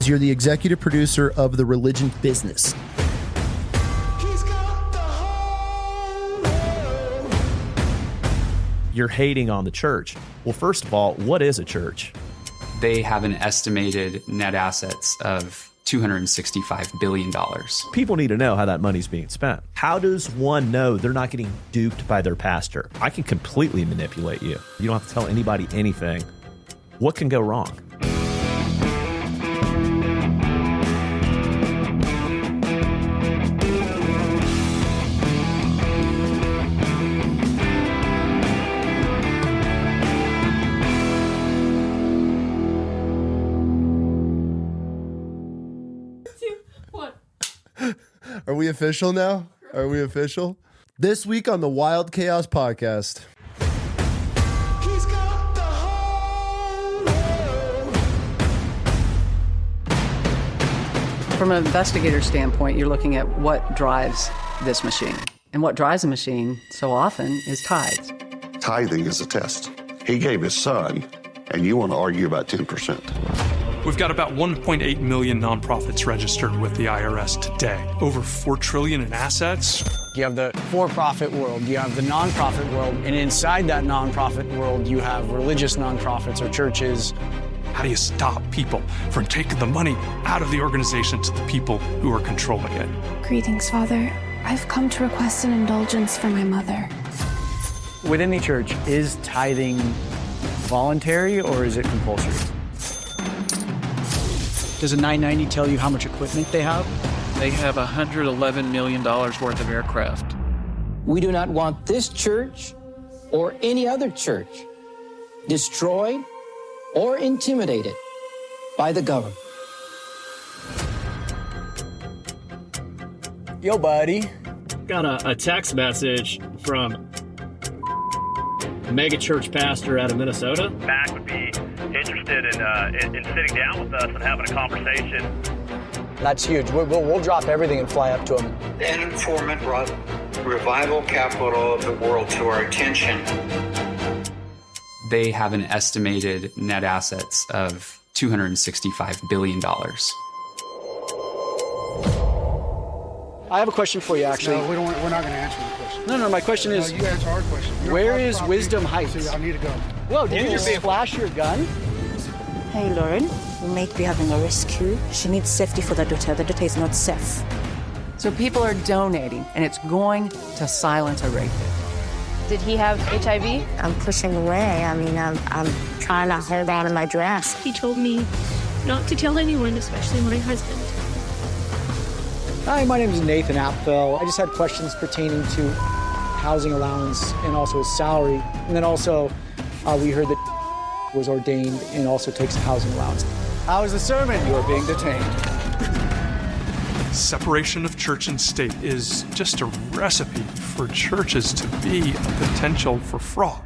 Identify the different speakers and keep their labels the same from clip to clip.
Speaker 1: because you're the executive producer of The Religion Business.
Speaker 2: You're hating on the church. Well, first of all, what is a church?
Speaker 3: They have an estimated net assets of $265 billion.
Speaker 2: People need to know how that money's being spent. How does one know they're not getting duped by their pastor? I can completely manipulate you. You don't have to tell anybody anything. What can go wrong?
Speaker 1: Are we official now? Are we official? This week on the Wild Chaos Podcast. He's got the whole world.
Speaker 4: From an investigator standpoint, you're looking at what drives this machine. And what drives a machine so often is tithes.
Speaker 5: Tithing is a test. He gave his son, and you want to argue about 10%.
Speaker 6: We've got about 1.8 million nonprofits registered with the IRS today. Over $4 trillion in assets.
Speaker 7: You have the for-profit world, you have the nonprofit world, and inside that nonprofit world, you have religious nonprofits or churches.
Speaker 6: How do you stop people from taking the money out of the organization to the people who are controlling it?
Speaker 8: Greetings, Father. I've come to request an indulgence for my mother.
Speaker 7: Within the church, is tithing voluntary or is it compulsory? Does a 990 tell you how much equipment they have?
Speaker 9: They have $111 million worth of aircraft.
Speaker 10: We do not want this church or any other church destroyed or intimidated by the government.
Speaker 7: Yo, buddy.
Speaker 11: Got a text message from a mega church pastor out of Minnesota.
Speaker 12: Mac would be interested in sitting down with us and having a conversation.
Speaker 7: That's huge. We'll drop everything and fly up to him.
Speaker 13: An informant brought revival capital of the world to our attention.
Speaker 3: They have an estimated net assets of $265 billion.
Speaker 7: I have a question for you, actually.
Speaker 14: No, we're not going to answer the question.
Speaker 7: No, my question is...
Speaker 14: No, you answer our question.
Speaker 7: Where is Wisdom Heights?
Speaker 14: See, I need to go.
Speaker 7: Whoa, did you just flash your gun?
Speaker 15: Hey, Lauren. We might be having a rescue. She needs safety for the daughter. The daughter is not safe.
Speaker 4: So people are donating, and it's going to silence a rapist.
Speaker 16: Did he have HIV?
Speaker 15: I'm pushing away. I mean, I'm trying to hold on to my dress.
Speaker 8: He told me not to tell anyone, especially my husband.
Speaker 7: Hi, my name is Nathan Apfel. I just had questions pertaining to housing allowance and also his salary. And then also, we heard that was ordained and also takes a housing allowance. How is the sermon? You are being detained.
Speaker 6: Separation of church and state is just a recipe for churches to be a potential for fraud.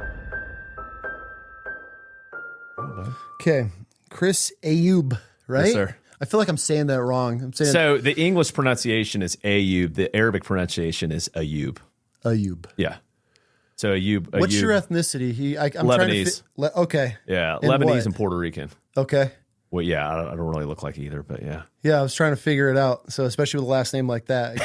Speaker 1: Okay. Chris Ayub, right?
Speaker 2: Yes, sir.
Speaker 1: I feel like I'm saying that wrong. I'm saying
Speaker 2: So the English pronunciation is Ayub. The Arabic pronunciation is Ayub.
Speaker 1: Ayub.
Speaker 2: Yeah. So Ayub.
Speaker 1: What's
Speaker 2: Ayub,
Speaker 1: your ethnicity? I'm
Speaker 2: Lebanese.
Speaker 1: Trying to okay.
Speaker 2: Yeah,
Speaker 1: And
Speaker 2: Lebanese
Speaker 1: what?
Speaker 2: and Puerto Rican.
Speaker 1: Okay.
Speaker 2: Well, yeah, I don't really look like either, but yeah.
Speaker 1: Yeah, I was trying to figure it out. So especially with a last name like that,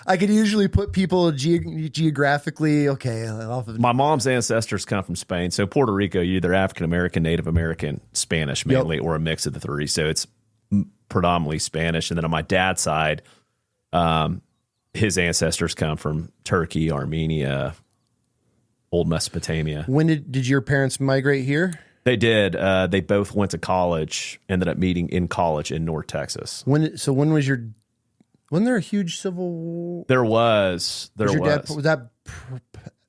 Speaker 1: I could usually put people geographically off of.
Speaker 2: My mom's ancestors come from Spain, so Puerto Rico, you're either African American, Native American, Spanish mainly, or a mix of the three. So it's predominantly Spanish, and then on my dad's side, his ancestors come from Turkey, Armenia, old Mesopotamia.
Speaker 1: When did your parents migrate here?
Speaker 2: They did. They both went to college, ended up meeting in college in North Texas.
Speaker 1: Wasn't there a huge civil war?
Speaker 2: There was.
Speaker 1: Dad, was that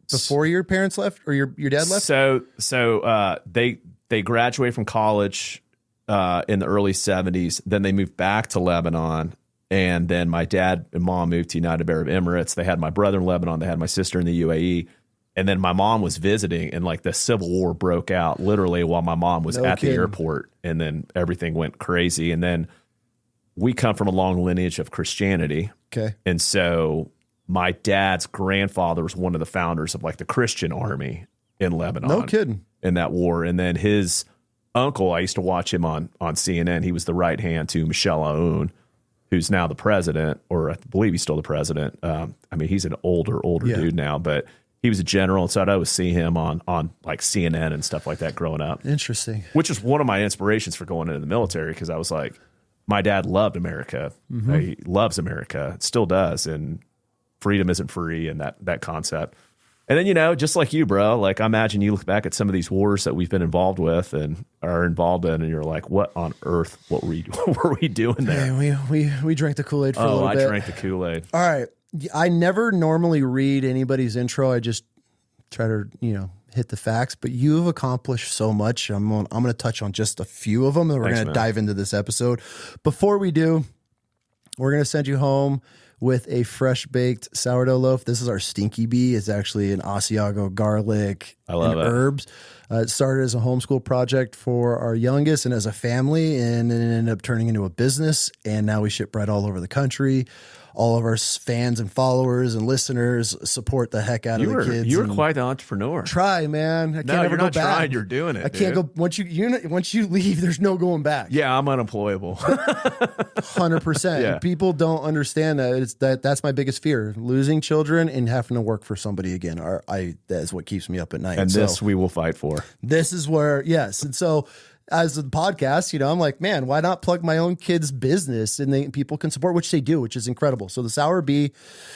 Speaker 1: before your parents left or your dad left?
Speaker 2: So they graduated from college in the early 70s. Then they moved back to Lebanon. And then my dad and mom moved to United Arab Emirates. They had my brother in Lebanon. They had my sister in the UAE. And then my mom was visiting, and like the Civil War broke out literally while my mom was at the airport, and then everything went crazy. And then we come from a long lineage of Christianity.
Speaker 1: Okay.
Speaker 2: And so my dad's grandfather was one of the founders of like the Christian army in Lebanon.
Speaker 1: No kidding.
Speaker 2: In that war. And then his uncle, I used to watch him on CNN. He was the right hand to Michelle Aoun, who's now the president, or I believe he's still the president. I mean, he's an older dude now, but he was a general. And so I'd always see him on like CNN and stuff like that growing up.
Speaker 1: Interesting.
Speaker 2: Which is one of my inspirations for going into the military, because I was like, my dad loved America.
Speaker 1: Mm-hmm.
Speaker 2: He loves America, still does. And freedom isn't free, and that concept. And then, you know, just like you, bro, like I imagine you look back at some of these wars that we've been involved with and are involved in, and you're like, what on earth, what were we doing there?
Speaker 1: Man, we drank the Kool-Aid for a little bit.
Speaker 2: I drank the Kool-Aid.
Speaker 1: All right. I never normally read anybody's intro. I just try to, hit the facts, but you've accomplished so much. I'm going to touch on just a few of them, and we're going to dive into this episode. Before we do, we're going to send you home with a fresh baked sourdough loaf. This is our Stinky Bee. It's actually an Asiago garlic and herbs. It started as a homeschool project for our youngest and as a family, and it ended up turning into a business. And now we ship bread all over the country. All of our fans and followers and listeners support the heck out of the kids.
Speaker 2: You were quite the entrepreneur.
Speaker 1: Try, man. I can't ever
Speaker 2: you're
Speaker 1: go
Speaker 2: not
Speaker 1: back.
Speaker 2: trying. You're doing it.
Speaker 1: I can't go once you leave. There's no going back.
Speaker 2: Yeah, I'm unemployable.
Speaker 1: 100%.
Speaker 2: Yeah.
Speaker 1: People don't understand that. That's my biggest fear: losing children and having to work for somebody again. That is what keeps me up at night.
Speaker 2: And this we will fight for.
Speaker 1: This is where and so. As a podcast, I'm like, man, why not plug my own kid's business and people can support, which they do, which is incredible. So the Sour Bee,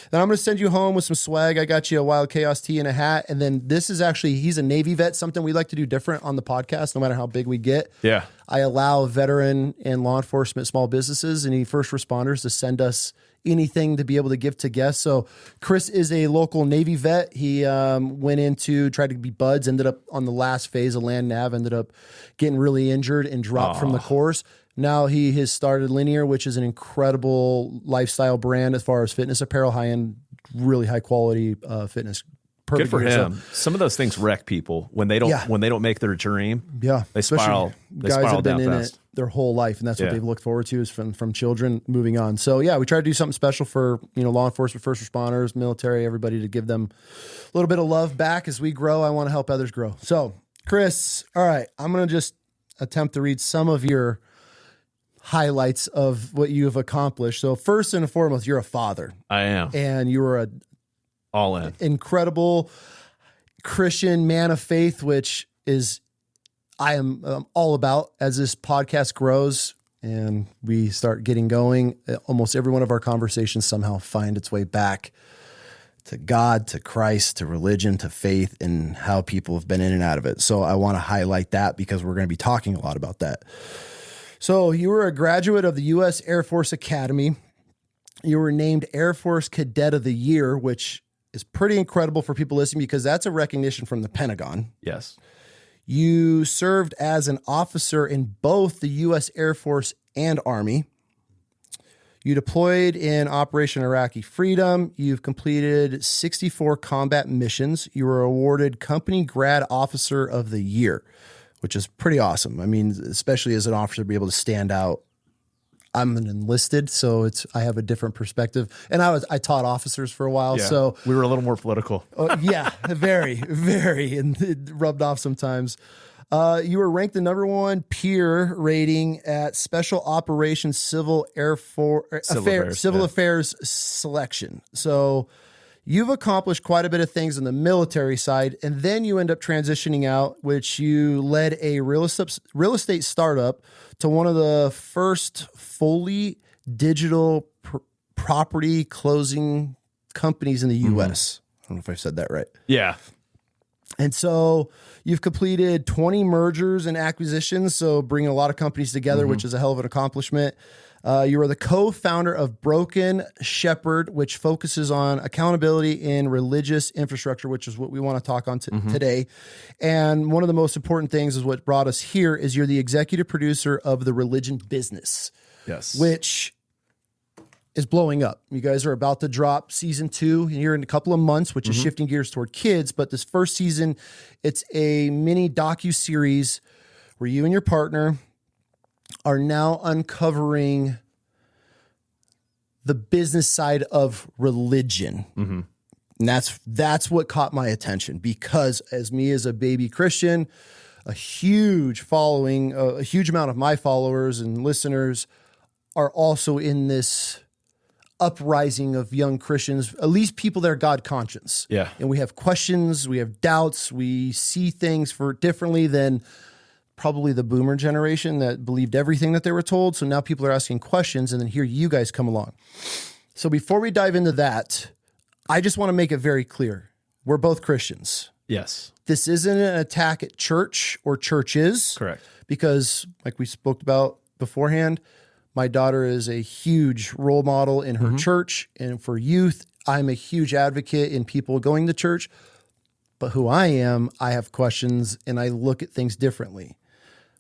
Speaker 1: then I'm going to send you home with some swag. I got you a Wild Chaos tee and a hat. And then this is he's a Navy vet, something we like to do different on the podcast, no matter how big we get.
Speaker 2: Yeah.
Speaker 1: I allow veteran and law enforcement, small businesses, and first responders to send us anything to be able to give to guests. So Chris is a local Navy vet. He went into, tried to be buds, ended up on the last phase of land nav, ended up getting really injured and dropped from the course. Now he has started Linear, which is an incredible lifestyle brand as far as fitness apparel, high-end, really high quality fitness.
Speaker 2: Good for him. Some of those things wreck people when they don't make their dream.
Speaker 1: Yeah,
Speaker 2: they spiral. They
Speaker 1: guys
Speaker 2: spiral
Speaker 1: have been
Speaker 2: down
Speaker 1: in
Speaker 2: fast.
Speaker 1: it their whole life, and that's what they've looked forward to is from children moving on. So yeah, we try to do something special for law enforcement, first responders, military, everybody, to give them a little bit of love back as we grow. I want to help others grow. So Chris, all right, I'm gonna just attempt to read some of your highlights of what you have accomplished. So first and foremost, you're a father.
Speaker 2: I am,
Speaker 1: and you were
Speaker 2: all in.
Speaker 1: Incredible Christian man of faith, which is I am all about as this podcast grows and we start getting going. Almost every one of our conversations somehow find its way back to God, to Christ, to religion, to faith, and how people have been in and out of it. So I want to highlight that because we're going to be talking a lot about that. So you were a graduate of the U.S. Air Force Academy. You were named Air Force Cadet of the Year, which is pretty incredible for people listening because that's a recognition from the Pentagon.
Speaker 2: Yes.
Speaker 1: You served as an officer in both the U.S. Air Force and Army. You deployed in Operation Iraqi Freedom. You've completed 64 combat missions. You were awarded Company Grad Officer of the Year, which is pretty awesome. I mean, especially as an officer to be able to stand out. I'm an enlisted, so I have a different perspective. And I taught officers for a while, so
Speaker 2: we were a little more political.
Speaker 1: Yeah, very, very, and it rubbed off sometimes. You were ranked the #1 peer rating at Special Operations Civil Affairs selection. So you've accomplished quite a bit of things on the military side, and then you end up transitioning out, which you led a real estate startup to one of the first fully digital property closing companies in the U.S. I don't know if I said that right.
Speaker 2: Yeah.
Speaker 1: And so you've completed 20 mergers and acquisitions, so bringing a lot of companies together, which is a hell of an accomplishment. You are the co-founder of Broken Shepherd, which focuses on accountability in religious infrastructure, which is what we want to talk on today. And one of the most important things is what brought us here is you're the executive producer of The Religion Business.
Speaker 2: Yes.
Speaker 1: Which is blowing up. You guys are about to drop season 2 here in a couple of months, which is shifting gears toward kids. But this first season, it's a mini docu-series where you and your partner are now uncovering the business side of religion. And that's what caught my attention because as a baby Christian, a huge following, a huge amount of my followers and listeners are also in this uprising of young Christians, at least people that are God conscious.
Speaker 2: Yeah.
Speaker 1: And we have questions, we have doubts, we see things for differently than probably the boomer generation that believed everything that they were told. So now people are asking questions, and then here you guys come along. So before we dive into that, I just want to make it very clear. We're both Christians.
Speaker 2: Yes.
Speaker 1: This isn't an attack at church or churches.
Speaker 2: Correct.
Speaker 1: Because like we spoke about beforehand, my daughter is a huge role model in her church, and for youth, I'm a huge advocate in people going to church. But who I am, I have questions and I look at things differently.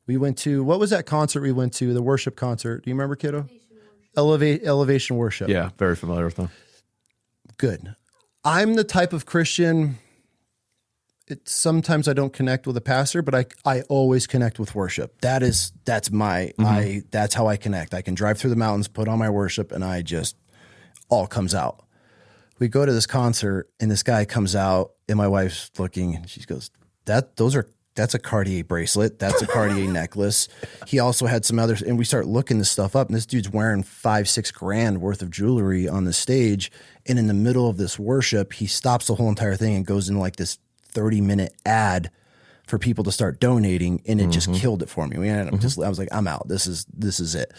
Speaker 1: We went to, what was that concert we went to, the worship concert? Do you remember, kiddo? Elevation Worship.
Speaker 2: Yeah, very familiar with them. Good.
Speaker 1: I'm the type of Christian, sometimes I don't connect with a pastor, but I always connect with worship. That's how I connect. I can drive through the mountains, put on my worship, and I just, all comes out. We go to this concert and this guy comes out and my wife's looking and she goes, that's a Cartier bracelet. That's a Cartier necklace. He also had some others, and we start looking this stuff up, and this dude's wearing $5-6 grand worth of jewelry on the stage. And in the middle of this worship, he stops the whole entire thing and goes in like this 30-minute ad for people to start donating, and it just killed it for me. I was like, I'm out. This is it.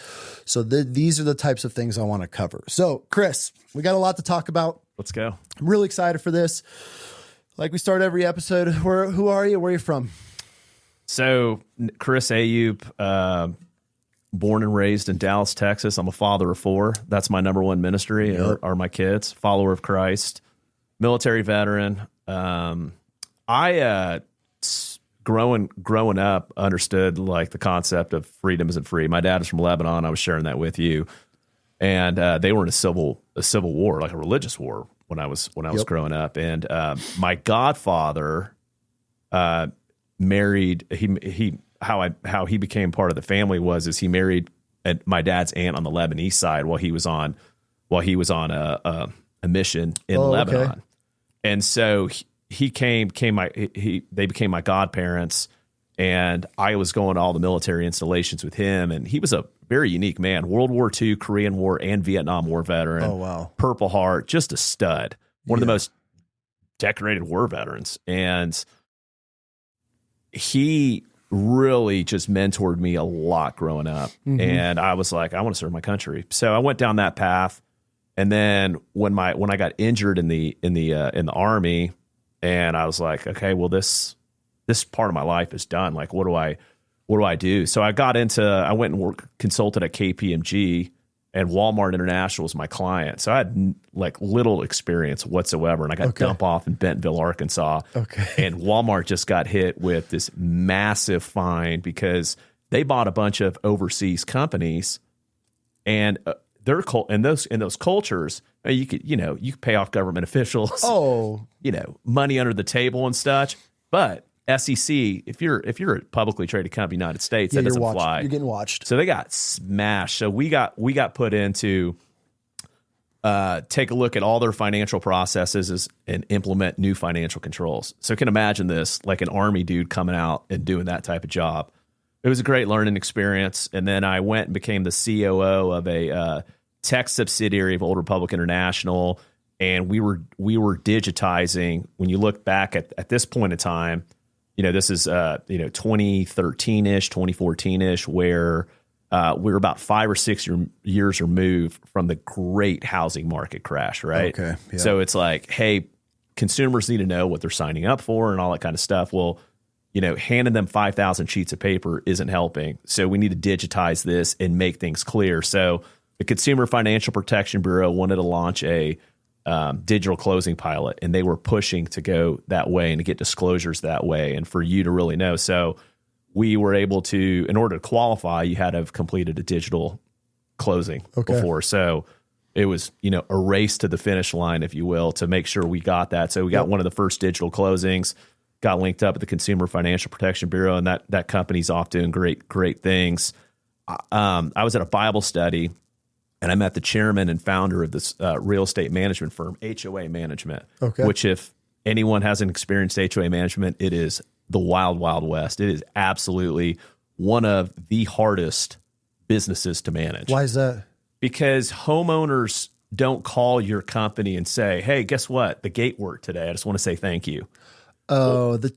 Speaker 1: So these are the types of things I want to cover. So Chris, we got a lot to talk about.
Speaker 2: Let's go.
Speaker 1: I'm really excited for this. Like we start every episode, who are you? Where are you from?
Speaker 2: So Chris Ayub, born and raised in Dallas, Texas. I'm a father of 4. That's my number one ministry. Are my kids, follower of Christ, military veteran. I growing up understood like the concept of freedom isn't free. My dad is from Lebanon. I was sharing that with you, and they were in a civil war, like a religious war when I was growing up. And my godfather married how he became part of the family was he married my dad's aunt on the Lebanese side while he was on a mission in Lebanon. Okay. And so they became my godparents, and I was going to all the military installations with him, and he was a very unique man. World War II, Korean War, and Vietnam War veteran.
Speaker 1: Oh, wow.
Speaker 2: Purple Heart, just a stud. One of the most decorated war veterans. And he really just mentored me a lot growing up. And I was like, I want to serve my country. So I went down that path. And then when I got injured in the Army, and I was like, okay, well, this part of my life is done. Like, what do I do? So I went and consulted at KPMG, and Walmart International was my client. So I had like little experience whatsoever. And I got dumped off in Bentonville, Arkansas. Okay. And Walmart just got hit with this massive fine because they bought a bunch of overseas companies, and in those cultures, you could pay off government officials.
Speaker 1: Oh,
Speaker 2: money under the table and such. But SEC, if you're a publicly traded company in the United States, that doesn't fly.
Speaker 1: You're getting watched.
Speaker 2: So they got smashed. So we got put into take a look at all their financial processes and implement new financial controls. So you can imagine this, like an Army dude coming out and doing that type of job. It was a great learning experience. And then I went and became the COO of a tech subsidiary of Old Republic International. And we were digitizing. When you look back at this point in time, this is 2013-ish, 2014-ish, where we're about 5 or 6 years removed from the great housing market crash, right?
Speaker 1: Okay. Yeah.
Speaker 2: So it's like, hey, consumers need to know what they're signing up for and all that kind of stuff. Well, handing them 5,000 sheets of paper isn't helping. So we need to digitize this and make things clear. So the Consumer Financial Protection Bureau wanted to launch a digital closing pilot, and they were pushing to go that way and to get disclosures that way and for you to really know. So we were able to, in order to qualify, you had to have completed a digital closing before. So it was, a race to the finish line, if you will, to make sure we got that. So we got one of the first digital closings, got linked up with the Consumer Financial Protection Bureau, and that company's off doing great things. I was at a Bible study, and I met the chairman and founder of this real estate management firm, HOA Management, which if anyone hasn't experienced HOA management, it is the wild, wild west. It is absolutely one of the hardest businesses to manage.
Speaker 1: Why is that? Because
Speaker 2: homeowners don't call your company and say, hey, guess what? The gate worked today. I just want to say thank you.
Speaker 1: Oh, the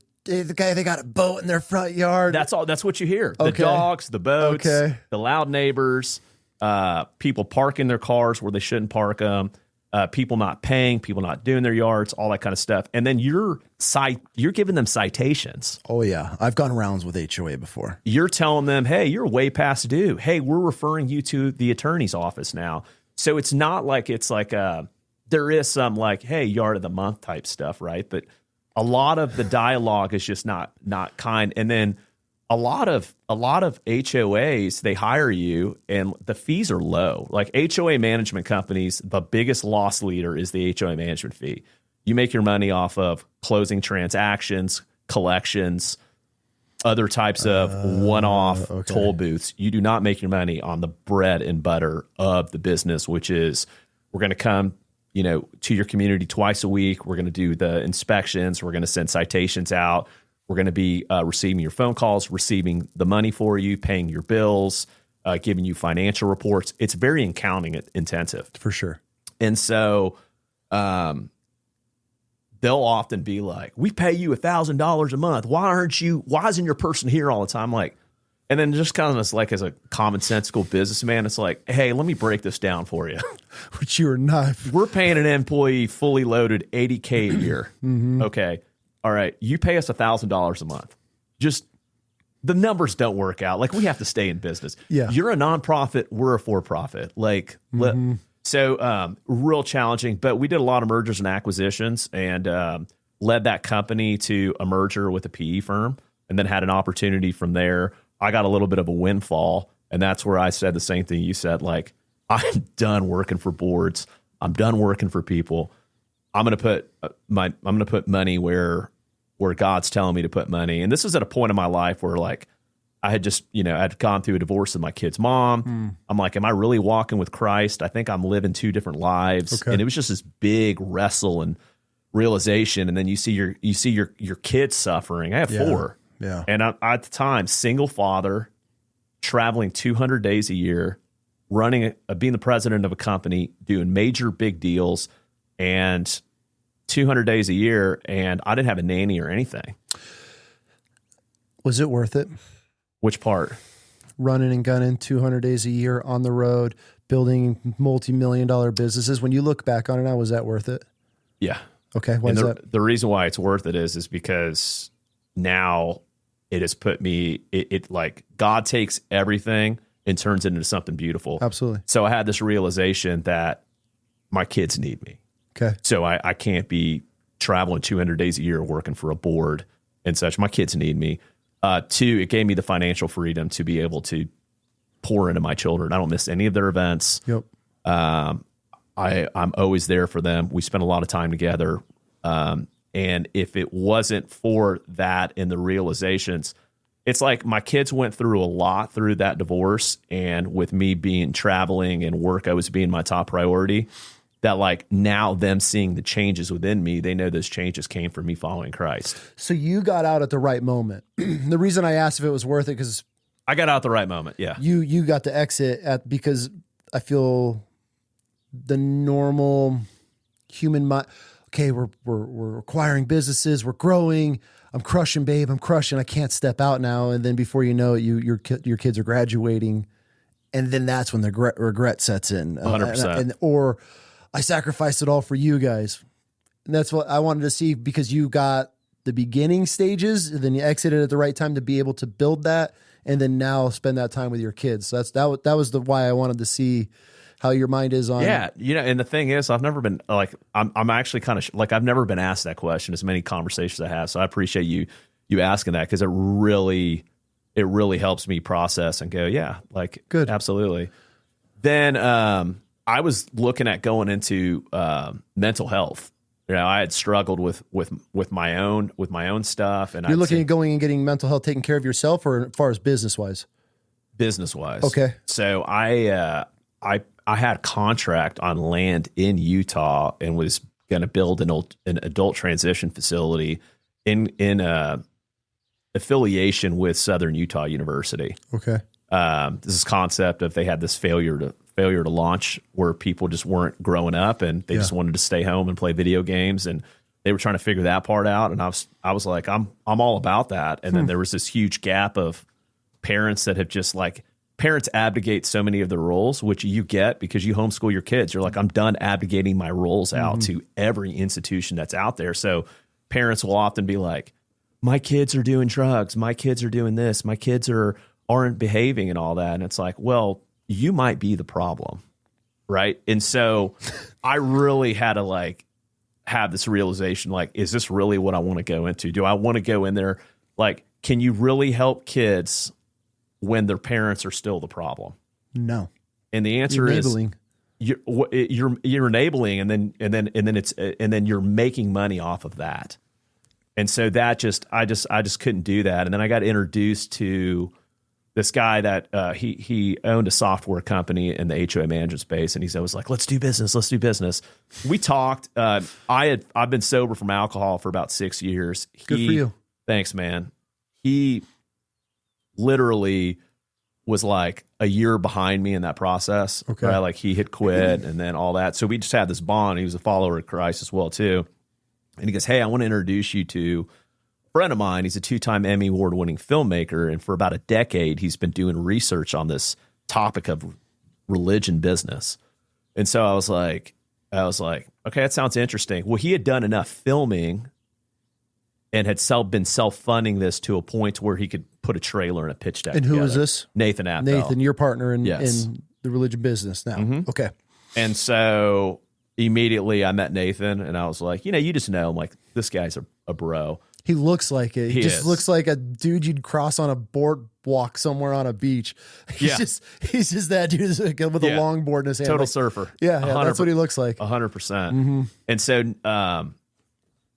Speaker 1: guy, they got a boat in their front yard.
Speaker 2: That's all. That's what you hear.
Speaker 1: Okay.
Speaker 2: The dogs, the boats, the loud neighbors, people parking their cars where they shouldn't park them, people not paying, people not doing their yards, all that kind of stuff. And then you're giving them citations.
Speaker 1: Oh, yeah. I've gone rounds with HOA before.
Speaker 2: You're telling them, hey, you're way past due. Hey, we're referring you to the attorney's office now. So it's not like there is some like, hey, yard of the month type stuff, right? But a lot of the dialogue is just not kind. And then a lot of HOAs, they hire you and the fees are low. Like HOA management companies, the biggest loss leader is the HOA management fee. You make your money off of closing transactions, collections, other types of one-off toll booths. You do not make your money on the bread and butter of the business, which is we're going to come, to your community twice a week. We're going to do the inspections. We're going to send citations out. We're going to be receiving your phone calls, receiving the money for you, paying your bills, giving you financial reports. It's very accounting intensive.
Speaker 1: For sure.
Speaker 2: And so they'll often be like, we pay you $1,000 a month. Why isn't your person here all the time? Like, and then just kind of as a commonsensical businessman, it's like, hey, let me break this down for you.
Speaker 1: Which you are not.
Speaker 2: We're paying an employee fully loaded $80K a year.
Speaker 1: Mm-hmm.
Speaker 2: Okay. All right. You pay us $1,000 a month. Just the numbers don't work out. Like we have to stay in business.
Speaker 1: Yeah.
Speaker 2: You're a nonprofit. We're a for-profit. Like, so real challenging, but we did a lot of mergers and acquisitions and led that company to a merger with a PE firm and then had an opportunity from there. I got a little bit of a windfall, and that's where I said the same thing you said. Like, I'm done working for boards. I'm done working for people. I'm going to put money where God's telling me to put money. And this is at a point in my life where like I had just, I'd gone through a divorce with my kid's mom. I'm like, am I really walking with Christ? I think I'm living two different lives.
Speaker 1: Okay.
Speaker 2: And it was just this big wrestle and realization. And then you see your kids suffering. I have 4.
Speaker 1: Yeah.
Speaker 2: And I, at the time, single father, traveling 200 days a year, being the president of a company, doing major big deals, and 200 days a year, and I didn't have a nanny or anything.
Speaker 1: Was it worth it?
Speaker 2: Which part?
Speaker 1: Running and gunning 200 days a year on the road, building multi-million-dollar businesses. When you look back on it now, was that worth it?
Speaker 2: Yeah.
Speaker 1: Okay. Why is that?
Speaker 2: The reason why it's worth it is because now it has put me, it like God takes everything and turns it into something beautiful.
Speaker 1: Absolutely.
Speaker 2: So I had this realization that my kids need me.
Speaker 1: Okay.
Speaker 2: So I can't be traveling 200 days a year working for a board and such. My kids need me. 2, it gave me the financial freedom to be able to pour into my children. I don't miss any of their events.
Speaker 1: Yep.
Speaker 2: I'm always there for them. We spend a lot of time together. And if it wasn't for that and the realizations, it's like my kids went through a lot through that divorce. And with me being traveling and work, I was being my top priority, that like now them seeing the changes within me, they know those changes came from me following Christ.
Speaker 1: So you got out at the right moment. The reason I asked if it was worth it, because
Speaker 2: I got out at the right moment. Yeah.
Speaker 1: You got to exit because I feel the normal human mind. Okay, we're acquiring businesses, we're growing. I'm crushing, babe. I'm crushing. I can't step out now. And then before you know it, your kids are graduating, and then that's when the regret sets in.
Speaker 2: 100%.
Speaker 1: Or I sacrificed it all for you guys. And that's what I wanted to see, because you got the beginning stages, and then you exited at the right time to be able to build that, and then now spend that time with your kids. So that was why I wanted to see how your mind is on.
Speaker 2: Yeah. And the thing is, I've never been like, I'm actually kind of like, I've never been asked that question as many conversations I have. So I appreciate you asking that, because it really helps me process and go, yeah, like
Speaker 1: good.
Speaker 2: Absolutely. Then, I was looking at going into, mental health. I had struggled with my own stuff. And
Speaker 1: you're looking at going and getting mental health taken care of yourself, or as far as business wise?
Speaker 2: Business wise.
Speaker 1: Okay.
Speaker 2: So I had a contract on land in Utah and was going to build an adult transition facility in affiliation with Southern Utah University.
Speaker 1: Okay.
Speaker 2: This concept of they had this failure to launch where people just weren't growing up and they just wanted to stay home and play video games, and they were trying to figure that part out. And I was like, I'm all about that. And then there was this huge gap of parents that have just like, parents abdicate so many of their roles, which you get because you homeschool your kids. You're like, I'm done abdicating my roles out to every institution that's out there. So parents will often be like, my kids are doing drugs. My kids are doing this. My kids aren't behaving and all that. And it's like, well, you might be the problem. Right. And so I really had to like have this realization, like, is this really what I want to go into? Do I want to go in there? Like, can you really help kids when their parents are still the problem?
Speaker 1: No.
Speaker 2: And the answer is you're enabling, and then you're making money off of that. And so that I just couldn't do that. And then I got introduced to this guy that he owned a software company in the HOA management space, and he was like, let's do business. We talked. I've been sober from alcohol for about 6 years.
Speaker 1: Good for you.
Speaker 2: Thanks, man. He literally was like a year behind me in that process.
Speaker 1: Okay.
Speaker 2: Right? Like he had quit and then all that. So we just had this bond. He was a follower of Christ as well too. And he goes, hey, I want to introduce you to a friend of mine. He's a 2-time Emmy award-winning filmmaker. And for about a decade, he's been doing research on this topic of religion business. And so I was like, okay, that sounds interesting. Well, he had done enough filming and had been self-funding this to a point where he could put a trailer and a pitch deck
Speaker 1: And who
Speaker 2: together.
Speaker 1: is this?
Speaker 2: Nathan Appel.
Speaker 1: Nathan, your partner in
Speaker 2: Yes.
Speaker 1: the religion business now. Okay.
Speaker 2: And so immediately I met Nathan and I was like, you just know, I'm like, this guy's a bro.
Speaker 1: He looks like it. He just
Speaker 2: is.
Speaker 1: looks like a dude you'd cross on a boardwalk somewhere on a beach. He's just that dude with a longboard in his hand.
Speaker 2: Total
Speaker 1: like,
Speaker 2: surfer.
Speaker 1: Yeah, that's what he looks like.
Speaker 2: 100%. And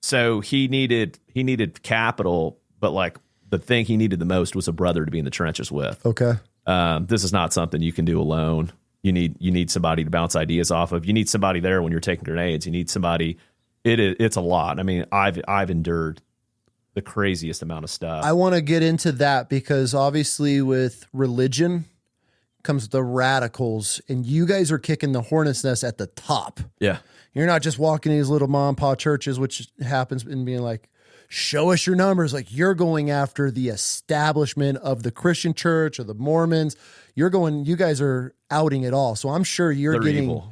Speaker 2: so he needed capital, but like the thing he needed the most was a brother to be in the trenches with.
Speaker 1: Okay.
Speaker 2: This is not something you can do alone. You need somebody to bounce ideas off of. You need somebody there when you're taking grenades. You need somebody. It's a lot. I mean, I've endured the craziest amount of stuff.
Speaker 1: I want to get into that because obviously with religion comes the radicals, and you guys are kicking the hornet's nest at the top.
Speaker 2: Yeah.
Speaker 1: You're not just walking these little mom and pop churches, which happens in being like, show us your numbers. Like you're going after the establishment of the Christian church or the Mormons. You guys are outing it all. So I'm sure they're getting evil.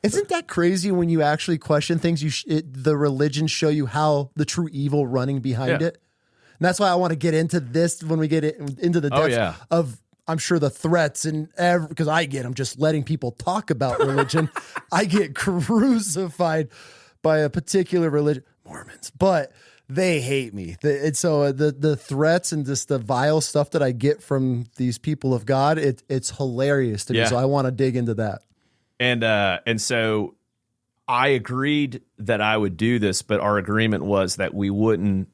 Speaker 1: Isn't that crazy when you actually question things? The religions show you how the true evil running behind it. And that's why I want to get into this when we get into the depths of, I'm sure, the threats and because I get them just letting people talk about religion. I get crucified by a particular religion, Mormons, but they hate me. So the threats and just the vile stuff that I get from these people of God, it's hilarious to me. So I want to dig into that.
Speaker 2: And so I agreed that I would do this, but our agreement was that we wouldn't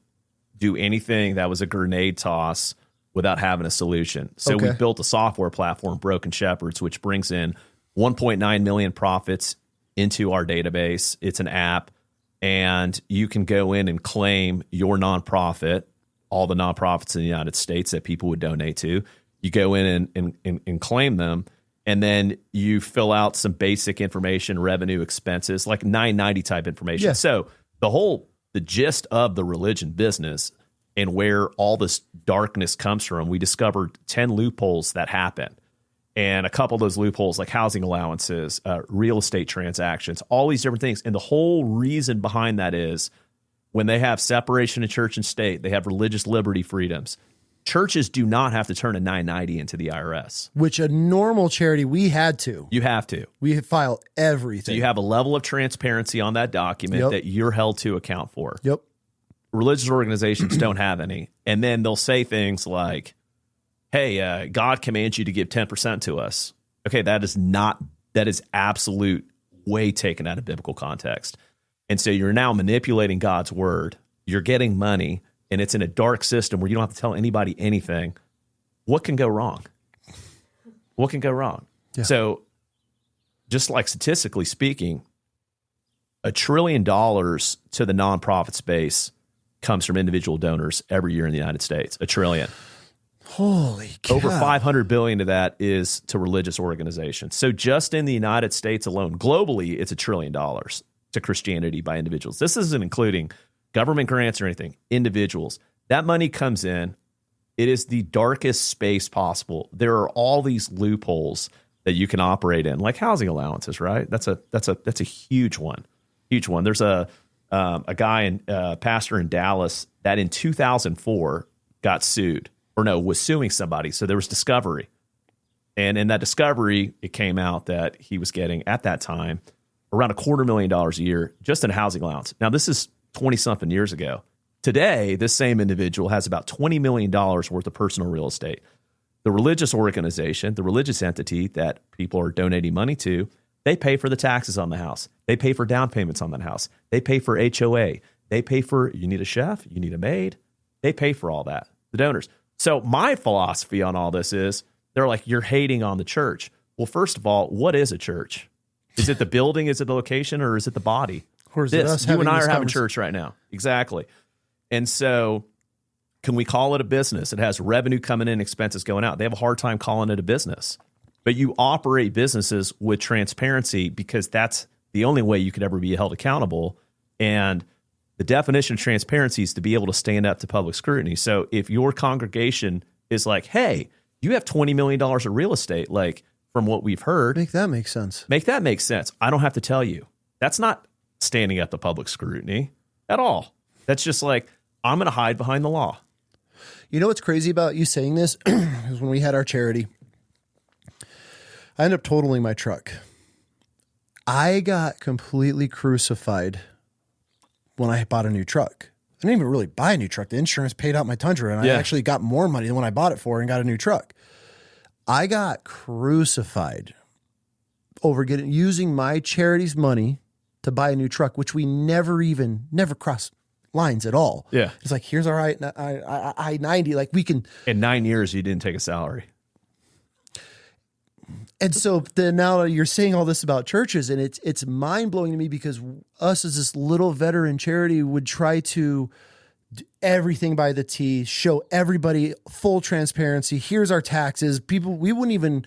Speaker 2: do anything that was a grenade toss without having a solution. So we built a software platform, Broken Shepherds, which brings in 1.9 million profits into our database. It's an app, and you can go in and claim your nonprofit, all the nonprofits in the United States that people would donate to. You go in and claim them. And then you fill out some basic information, revenue, expenses, like 990 type information.
Speaker 1: Yeah.
Speaker 2: So the gist of the religion business and where all this darkness comes from, we discovered 10 loopholes that happen. And a couple of those loopholes, like housing allowances, real estate transactions, all these different things. And the whole reason behind that is when they have separation of church and state, they have religious liberty freedoms. Churches do not have to turn a 990 into the IRS.
Speaker 1: Which a normal charity, we had to.
Speaker 2: You have to.
Speaker 1: We file everything.
Speaker 2: So you have a level of transparency on that document that you're held to account for.
Speaker 1: Yep.
Speaker 2: Religious organizations don't have any. And then they'll say things like, hey, God commands you to give 10% to us. Okay, that is absolute way taken out of biblical context. And so you're now manipulating God's word. You're getting money. And it's in a dark system where you don't have to tell anybody anything. What can go wrong? What can go wrong? Yeah. So just like statistically speaking, $1 trillion to the nonprofit space comes from individual donors every year in the United States. $1 trillion.
Speaker 1: Holy cow.
Speaker 2: Over $500 billion of that is to religious organizations. So just in the United States alone, globally, it's $1 trillion to Christianity by individuals. This isn't including government grants or anything. Individuals. That money comes in. It is the darkest space possible. There are all these loopholes that you can operate in, like housing allowances, right? That's a huge one. Huge one. There's a guy pastor in Dallas that in 2004 got sued. Or no, was suing somebody. So there was discovery. And in that discovery, it came out that he was getting, at that time, around $250,000 a year just in housing allowance. Now, this is 20-something years ago. Today, this same individual has about $20 million worth of personal real estate. The religious organization, the religious entity that people are donating money to, they pay for the taxes on the house. They pay for down payments on that house. They pay for HOA. They pay for, you need a chef, you need a maid. They pay for all that, the donors. So my philosophy on all this is they're like, you're hating on the church. Well, first of all, what is a church? Is it the building? Is it the location? Or is it the body?
Speaker 1: Or is it us
Speaker 2: you and I are having church right now. Exactly. And so can we call it a business? It has revenue coming in, expenses going out. They have a hard time calling it a business. But you operate businesses with transparency because that's the only way you could ever be held accountable. And the definition of transparency is to be able to stand up to public scrutiny. So if your congregation is like, hey, you have $20 million of real estate, like from what we've heard.
Speaker 1: Make that make sense.
Speaker 2: Make that make sense. I don't have to tell you. That's not standing up to public scrutiny at all. That's just like, I'm going to hide behind the law.
Speaker 1: You know what's crazy about you saying this? Is when we had our charity, I ended up totaling my truck. I got completely crucified when I bought a new truck. I didn't even really buy a new truck. The insurance paid out my Tundra, and I actually got more money than when I bought it for and got a new truck. I got crucified over using my charity's money to buy a new truck, which we never crossed lines at all.
Speaker 2: Yeah.
Speaker 1: It's like, here's our I-90. Like we can.
Speaker 2: In 9 years, you didn't take a salary.
Speaker 1: And so then now you're saying all this about churches, and it's mind blowing to me because us as this little veteran charity would try to do everything by the T, show everybody full transparency. Here's our taxes. People wouldn't even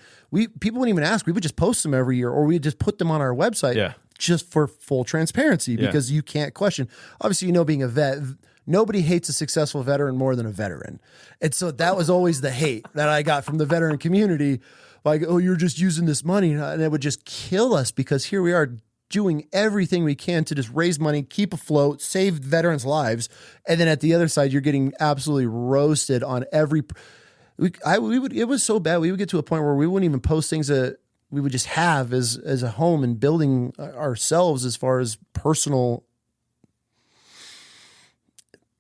Speaker 1: ask. We would just post them every year, or we'd just put them on our website just for full transparency because you can't question. Obviously, being a vet, nobody hates a successful veteran more than a veteran. And so that was always the hate that I got from the veteran community. Like, oh, you're just using this money. And it would just kill us because here we are doing everything we can to just raise money, keep afloat, save veterans' lives. And then at the other side, you're getting absolutely roasted on every. It was so bad. We would get to a point where we wouldn't even post things that we would just have as a home and building ourselves as far as personal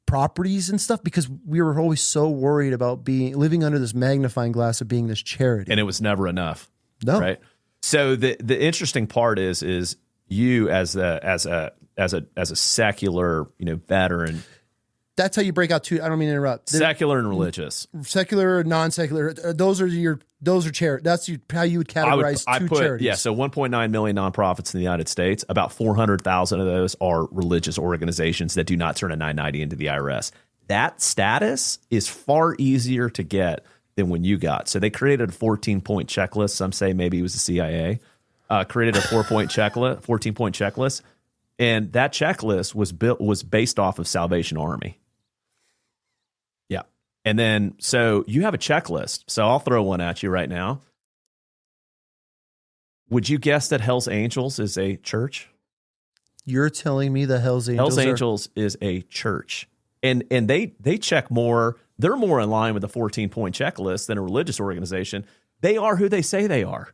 Speaker 1: properties and stuff, because we were always so worried about living under this magnifying glass of being this charity,
Speaker 2: and it was never enough.
Speaker 1: No,
Speaker 2: right. So the interesting part is you as a secular veteran.
Speaker 1: That's how you break out two. I don't mean to interrupt.
Speaker 2: Secular and religious.
Speaker 1: Secular, non-secular. Those are charity. That's how you would categorize two charities.
Speaker 2: Yeah. So 1.9 million nonprofits in the United States. About 400,000 of those are religious organizations that do not turn a 990 into the IRS. That status is far easier to get than when you got. So they created a 14-point checklist. Some say maybe it was the CIA. Created a 14-point checklist, and that checklist was based off of Salvation Army. Yeah. And then, so you have a checklist. So I'll throw one at you right now. Would you guess that Hell's Angels is a church?
Speaker 1: You're telling me the Hell's Angels
Speaker 2: is a church. And they check more. They're more in line with the 14-point checklist than a religious organization. They are who they say they are.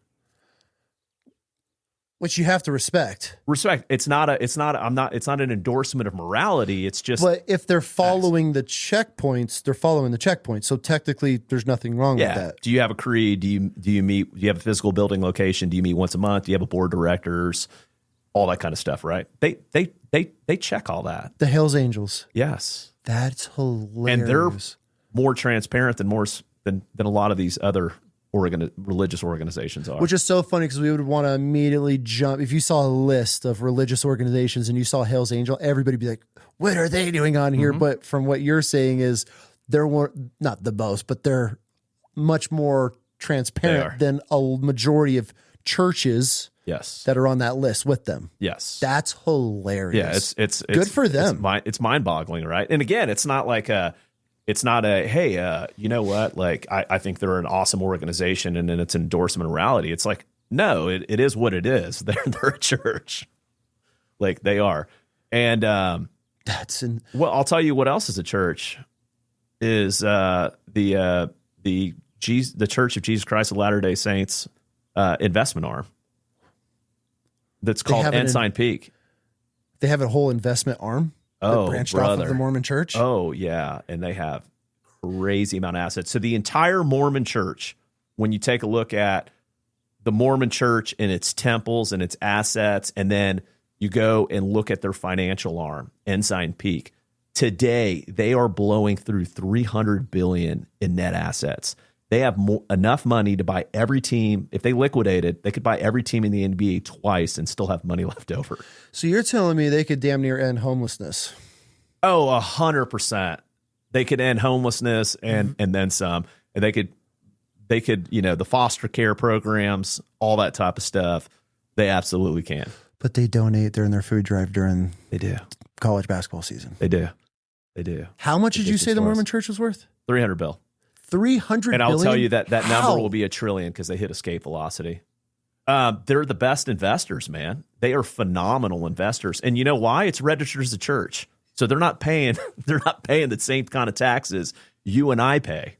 Speaker 1: Which you have to respect.
Speaker 2: It's not an endorsement of morality. It's just.
Speaker 1: But if they're following the checkpoints, they're following the checkpoints. So technically, there's nothing wrong with that.
Speaker 2: Do you have a creed? Do you meet? Do you have a physical building location? Do you meet once a month? Do you have a board of directors? All that kind of stuff, right? They check all that.
Speaker 1: The Hells Angels.
Speaker 2: Yes,
Speaker 1: that's hilarious.
Speaker 2: And they're more transparent than a lot of these other religious organizations are.
Speaker 1: Which is so funny because we would want to immediately jump. If you saw a list of religious organizations and you saw Hell's Angel, everybody would be like, what are they doing on here? But from what you're saying is they're not the most, but they're much more transparent than a majority of churches that are on that list with them.
Speaker 2: Yes.
Speaker 1: That's hilarious.
Speaker 2: Yeah, it's
Speaker 1: good for them.
Speaker 2: It's mind-boggling, right? And again, it's not a hey, you know what? Like, I think they're an awesome organization and then it's endorsement of morality. It's like, no, it is what it is. They're a church. Like, they are. And well, I'll tell you what else is a church is the Church of Jesus Christ of Latter-day Saints investment arm. That's called Ensign Peak.
Speaker 1: They have a whole investment arm that branched off of the Mormon Church.
Speaker 2: Oh, yeah. And they have crazy amount of assets. So the entire Mormon Church, when you take a look at the Mormon Church and its temples and its assets, and then you go and look at their financial arm, Ensign Peak, today they are blowing through $300 billion in net assets. They have enough money to buy every team. If they liquidated, they could buy every team in the NBA twice and still have money left over.
Speaker 1: So you're telling me they could damn near end homelessness?
Speaker 2: Oh, 100%. They could end homelessness and then some. And they could, the foster care programs, all that type of stuff. They absolutely can.
Speaker 1: But they donate during their food drive during college basketball season.
Speaker 2: They do.
Speaker 1: How much did you say the Mormon Church was worth?
Speaker 2: $300 billion.
Speaker 1: 300
Speaker 2: and I'll
Speaker 1: billion?
Speaker 2: tell you that number will be $1 trillion because they hit escape velocity. They're the best investors, man. They are phenomenal investors. And you know why? It's registered as a church. So they're not paying the same kind of taxes you and I pay.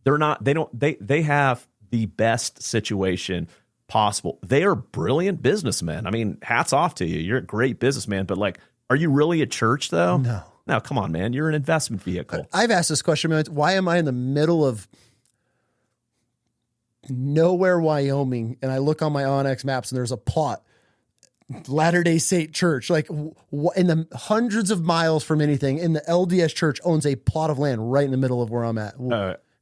Speaker 2: They have the best situation possible. They are brilliant businessmen. I mean, hats off to you. You're a great businessman, but like, are you really a church though?
Speaker 1: No.
Speaker 2: No, come on, man. You're an investment vehicle.
Speaker 1: I've asked this question. Why am I in the middle of nowhere, Wyoming, and I look on my Onyx maps and there's a plot, Latter-day Saint Church, like in the hundreds of miles from anything, and the LDS Church owns a plot of land right in the middle of where I'm at.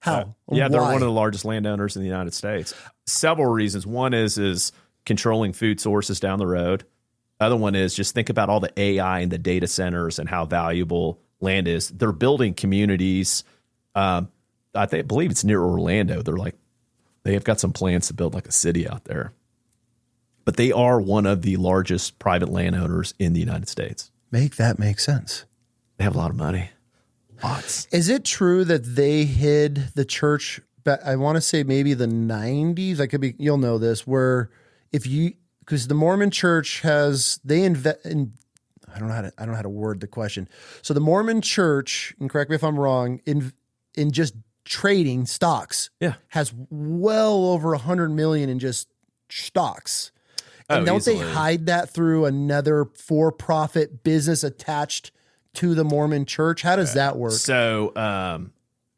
Speaker 1: How?
Speaker 2: They're one of the largest landowners in the United States. Several reasons. One is controlling food sources down the road. Other one is just think about all the AI and the data centers and how valuable land is. They're building communities. I believe it's near Orlando. They have got some plans to build like a city out there. But they are one of the largest private landowners in the United States.
Speaker 1: Make that make sense.
Speaker 2: They have a lot of money. Lots.
Speaker 1: Is it true that they hid the church? I want to say maybe the 90s. I could be. You'll know this. Where because the Mormon Church I don't know how to word the question. So the Mormon Church, and correct me if I'm wrong, in just trading stocks, has well over 100 million in just stocks. And don't they hide that through another for-profit business attached to the Mormon Church? How does that work?
Speaker 2: So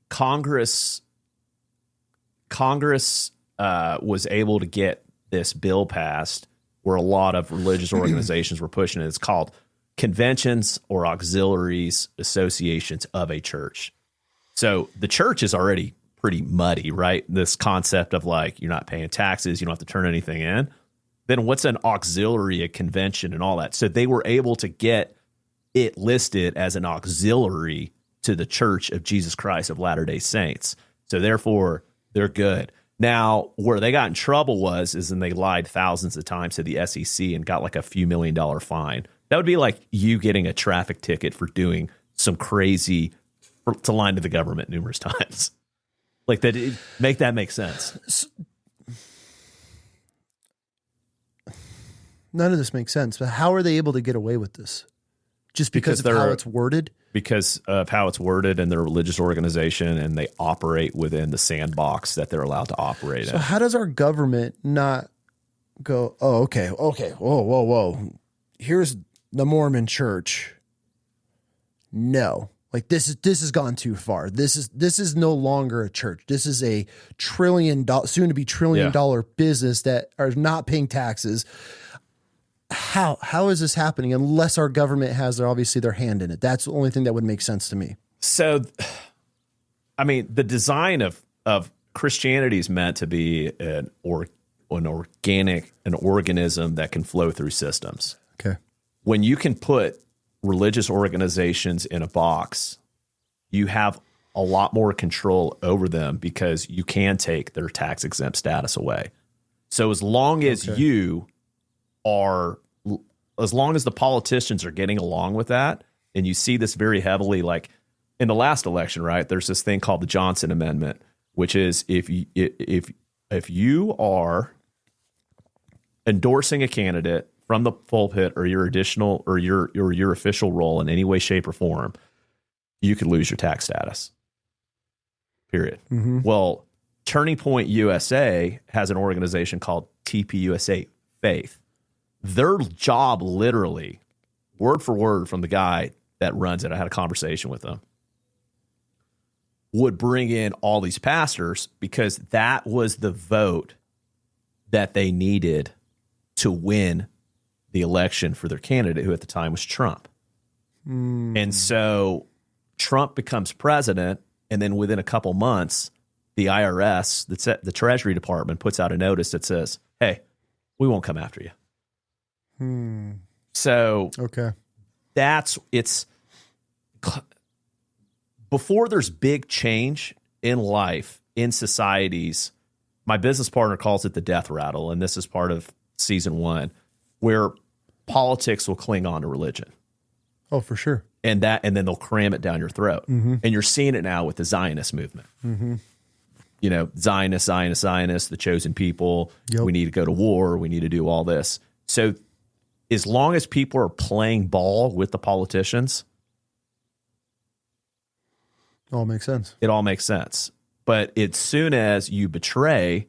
Speaker 2: Congress was able to get this bill passed where a lot of religious organizations were pushing it. It's called Conventions or Auxiliaries Associations of a Church. So the church is already pretty muddy, right? This concept of like, you're not paying taxes, you don't have to turn anything in. Then what's an auxiliary, a convention and all that? So they were able to get it listed as an auxiliary to the Church of Jesus Christ of Latter-day Saints. So therefore, they're good. Now, where they got in trouble is when they lied thousands of times to the SEC and got like a few $1 million fine. That would be like you getting a traffic ticket for doing some crazy, to lying to the government numerous times. Like that, make that make sense.
Speaker 1: None of this makes sense. But how are they able to get away with this? Just because of how it's worded?
Speaker 2: Because of how it's worded and their religious organization, and they operate within the sandbox that they're allowed to operate in.
Speaker 1: So how does our government not go, oh, okay, whoa. Here's the Mormon Church. No. Like this has gone too far. This is no longer a church. This is a soon to be trillion dollar business that are not paying taxes. How is this happening unless our government has their hand in it? That's the only thing that would make sense to me.
Speaker 2: So, I mean, the design of Christianity is meant to be an organism that can flow through systems.
Speaker 1: Okay.
Speaker 2: When you can put religious organizations in a box, you have a lot more control over them because you can take their tax exempt status away. So as long as as long as the politicians are getting along with that, and you see this very heavily, like in the last election, right? There's this thing called the Johnson Amendment, which is if you are endorsing a candidate from the pulpit or your additional or your official role in any way, shape, or form, you could lose your tax status. Period.
Speaker 1: Mm-hmm.
Speaker 2: Well, Turning Point USA has an organization called TPUSA Faith. Their job, literally, word for word from the guy that runs it, I had a conversation with them, would bring in all these pastors because that was the vote that they needed to win the election for their candidate, who at the time was Trump. And so Trump becomes president, and then within a couple months, the IRS, the Treasury Department, puts out a notice that says, hey, we won't come after you. So it's before there's big change in life, in societies, my business partner calls it the death rattle, and this is part of season 1, where politics will cling on to religion.
Speaker 1: Oh, for sure.
Speaker 2: And then they'll cram it down your throat.
Speaker 1: Mm-hmm.
Speaker 2: And you're seeing it now with the Zionist movement.
Speaker 1: Mm-hmm.
Speaker 2: You know, Zionists, the chosen people.
Speaker 1: Yep.
Speaker 2: We need to go to war. We need to do all this. So as long as people are playing ball with the politicians,
Speaker 1: it all makes sense.
Speaker 2: It all makes sense. But as soon as you betray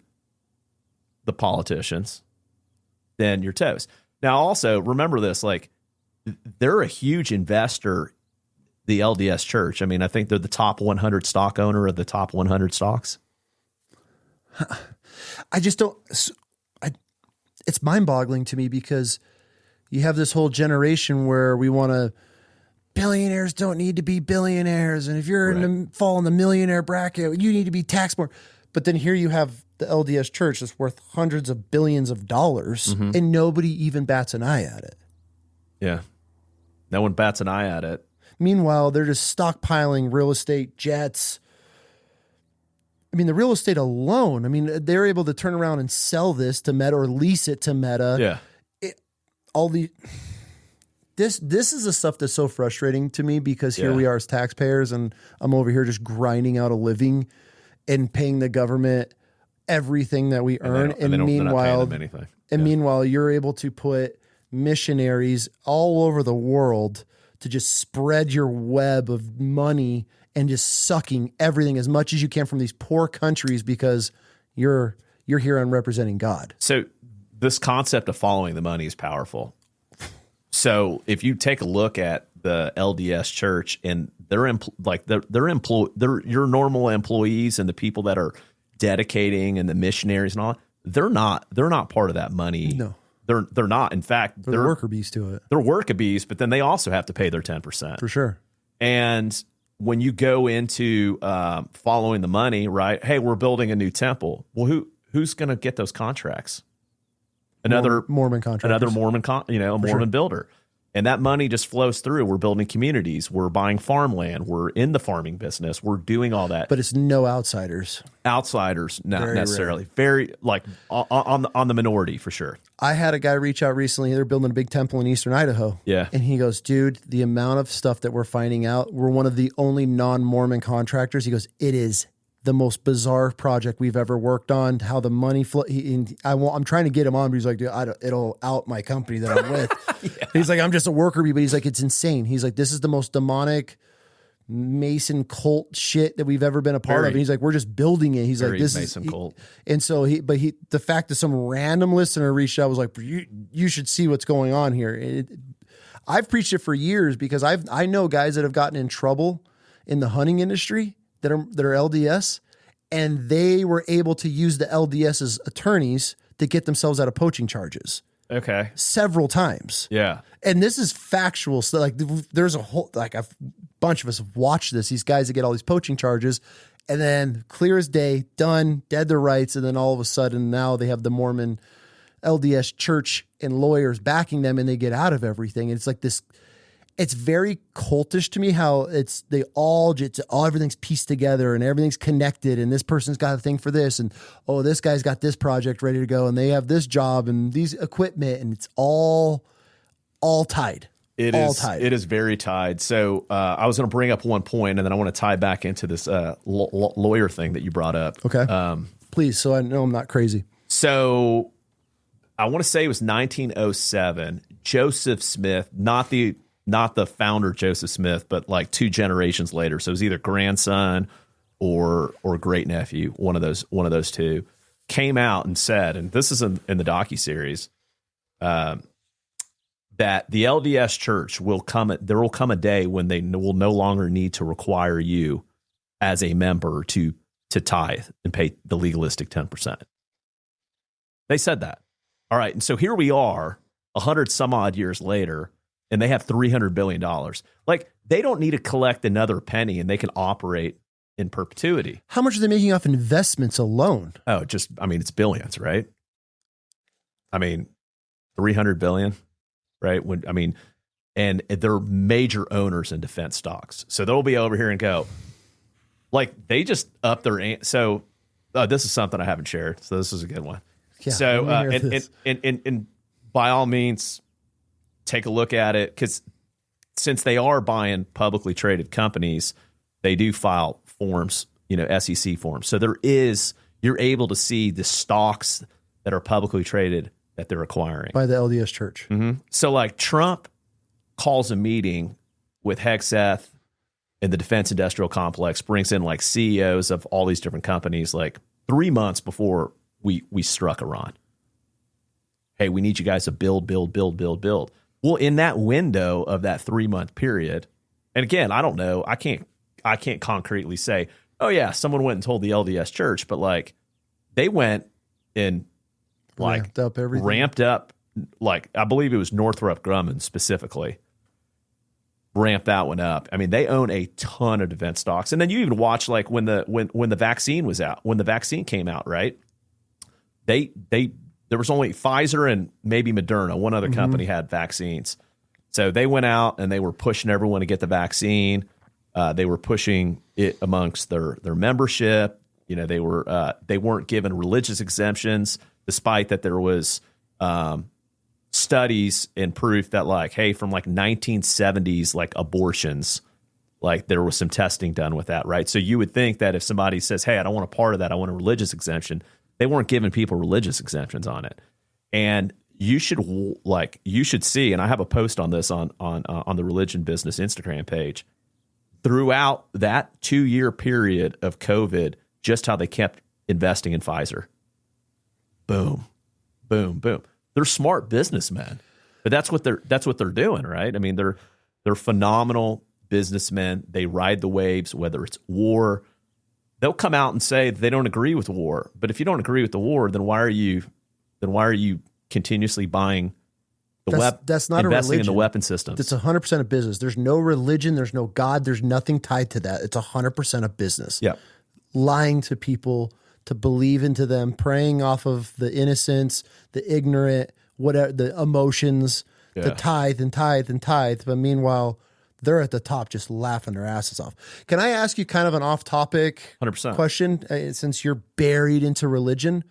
Speaker 2: the politicians, then you're toast. Now, also, remember this, like, they're a huge investor, the LDS Church. I mean, I think they're the top 100 stock owner of the top 100 stocks.
Speaker 1: I just don't, it's mind-boggling to me because you have this whole generation where we want to, billionaires don't need to be billionaires. And if you're fall in the millionaire bracket, you need to be taxed more. But then here you have the LDS Church that's worth hundreds of billions of dollars, and nobody even bats an eye at it.
Speaker 2: Yeah. No one bats an eye at it.
Speaker 1: Meanwhile, they're just stockpiling real estate, jets. I mean, the real estate alone, I mean, they're able to turn around and sell this to Meta or lease it to Meta.
Speaker 2: Yeah.
Speaker 1: This is the stuff that's so frustrating to me because here we are as taxpayers, and I'm over here just grinding out a living and paying the government everything that we earn. And meanwhile, meanwhile, you're able to put missionaries all over the world to just spread your web of money and just sucking everything as much as you can from these poor countries because you're here and representing God.
Speaker 2: So this concept of following the money is powerful. So if you take a look at the LDS Church and they're your normal employees and the people that are dedicating and the missionaries and all, they're not part of that money.
Speaker 1: No.
Speaker 2: They're not. In fact,
Speaker 1: they're worker bees to it.
Speaker 2: They're worker bees, but then they also have to pay their 10%.
Speaker 1: For sure.
Speaker 2: And when you go into following the money, right? Hey, we're building a new temple. Well, who's going to get those contracts? Another
Speaker 1: Mormon contractor.
Speaker 2: Another Mormon, Mormon builder. And that money just flows through. We're building communities. We're buying farmland. We're in the farming business. We're doing all that.
Speaker 1: But it's no outsiders.
Speaker 2: Outsiders, not
Speaker 1: Very
Speaker 2: necessarily.
Speaker 1: rare.
Speaker 2: Very, like, on the minority, for sure.
Speaker 1: I had a guy reach out recently. They're building a big temple in eastern Idaho.
Speaker 2: Yeah.
Speaker 1: And he goes, dude, the amount of stuff that we're finding out, we're one of the only non-Mormon contractors. He goes, it is the most bizarre project we've ever worked on, how the money flow. I'm trying to get him on, but he's like, dude, it'll out my company that I'm with. Yeah. He's like, I'm just a worker bee, but he's like, it's insane. He's like, this is the most demonic Mason cult shit that we've ever been a part of. And he's like, we're just building it. He's like, this
Speaker 2: Mason
Speaker 1: is
Speaker 2: cult.
Speaker 1: And so the fact that some random listener reached out was like, you should see what's going on here. I've preached it for years because I know guys that have gotten in trouble in the hunting industry that are LDS, and they were able to use the LDS's attorneys to get themselves out of poaching charges.
Speaker 2: Okay.
Speaker 1: Several times.
Speaker 2: Yeah.
Speaker 1: And this is factual. So like there's a bunch of us have watched this, these guys that get all these poaching charges, And then clear as day, done, dead to rights. And then all of a sudden now they have the Mormon LDS church and lawyers backing them and they get out of everything. And it's like this, it's very cultish to me how everything's pieced together and everything's connected and this person's got a thing for this and, oh, this guy's got this project ready to go and they have this job and these equipment and it's all tied.
Speaker 2: It is very tied. So I was going to bring up one point, and then I want to tie back into this lawyer thing that you brought up.
Speaker 1: Okay. Please, so I know I'm not crazy.
Speaker 2: So I want to say it was 1907. Joseph Smith, not the founder Joseph Smith, but like 2 generations later. So it was either grandson or great nephew. One of those two came out and said, and this is in the docuseries, that the LDS church there will come a day when they will no longer need to require you as a member to tithe and pay the legalistic 10%. They said that. All right. And so here we are 100 some odd years later, and they have $300 billion. Like, they don't need to collect another penny and they can operate in perpetuity.
Speaker 1: How much are they making off investments alone?
Speaker 2: Oh, it's billions, right? 300 billion. Right. And they're major owners in defense stocks. So they'll be over here and go, like, they just up their, so this is something I haven't shared. So this is a good one.
Speaker 1: Yeah,
Speaker 2: so, and by all means, take a look at it. Cause since they are buying publicly traded companies, they do file forms, SEC forms. So you're able to see the stocks that are publicly traded that they're acquiring
Speaker 1: by the LDS church.
Speaker 2: Mm-hmm. So like Trump calls a meeting with Hegseth and the defense industrial complex, brings in like CEOs of all these different companies, like 3 months before we struck Iran. Hey, we need you guys to build. Well, in that window of that 3-month period, and again, I don't know, I can't concretely say, oh yeah, someone went and told the LDS church, but like they went and like ramped up, like I believe it was Northrop Grumman specifically, ramped that one up. They own a ton of defense stocks. And then you even watch like when the vaccine was out, when the vaccine came out, right? There was only Pfizer and maybe Moderna. One other company had vaccines. So they went out and they were pushing everyone to get the vaccine. They were pushing it amongst their membership. They weren't given religious exemptions, despite that there was studies and proof that like, hey, from like 1970s, like abortions, like there was some testing done with that, right? So you would think that if somebody says, hey, I don't want a part of that, I want a religious exemption, they weren't giving people religious exemptions on it. And you should see, and I have a post on this on the Religion Business Instagram page, throughout that 2-year period of COVID, just how they kept investing in Pfizer. Boom, boom, boom. They're smart businessmen, but that's what they're doing, right? They're phenomenal businessmen. They ride the waves, whether it's war. They'll come out and say they don't agree with war, but if you don't agree with the war, then why are you continuously buying
Speaker 1: that's not
Speaker 2: investing
Speaker 1: a religion.
Speaker 2: In the weapon systems?
Speaker 1: It's 100% of business. There's no religion. There's no God. There's nothing tied to that. It's 100% of business.
Speaker 2: Yeah,
Speaker 1: lying to people to believe into them, preying off of the innocence, the ignorant, whatever, the emotions, the tithe. But meanwhile, they're at the top just laughing their asses off. Can I ask you kind of an off-topic
Speaker 2: 100%
Speaker 1: question, since you're buried into religion?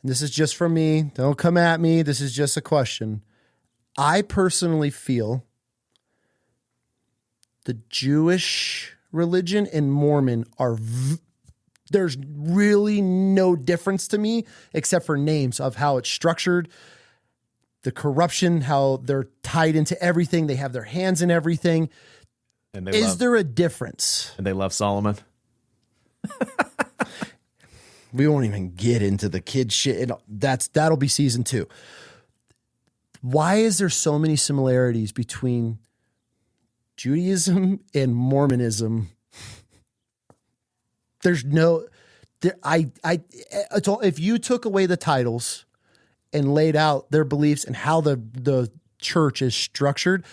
Speaker 1: And this is just from me. Don't come at me. This is just a question. I personally feel the Jewish religion and Mormon are there's really no difference to me except for names of how it's structured, the corruption, how they're tied into everything. They have their hands in everything.
Speaker 2: And
Speaker 1: there a difference?
Speaker 2: And they love Solomon.
Speaker 1: We won't even get into the kid shit. That'll be season 2. Why is there so many similarities between Judaism and Mormonism? There's no, if you took away the titles and laid out their beliefs and how the church is structured,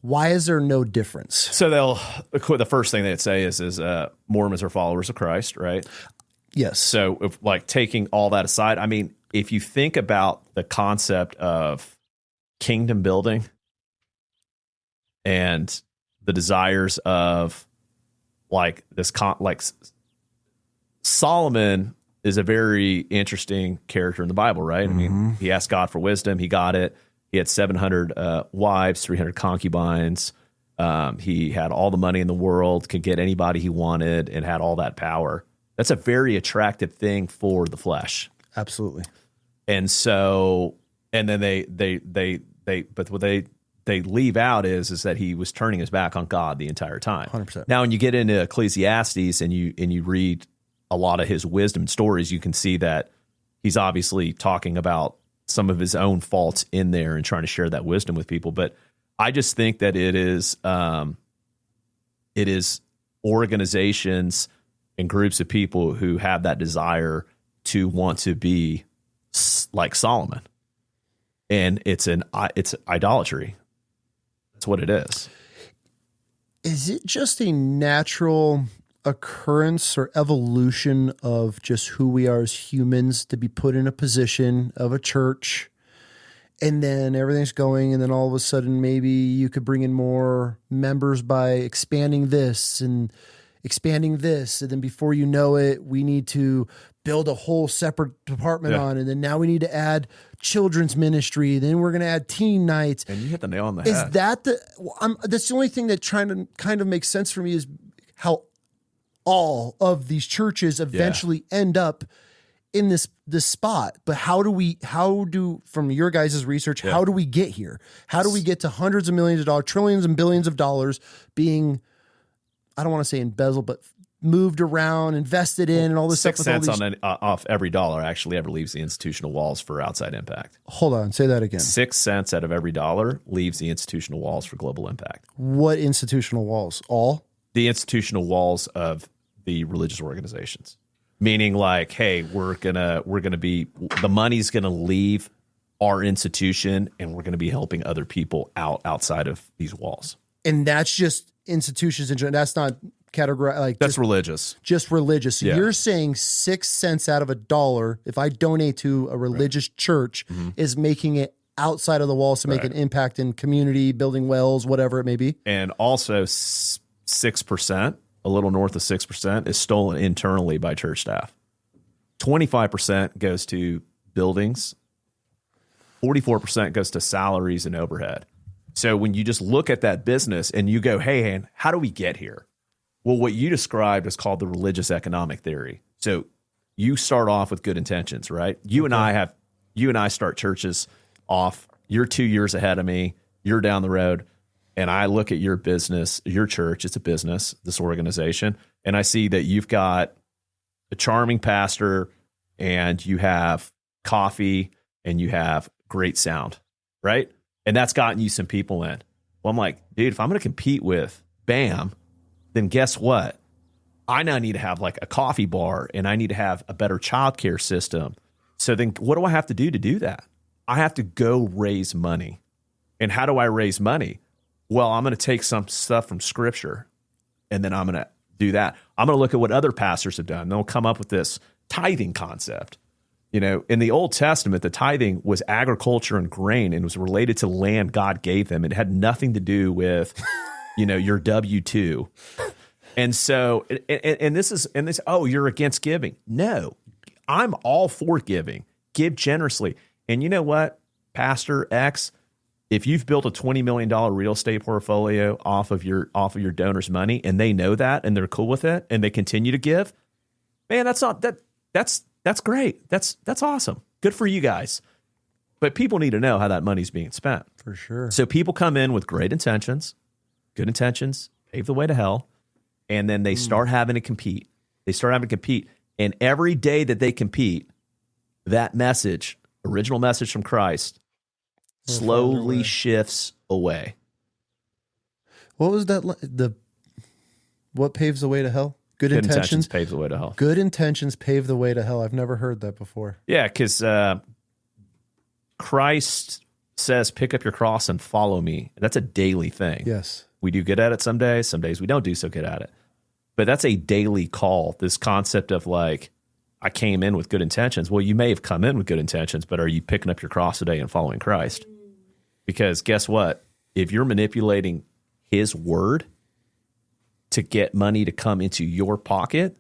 Speaker 1: Why is there no difference?
Speaker 2: So the first thing they'd say is Mormons are followers of Christ, right?
Speaker 1: Yes.
Speaker 2: So if, like, taking all that aside, I mean, if you think about the concept of kingdom building and the desires of like this, like Solomon is a very interesting character in the Bible, right? Mm-hmm. I mean, he asked God for wisdom. He got it. He had 700 wives, 300 concubines. He had all the money in the world, could get anybody he wanted, and had all that power. That's a very attractive thing for the flesh.
Speaker 1: Absolutely.
Speaker 2: And so, and then but what they leave out is that he was turning his back on God the entire time.
Speaker 1: 100%.
Speaker 2: Now, when you get into Ecclesiastes and you read a lot of his wisdom stories, you can see that he's obviously talking about some of his own faults in there and trying to share that wisdom with people. But I just think that it is organizations and groups of people who have that desire to want to be like Solomon, and it's idolatry. That's what it is.
Speaker 1: Is it just a natural occurrence or evolution of just who we are as humans to be put in a position of a church, and then everything's going, and then all of a sudden maybe you could bring in more members by expanding this, and then before you know it, we need to build a whole separate department on, and then now we need to add children's ministry, then we're going to add teen nights.
Speaker 2: And you hit the nail on the head.
Speaker 1: Is that that's the only thing that trying to kind of makes sense for me, is how all of these churches eventually end up in this spot. But how do from your guys' research, how do we get here? How do we get to hundreds of millions of dollars, trillions and billions of dollars being, I don't want to say embezzled, but moved around, invested in, and all this
Speaker 2: 6
Speaker 1: stuff.
Speaker 2: cents off every dollar actually ever leaves the institutional walls for outside impact.
Speaker 1: Hold on, say that again.
Speaker 2: 6 cents out of every dollar leaves the institutional walls for global impact.
Speaker 1: What institutional walls? All?
Speaker 2: The institutional walls of the religious organizations. Meaning, like, hey, we're gonna be, the money's gonna leave our institution, and we're gonna be helping other people outside of these walls.
Speaker 1: And that's just institutions in general. That's not categorized like
Speaker 2: that's religious.
Speaker 1: Just religious. So you're saying 6 cents out of a dollar, if I donate to a religious church, is making it outside of the walls to make an impact in community, building wells, whatever it may be.
Speaker 2: And also 6%, a little north of 6%, is stolen internally by church staff. 25% goes to buildings. 44% goes to salaries and overhead. So when you just look at that business and you go, hey, how do we get here? Well, what you described is called the religious economic theory. So you start off with good intentions, right? You and I start churches off. You're 2 years ahead of me. You're down the road. And I look at your business, your church, it's a business, this organization, and I see that you've got a charming pastor and you have coffee and you have great sound, right? And that's gotten you some people in. Well, I'm like, dude, if I'm going to compete with BAM, then guess what? I now need to have like a coffee bar, and I need to have a better childcare system. So then what do I have to do that? I have to go raise money. And how do I raise money? Well, I'm going to take some stuff from Scripture, and then I'm going to do that. I'm going to look at what other pastors have done. They'll come up with this tithing concept. You know, in the Old Testament, the tithing was agriculture and grain, and it was related to land God gave them. It had nothing to do with, your W-2. And so, and this, oh, you're against giving. No, I'm all for giving. Give generously. And you know what, Pastor X, if you've built a $20 million real estate portfolio off of your donors' money, and they know that and they're cool with it and they continue to give, man, that's great. That's awesome. Good for you guys. But people need to know how that money's being spent.
Speaker 1: For sure.
Speaker 2: So people come in with great intentions, good intentions, pave the way to hell, and then they start having to compete. And every day that they compete, that message, original message from Christ, slowly shifts away.
Speaker 1: What was that? What paves the way to hell? Good intentions
Speaker 2: pave the way to hell.
Speaker 1: Good intentions pave the way to hell. I've never heard that before.
Speaker 2: Yeah, because Christ says, pick up your cross and follow me. That's a daily thing.
Speaker 1: Yes.
Speaker 2: We do good at it some days we don't do so good at it. But that's a daily call, this concept of like, I came in with good intentions. Well, you may have come in with good intentions, but are you picking up your cross today and following Christ? Because guess what? If you're manipulating his word to get money to come into your pocket,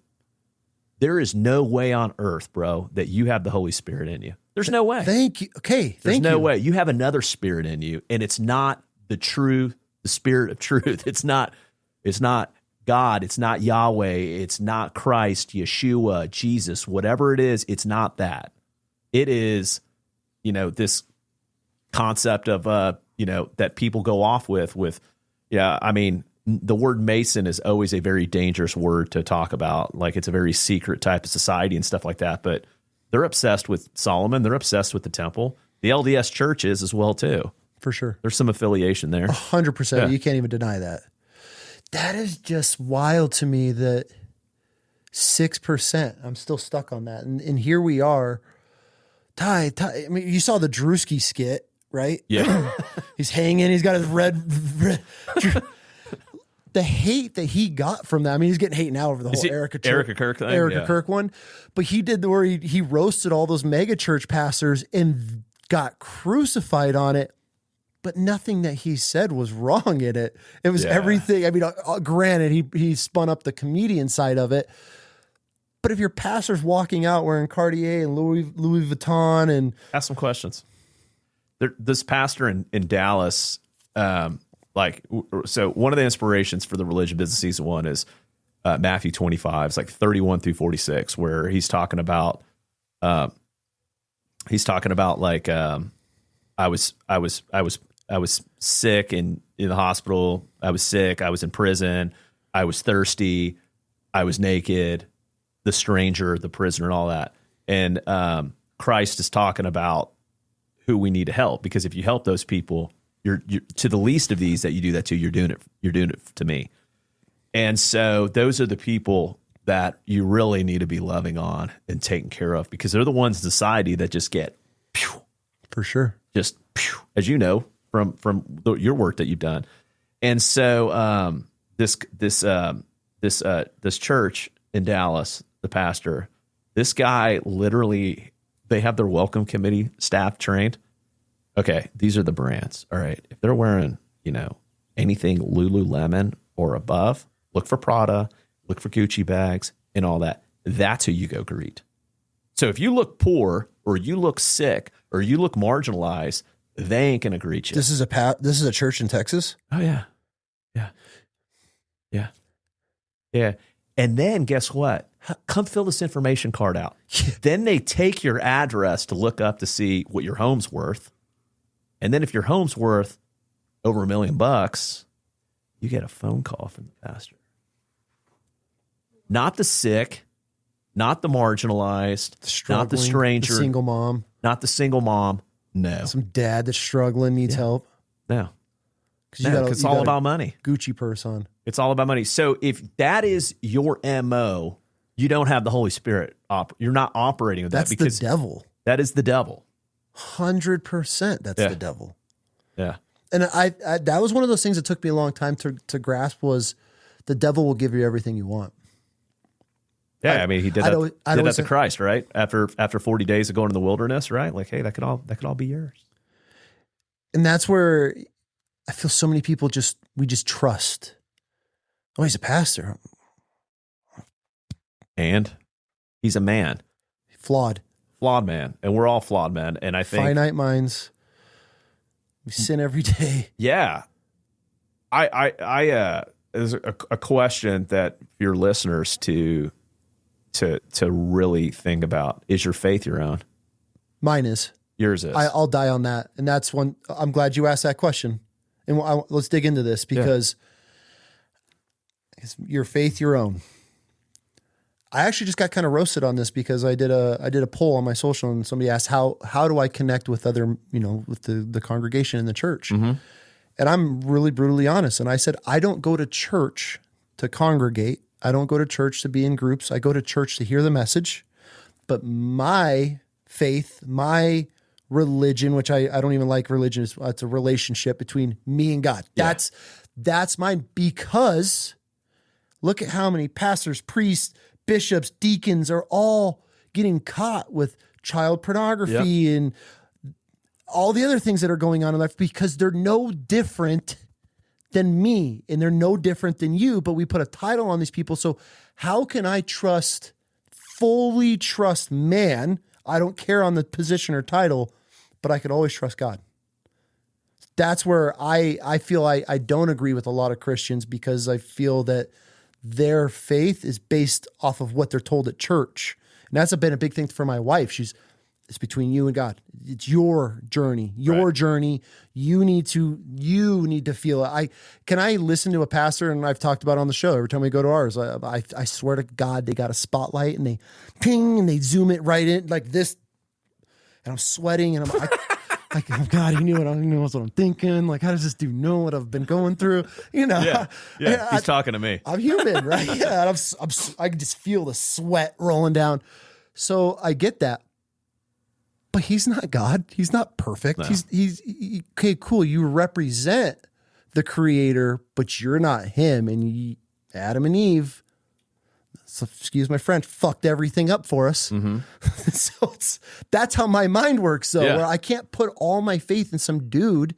Speaker 2: there is no way on earth, bro, that you have the Holy Spirit in you. There's no way.
Speaker 1: Thank you. Okay.
Speaker 2: There's no way. You have another spirit in you, and it's not the spirit of truth. It's not God. It's not Yahweh. It's not Christ, Yeshua, Jesus, whatever it is. It's not that. It is, this concept of, that people go off with, I mean, the word Mason is always a very dangerous word to talk about. Like, it's a very secret type of society and stuff like that. But they're obsessed with Solomon. They're obsessed with the temple. The LDS church is as well, too.
Speaker 1: For sure.
Speaker 2: There's some affiliation there.
Speaker 1: 100%.
Speaker 2: Yeah.
Speaker 1: You can't even deny that. That is just wild to me that 6%, I'm still stuck on that. And here we are. Ty, I mean, you saw the Drewski skit, right?
Speaker 2: Yeah.
Speaker 1: He's hanging. He's got his red the hate that he got from that. I mean, he's getting hate now over the whole Erica
Speaker 2: Kirk thing.
Speaker 1: Erica Kirk one. But he did where he roasted all those mega church pastors and got crucified on it. But nothing that he said was wrong in it. It was everything. I mean, granted, he spun up the comedian side of it. But if your pastor's walking out wearing Cartier and Louis Vuitton and...
Speaker 2: Ask some questions. This pastor in Dallas, so one of the inspirations for the Religion Business Season 1 is Matthew 25. It's like 31 through 46, where he's talking about I was sick in the hospital. I was sick. I was in prison. I was thirsty. I was naked, the stranger, the prisoner, and all that. And Christ is talking about who we need to help, because if you help those people, you're to the least of these that you do that to, you're doing it to me. And so those are the people that you really need to be loving on and taking care of, because they're the ones in society that just get
Speaker 1: for sure, just
Speaker 2: as you know from your work that you've done. And so this church in Dallas, the pastor, this guy literally, they have their welcome committee staff trained. Okay, these are the brands. All right, if they're wearing, anything Lululemon or above, look for Prada, look for Gucci bags and all that. That's who you go greet. So if you look poor or you look sick or you look marginalized, they ain't gonna greet you.
Speaker 1: This is a church in Texas?
Speaker 2: Oh yeah. Yeah. And then guess what? Come fill this information card out. Then they take your address to look up to see what your home's worth. And then if your home's worth over $1 million, you get a phone call from the pastor. Not the sick, not the marginalized, not the stranger,
Speaker 1: the single mom.
Speaker 2: Not the single mom. No.
Speaker 1: Some dad that's struggling, needs help.
Speaker 2: No. Because it's all about money.
Speaker 1: Gucci purse on.
Speaker 2: It's all about money. So if that is your MO, you don't have the Holy Spirit. You're not operating with that, because
Speaker 1: the devil.
Speaker 2: That is the devil.
Speaker 1: 100%. That's the devil.
Speaker 2: Yeah.
Speaker 1: And I that was one of those things that took me a long time to grasp, was the devil will give you everything you want.
Speaker 2: Yeah, I mean, he did that to Christ, right? After 40 days of going in the wilderness, right? Like, hey, that could all be yours.
Speaker 1: And that's where I feel so many people we just trust. Oh, he's a pastor.
Speaker 2: And he's a man.
Speaker 1: Flawed
Speaker 2: man. And we're all flawed men. And I think
Speaker 1: finite minds. We sin every day.
Speaker 2: Yeah. I there's a question that your listeners to really think about. Is your faith your own?
Speaker 1: Mine is.
Speaker 2: Yours is.
Speaker 1: I'll die on that. And that's one. I'm glad you asked that question. And let's dig into this, because is your faith your own? I actually just got kind of roasted on this, because I did a poll on my social, and somebody asked how do I connect with other, with the congregation in the church? Mm-hmm. And I'm really brutally honest. And I said, I don't go to church to congregate. I don't go to church to be in groups. I go to church to hear the message. But my faith, my religion, which I don't even like religion. It's a relationship between me and God. That's mine, because look at how many pastors, priests, bishops, deacons are all getting caught with child pornography and all the other things that are going on in life, because they're no different than me and they're no different than you, but we put a title on these people. So how can I fully trust man? I don't care on the position or title, but I could always trust God. That's where I feel I don't agree with a lot of Christians, because I feel that their faith is based off of what they're told at church. And that's been a big thing for my wife. It's between you and God. It's your journey, journey. You need to feel it. Can I listen to a pastor, and I've talked about it on the show every time we go to ours. I swear to God, they got a spotlight and they ping and they zoom it right in like this. And I'm sweating and I'm like, oh God, he knows what I'm thinking. Like, how does this dude know what I've been going through?
Speaker 2: Yeah. He's talking to me.
Speaker 1: I'm human, right? Yeah. I can just feel the sweat rolling down. So I get that. But he's not God. He's not perfect.
Speaker 2: No.
Speaker 1: He's okay, cool. You represent the creator, but you're not him. And Adam and Eve, so excuse my French, fucked everything up for us.
Speaker 2: Mm-hmm.
Speaker 1: So that's how my mind works. So where I can't put all my faith in some dude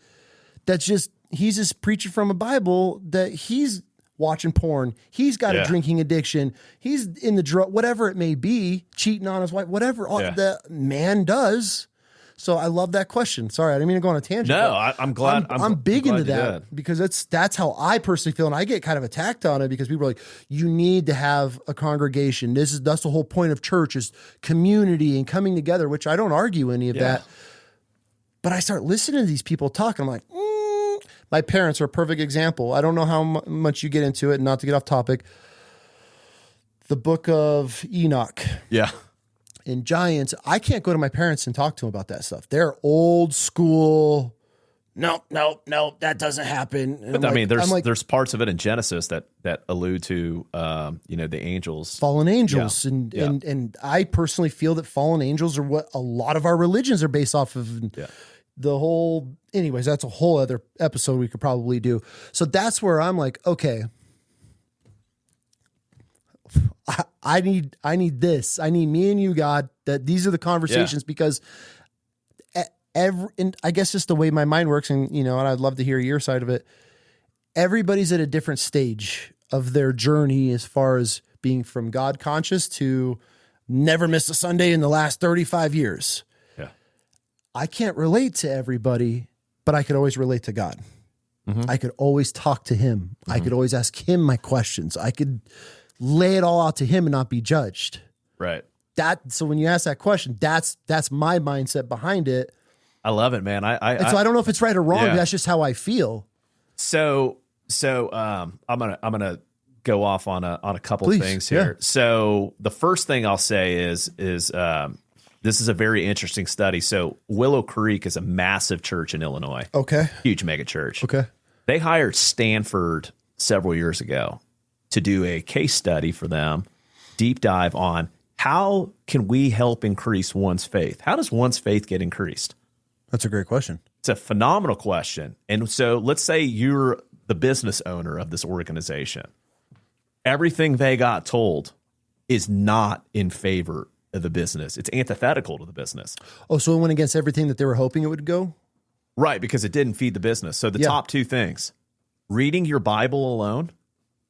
Speaker 1: he's just preaching from a Bible that he's watching porn. He's got a drinking addiction. He's in the drug, whatever it may be, cheating on his wife, whatever the man does. So I love that question. Sorry, I didn't mean to go on a tangent.
Speaker 2: No, I'm glad.
Speaker 1: I'm big into that because that's how I personally feel. And I get kind of attacked on it because people are like, you need to have a congregation. That's the whole point of church, is community and coming together, which I don't argue any of that. But I start listening to these people talk and I'm like, my parents are a perfect example. I don't know how much you get into it, not to get off topic. The book of Enoch.
Speaker 2: Yeah.
Speaker 1: In Giants, I can't go to my parents and talk to them about that stuff. They're old school. No, that doesn't happen. And
Speaker 2: but there's parts of it in Genesis that allude to, the angels.
Speaker 1: Fallen angels. Yeah. And I personally feel that fallen angels are what a lot of our religions are based off of. The whole, anyways, that's a whole other episode we could probably do. So that's where I'm like, okay, I need this. I need me and you, God, that these are the conversations because and I guess just the way my mind works, and and I'd love to hear your side of it. Everybody's at a different stage of their journey as far as being from God conscious to never missed a Sunday in the last 35 years. I can't relate to everybody, but I could always relate to God. Mm-hmm. I could always talk to him. Mm-hmm. I could always ask him my questions. I could lay it all out to him and not be judged.
Speaker 2: Right.
Speaker 1: So when you ask that question, that's my mindset behind it.
Speaker 2: I love it, man.
Speaker 1: So I don't know if it's right or wrong, but that's just how I feel.
Speaker 2: So I'm gonna go off on a couple things here.
Speaker 1: Yeah.
Speaker 2: So the first thing I'll say is this is a very interesting study. So Willow Creek is a massive church in Illinois.
Speaker 1: Okay.
Speaker 2: Huge mega church.
Speaker 1: Okay.
Speaker 2: They hired Stanford several years ago to do a case study for them, deep dive on how can we help increase one's faith? How does one's faith get increased?
Speaker 1: That's a great question.
Speaker 2: It's a phenomenal question. And so let's say you're the business owner of this organization. Everything they got told is not in favor of the business. It's antithetical to the business.
Speaker 1: Oh, so it went against everything that they were hoping it would go?
Speaker 2: Right, because it didn't feed the business. So the top two things, reading your Bible alone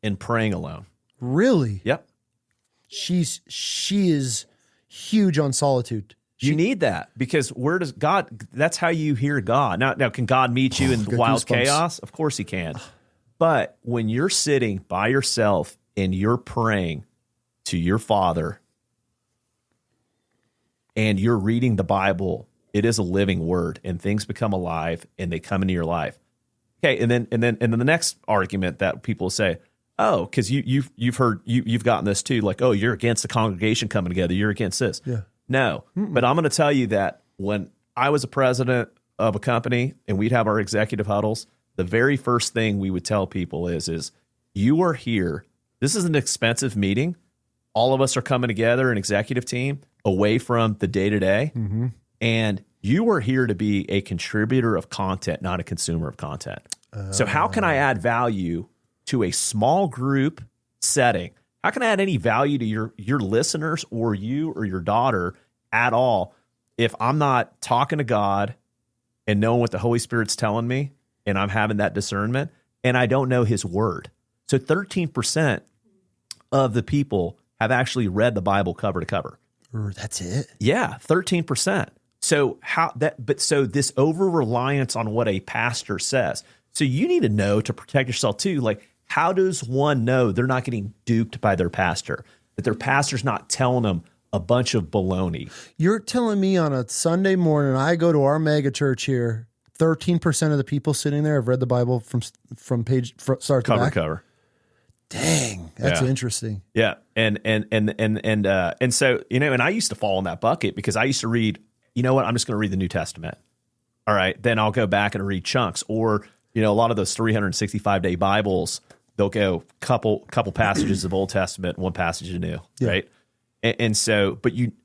Speaker 2: and praying alone.
Speaker 1: Really?
Speaker 2: Yep.
Speaker 1: She is huge on solitude.
Speaker 2: You need that because where does God, that's how you hear God. Now can God meet you in wild chaos? Of course he can. But when you're sitting by yourself and you're praying to your Father, and you're reading the Bible, it is a living word, and things become alive and they come into your life. Okay, and then the next argument that people say, oh, because you've heard you've gotten this too, like, oh, you're against the congregation coming together, you're against this.
Speaker 1: Yeah.
Speaker 2: No, but I'm going to tell you that when I was a president of a company and we'd have our executive huddles, the very first thing we would tell people is you are here. This is an expensive meeting. All of us are coming together, an executive team, away from the day-to-day, and You are here to be a contributor of content, not a consumer of content. So how can I add value to a small group setting? How can I add any value to your listeners or you or your daughter at all if I'm not talking to God and knowing what the Holy Spirit's telling me and I'm having that discernment and I don't know his word? So 13% of the people have actually read the Bible cover to cover.
Speaker 1: That's it?
Speaker 2: Yeah, 13%. So so this over-reliance on what a pastor says. So you need to know to protect yourself too. Like, how does one know they're not getting duped by their pastor? That their pastor's not telling them a bunch of baloney?
Speaker 1: You're telling me on a Sunday morning, I go to our mega church here, 13% of the people sitting there have read the Bible from start to back?
Speaker 2: Cover.
Speaker 1: Dang, that's interesting.
Speaker 2: Yeah, and so, you know, and I used to fall in that bucket because I used to read, you know what, I'm just going to read the New Testament. All right, then I'll go back and read chunks. Or, you know, a lot of those 365-day Bibles, they'll go couple passages of Old Testament, one passage of New, right? And so,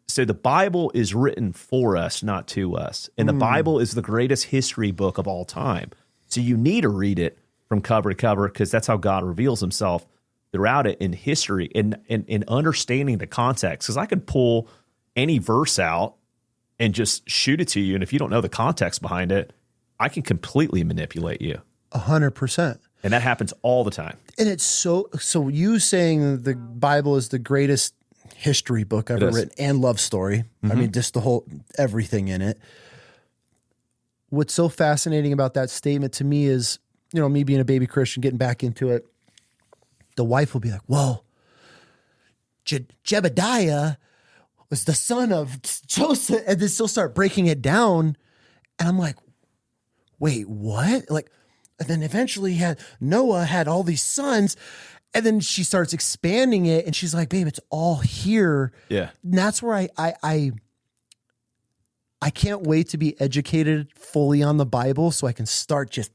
Speaker 2: so the Bible is written for us, not to us. And the Bible is the greatest history book of all time. So you need to read it from cover to cover because that's how God reveals himself throughout it in history and in understanding the context. Because I could pull any verse out and just shoot it to you. And if you don't know the context behind it, I can completely manipulate you.
Speaker 1: 100%.
Speaker 2: And that happens all the time.
Speaker 1: And it's so you saying the Bible is the greatest history book ever written and love story. I mean, just the whole, everything in it. What's so fascinating about that statement to me is, you know, me being a baby Christian, getting back into it, the wife will be like, well, Jebediah was the son of Joseph, and then she'll start breaking it down. And I'm like, wait, what? Like, and then eventually Noah had all these sons, and then she starts expanding it, and she's like, babe, it's all here.
Speaker 2: Yeah.
Speaker 1: And that's where I can't wait to be educated fully on the Bible so I can start just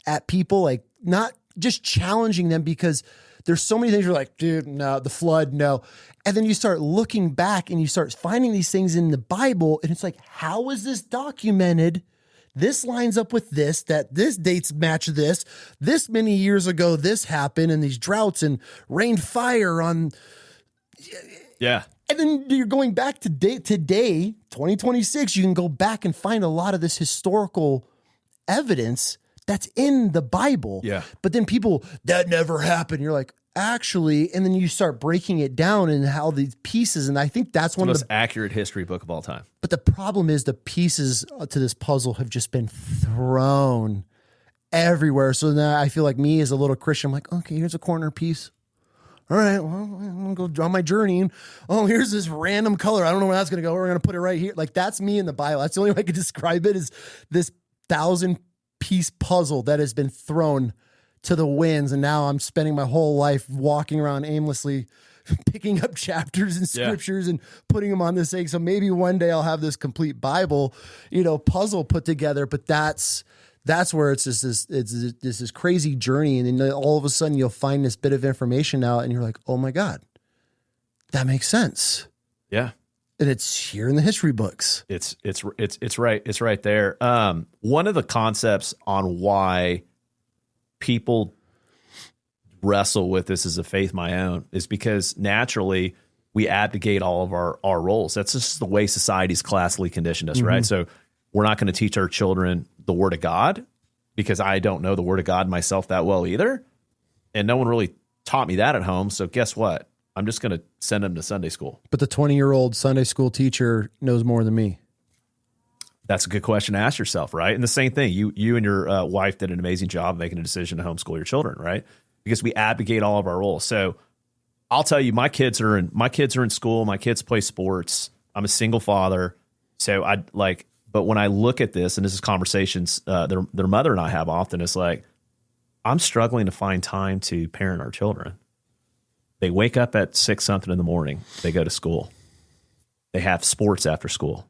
Speaker 1: at people, like not just challenging them, because there's so many things you're like, dude, no, the flood, no. And then you start looking back and you start finding these things in the Bible, and it's like, how is this documented? This lines up with this, that this dates match this many years ago, this happened, and these droughts and rain fire on.
Speaker 2: Yeah.
Speaker 1: And then you're going back to today, 2026, you can go back and find a lot of this historical evidence that's in the Bible.
Speaker 2: Yeah.
Speaker 1: But then people, that never happened. You're like, actually, and then you start breaking it down and how these pieces, and I think that's one of the
Speaker 2: most accurate history book of all time.
Speaker 1: But the problem is the pieces to this puzzle have just been thrown everywhere. So now I feel like me as a little Christian, I'm like, okay, here's a corner piece. All right, well, I'm going to go draw my journey. And, oh, here's this random color. I don't know where that's going to go. We're going to put it right here. Like, that's me in the Bible. That's the only way I could describe it, is this 1,000-piece puzzle that has been thrown to the winds. And now I'm spending my whole life walking around aimlessly, picking up chapters and scriptures and putting them on this thing. So maybe one day I'll have this complete Bible, puzzle put together. But that's where it's just this crazy journey. And then all of a sudden you'll find this bit of information out and you're like, oh my God, that makes sense.
Speaker 2: Yeah.
Speaker 1: And it's here in the history books.
Speaker 2: It's right. It's right there. One of the concepts on why people wrestle with this as a faith my own is because naturally we abdicate all of our roles. That's just the way society's classically conditioned us, right? So we're not going to teach our children the Word of God because I don't know the Word of God myself that well either. And no one really taught me that at home. So guess what? I'm just going to send them to Sunday school.
Speaker 1: But the 20-year-old Sunday school teacher knows more than me.
Speaker 2: That's a good question to ask yourself, right? And the same thing, you and your wife did an amazing job making a decision to homeschool your children, right? Because we abdicate all of our roles. So I'll tell you, my kids are in school. My kids play sports. I'm a single father. So but when I look at this, and this is conversations their mother and I have often, it's like, I'm struggling to find time to parent our children. They wake up at 6-something in the morning. They go to school. They have sports after school.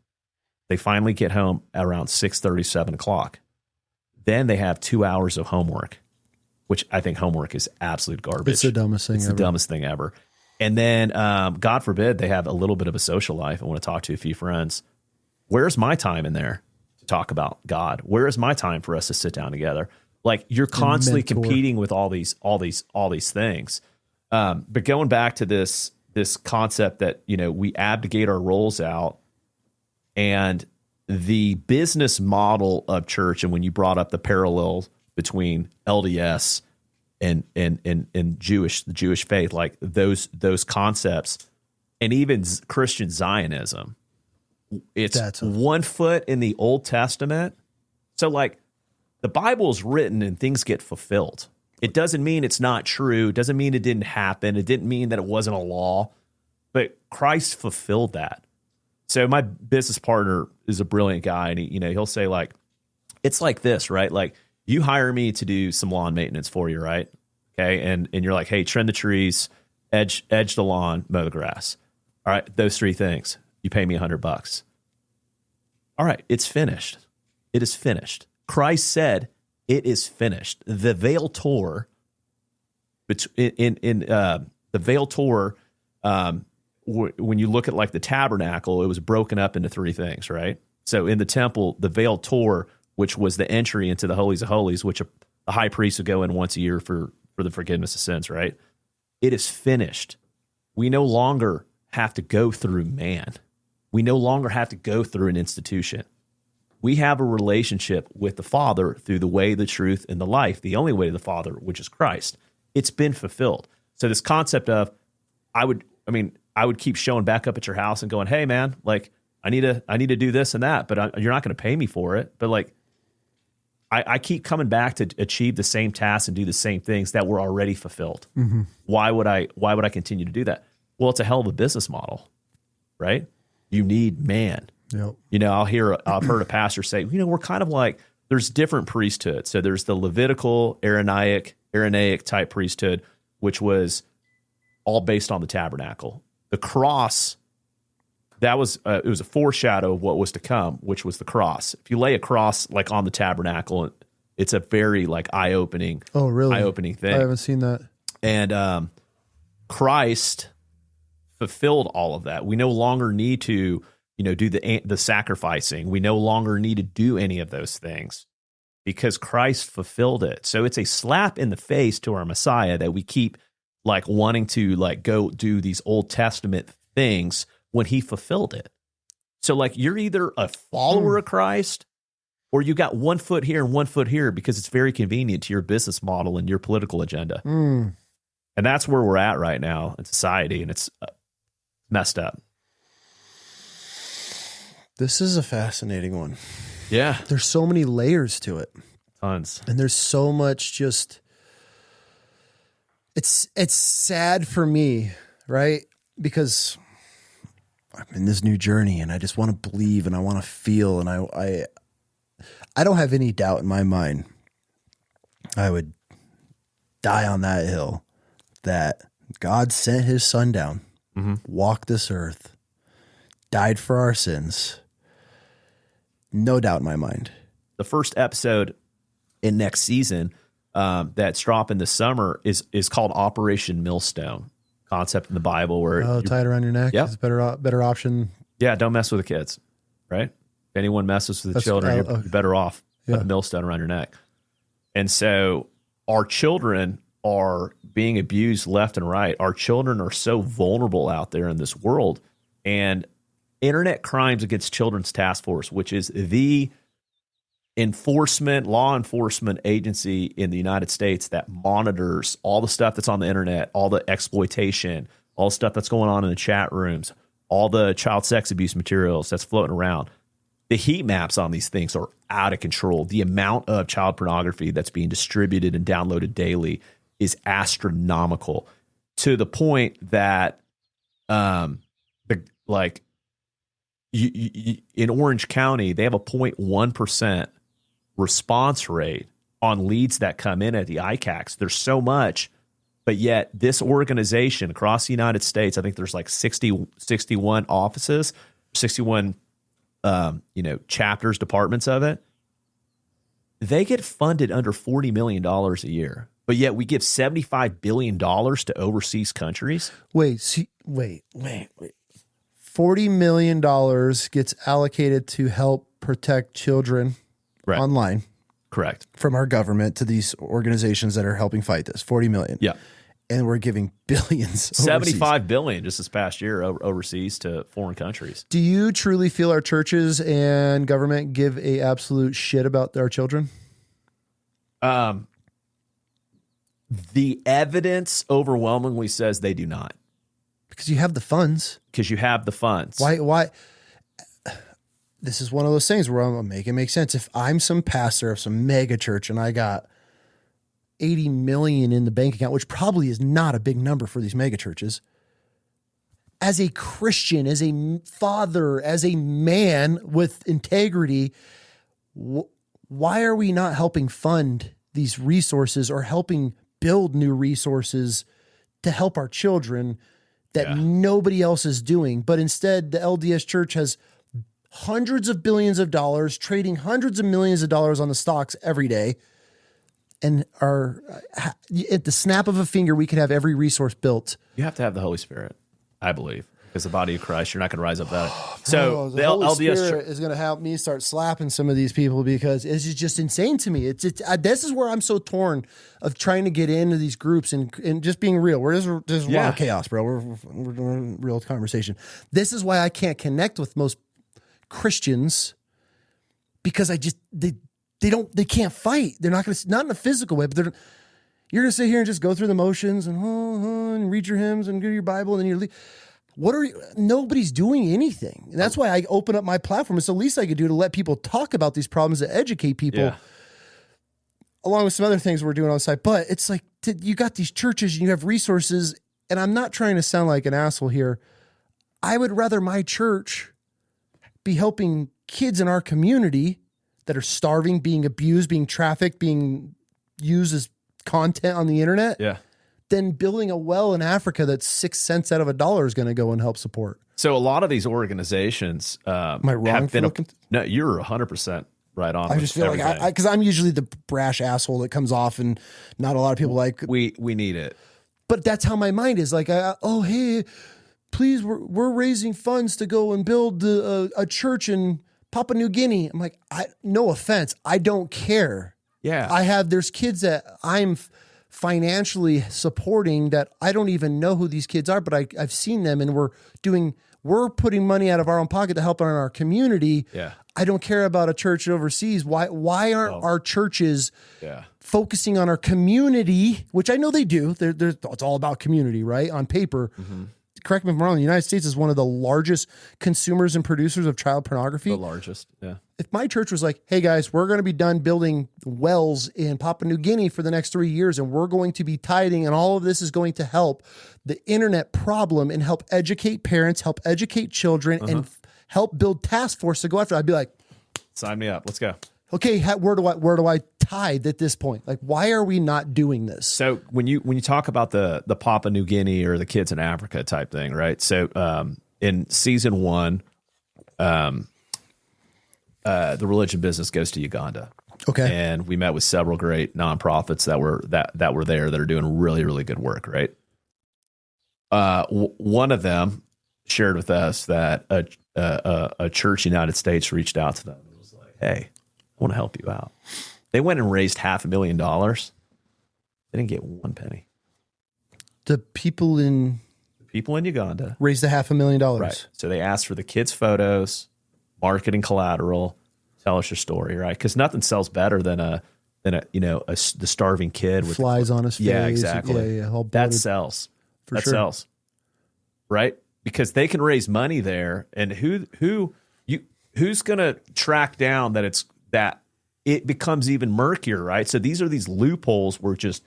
Speaker 2: They finally get home at around 6:30, 7 o'clock. Then they have 2 hours of homework, which I think homework is absolute garbage.
Speaker 1: It's the dumbest thing ever.
Speaker 2: It's the dumbest thing ever. And then, God forbid, they have a little bit of a social life. I want to talk to a few friends. Where's my time in there? to talk about God? Where is my time for us to sit down together? Like, you're constantly competing with all these things. But going back to this concept that, we abdicate our roles out, and the business model of church, and when you brought up the parallel between LDS and the Jewish faith, like those concepts, and even Christian Zionism, it's 1 foot in the Old Testament. So like, the Bible is written and things get fulfilled. It doesn't mean it's not true. It doesn't mean it didn't happen. It didn't mean that it wasn't a law, but Christ fulfilled that. So my business partner is a brilliant guy, and he'll say, like, it's like this, right? Like, you hire me to do some lawn maintenance for you, right? Okay, and you're like, hey, trim the trees, edge the lawn, mow the grass. All right, those 3 things. You pay me $100. All right, it's finished. It is finished. Christ said, it is finished. The veil tore. The veil tore. When you look at like the tabernacle, it was broken up into 3 things, right? So in the temple, the veil tore, which was the entry into the holies of holies, which a high priest would go in once a year for the forgiveness of sins, right? It is finished. We no longer have to go through man. We no longer have to go through an institution. We have a relationship with the Father through the way, the truth, and the life, the only way to the Father, which is Christ. It's been fulfilled. So this concept of, I would keep showing back up at your house and going, hey man, like, I need to do this and that, but you're not going to pay me for it. But like, I keep coming back to achieve the same tasks and do the same things that were already fulfilled. Mm-hmm. Why would I continue to do that? Well, it's a hell of a business model, right? You need man.
Speaker 1: Yep.
Speaker 2: I've heard a pastor say, we're kind of like, there's different priesthoods. So there's the Levitical, Aaronic type priesthood, which was all based on the tabernacle. The cross, that was it was a foreshadow of what was to come, which was the cross. If you lay a cross like on the tabernacle, it's a very like eye-opening thing.
Speaker 1: I haven't seen that.
Speaker 2: And Christ fulfilled all of that. We no longer need to do the sacrificing. We no longer need to do any of those things because Christ fulfilled it. So it's a slap in the face to our Messiah that we keep like wanting to like go do these Old Testament things when he fulfilled it. So like, you're either a follower of Christ or you got 1 foot here and 1 foot here because it's very convenient to your business model and your political agenda. And that's where we're at right now in society, and it's messed up.
Speaker 1: This is a fascinating one.
Speaker 2: Yeah.
Speaker 1: There's so many layers to it.
Speaker 2: Tons.
Speaker 1: And there's so much just, it's sad for me, right? Because I'm in this new journey and I just want to believe and I want to feel, and I don't have any doubt in my mind. I would die on that hill that God sent his son down, walked this earth, died for our sins. No doubt in my mind.
Speaker 2: The first episode in next season that's dropping this summer is called Operation Millstone. Concept in the Bible where
Speaker 1: tie it around your neck. It's a better option.
Speaker 2: Yeah, don't mess with the kids, right? If anyone messes with the children, you're better off with a millstone around your neck. And so our children are being abused left and right. Our children are so vulnerable out there in this world. And Internet Crimes Against Children's Task Force, which is the law enforcement agency in the United States that monitors all the stuff that's on the internet, all the exploitation, all the stuff that's going on in the chat rooms, all the child sex abuse materials that's floating around. The heat maps on these things are out of control. The amount of child pornography that's being distributed and downloaded daily is astronomical, to the point that in Orange County, they have a 0.1% response rate on leads that come in at the ICACs. There's so much, but yet this organization across the United States, I think there's like 61 offices, 61 chapters, departments of it. They get funded under $40 million a year, but yet we give $75 billion to overseas countries.
Speaker 1: Wait. $40 million gets allocated to help protect children online.
Speaker 2: Correct.
Speaker 1: From our government to these organizations that are helping fight this. 40 million.
Speaker 2: Yeah.
Speaker 1: And we're giving billions.
Speaker 2: 75 billion just this past year overseas to foreign countries.
Speaker 1: Do you truly feel our churches and government give a absolute shit about our children?
Speaker 2: The evidence overwhelmingly says they do not.
Speaker 1: Because you have the funds.
Speaker 2: Because you have the funds.
Speaker 1: Why? This is one of those things where I'm going to make it make sense. If I'm some pastor of some mega church and I got 80 million in the bank account, which probably is not a big number for these mega churches, as a Christian, as a father, as a man with integrity, why are we not helping fund these resources or helping build new resources to help our children that nobody else is doing? But instead, the LDS Church has hundreds of billions of dollars, trading hundreds of millions of dollars on the stocks every day. And are at the snap of a finger, we could have every resource built.
Speaker 2: You have to have the Holy Spirit, I believe, because the body of Christ, you're not going to rise up without it. So
Speaker 1: the Holy Spirit is going to help me start slapping some of these people because it's just insane to me. This is where I'm so torn of trying to get into these groups and just being real. We're just raw chaos, bro. We're doing real conversation. This is why I can't connect with most Christians because they can't fight. They're not going to, not in a physical way, but you're going to sit here and just go through the motions and read your hymns and go to your Bible and then you leave. Nobody's doing anything. And that's why I open up my platform. It's the least I could do to let people talk about these problems, to educate people along with some other things we're doing on the side. But it's like, you got these churches and you have resources, and I'm not trying to sound like an asshole here. I would rather my church be helping kids in our community that are starving, being abused, being trafficked, being used as content on the internet. Yeah. Than building a well in Africa that's 6 cents out of $1 is going to go and help support.
Speaker 2: So a lot of these organizations,
Speaker 1: am I wrong?
Speaker 2: No, you're 100% right on.
Speaker 1: I just feel like because I'm usually the brash asshole that comes off, and not a lot of people like.
Speaker 2: We need it,
Speaker 1: but that's how my mind is. Like, hey, please, we're raising funds to go and build a church in Papua New Guinea. I'm like, no offense, I don't care.
Speaker 2: Yeah,
Speaker 1: there's kids that I'm financially supporting that I don't even know who these kids are, but I've seen them, and we're putting money out of our own pocket to help in our community.
Speaker 2: Yeah.
Speaker 1: I don't care about a church overseas. Why aren't our churches focusing on our community, which I know they do. It's all about community, right? On paper. Mm-hmm. Correct me if I'm wrong, the United States is one of the largest consumers and producers of child pornography.
Speaker 2: The largest, yeah.
Speaker 1: If my church was like, hey guys, we're going to be done building wells in Papua New Guinea for the next 3 years, and we're going to be tithing, and all of this is going to help the internet problem and help educate parents, help educate children, and help build task force to go after it, I'd be like,
Speaker 2: sign me up. Let's go.
Speaker 1: Okay, where do I tithe at this point? Like, why are we not doing this?
Speaker 2: So when you talk about the Papua New Guinea or the kids in Africa type thing, right? So in season 1, the religion business goes to Uganda.
Speaker 1: Okay,
Speaker 2: and we met with several great nonprofits that were there that are doing really, really good work. Right. One of them shared with us that a church in the United States reached out to them and was like, "Hey, I want to help you out." They went and raised $500,000. They didn't get one penny.
Speaker 1: The people in
Speaker 2: Uganda
Speaker 1: raised $500,000.
Speaker 2: Right. So they asked for the kids' photos, marketing collateral, tell us your story, right? Because nothing sells better than the starving kid with
Speaker 1: flies on his face.
Speaker 2: Yeah, exactly.
Speaker 1: Yeah,
Speaker 2: that sells.
Speaker 1: For sure.
Speaker 2: Sells. Right? Because they can raise money there, and who's going to track down that it becomes even murkier, right? So these are these loopholes where just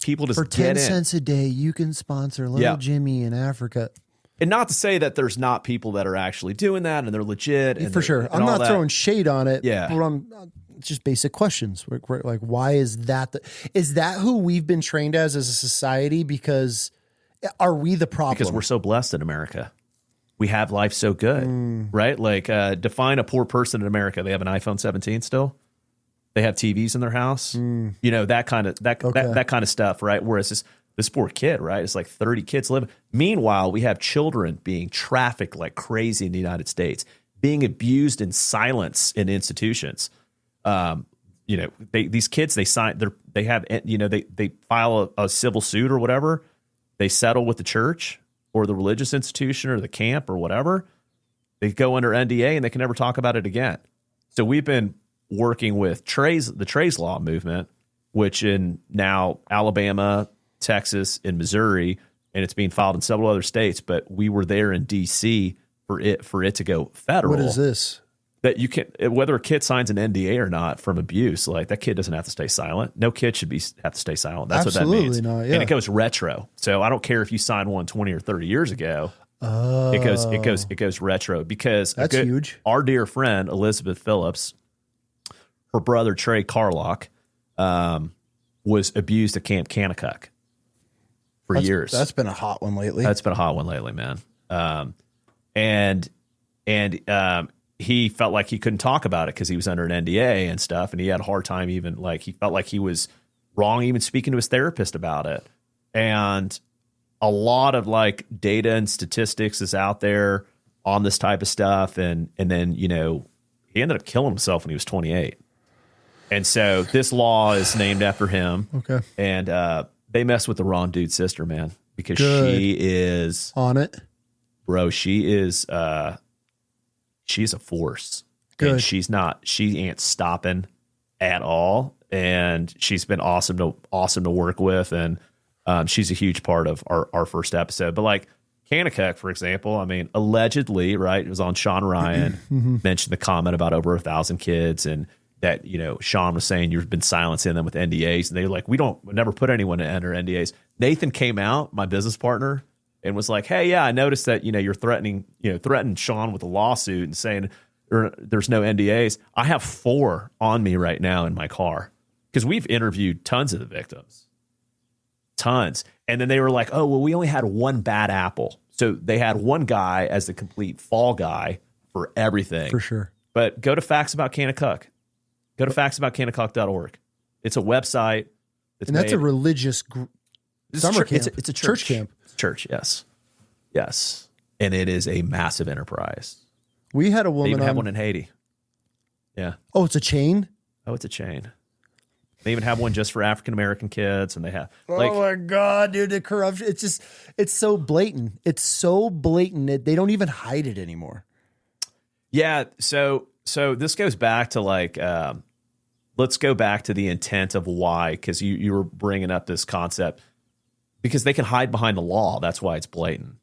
Speaker 2: people just
Speaker 1: for 10
Speaker 2: get
Speaker 1: cents a day, you can sponsor little Jimmy in Africa.
Speaker 2: And not to say that there's not people that are actually doing that and they're legit. And
Speaker 1: for sure. I'm not throwing shade on it.
Speaker 2: Yeah.
Speaker 1: But it's just basic questions. Like, why is that? Is that who we've been trained as a society? Because are we the problem?
Speaker 2: Because we're so blessed in America. We have life so good, right? Like define a poor person in America. They have an iPhone 17 still. They have TVs in their house. You know, that kind of stuff, right? Whereas This poor kid, right? It's like 30 kids living. Meanwhile, we have children being trafficked like crazy in the United States, being abused in silence in institutions. These kids, they file a civil suit or whatever. They settle with the church or the religious institution or the camp or whatever. They go under NDA and they can never talk about it again. So we've been working with the Trey's Law movement, which in now Alabama, Texas, and Missouri, and it's being filed in several other states. But we were there in D.C. for it to go federal.
Speaker 1: What is this?
Speaker 2: That you can, whether a kid signs an NDA or not from abuse, like that kid doesn't have to stay silent. No kid should have to stay silent. That's
Speaker 1: Absolutely
Speaker 2: what that means.
Speaker 1: not, yeah.
Speaker 2: And it goes retro. So I don't care if you signed one 20 or 30 years ago.
Speaker 1: Oh.
Speaker 2: It goes retro because
Speaker 1: that's huge.
Speaker 2: Our dear friend Elizabeth Phillips, her brother Trey Carlock, was abused at Camp Kanakuk for years.
Speaker 1: That's been a hot one lately.
Speaker 2: Man. He felt like he couldn't talk about it because he was under an NDA and stuff, and he had a hard time he felt like he was wrong even speaking to his therapist about it. And a lot of like data and statistics is out there on this type of stuff, and then he ended up killing himself when he was 28. And so this law is named after him.
Speaker 1: Okay.
Speaker 2: And they mess with the wrong dude's sister, man, because she is
Speaker 1: on it.
Speaker 2: Bro, she's a force.
Speaker 1: Good.
Speaker 2: And she ain't stopping at all. And she's been awesome to work with. And she's a huge part of our first episode. But like Kanakuk, for example, I mean, allegedly, right, it was on Sean Ryan, mentioned the comment about over 1,000 kids, and that, Sean was saying you've been silencing them with NDAs. And they were like, we never put anyone under NDAs. Nathan came out, my business partner, and was like, hey, yeah, I noticed that, you're threatening Sean with a lawsuit and saying there's no NDAs. I have 4 on me right now in my car because we've interviewed tons of the victims. Tons. And then they were like, oh, well, we only had one bad apple. So they had one guy as the complete fall guy for everything.
Speaker 1: For sure.
Speaker 2: But go to Facts About Kanakuk. Go to factsaboutkanakuk.org. It's a website.
Speaker 1: That's a religious summer camp.
Speaker 2: It's a
Speaker 1: church camp.
Speaker 2: Church, yes. Yes. And it is a massive enterprise.
Speaker 1: We had a woman
Speaker 2: They even have one in Haiti. Yeah.
Speaker 1: Oh, it's a chain?
Speaker 2: Oh, it's a chain. They even have one just for African-American kids, and they have
Speaker 1: oh my God, dude, the corruption. It's so blatant. It's so blatant. They don't even hide it anymore.
Speaker 2: Yeah. So this goes back to like, let's go back to the intent of why, because you were bringing up this concept, because they can hide behind the law. That's why it's blatant.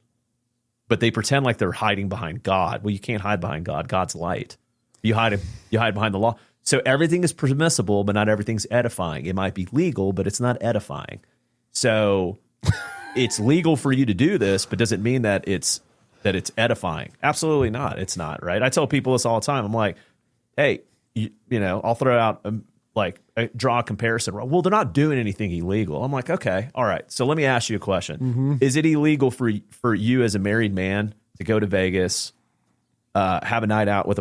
Speaker 2: But they pretend like they're hiding behind God. Well, you can't hide behind God. God's light. You hide behind the law. So everything is permissible, but not everything's edifying. It might be legal, but it's not edifying. So it's legal for you to do this, but does it mean that it's edifying? Absolutely not. It's not, right? I tell people this all the time. I'm like, hey, I'll throw out draw a comparison. Well, they're not doing anything illegal. I'm like, okay, all right. So let me ask you a question.
Speaker 1: Mm-hmm.
Speaker 2: Is it illegal for you as a married man to go to Vegas, have a night out with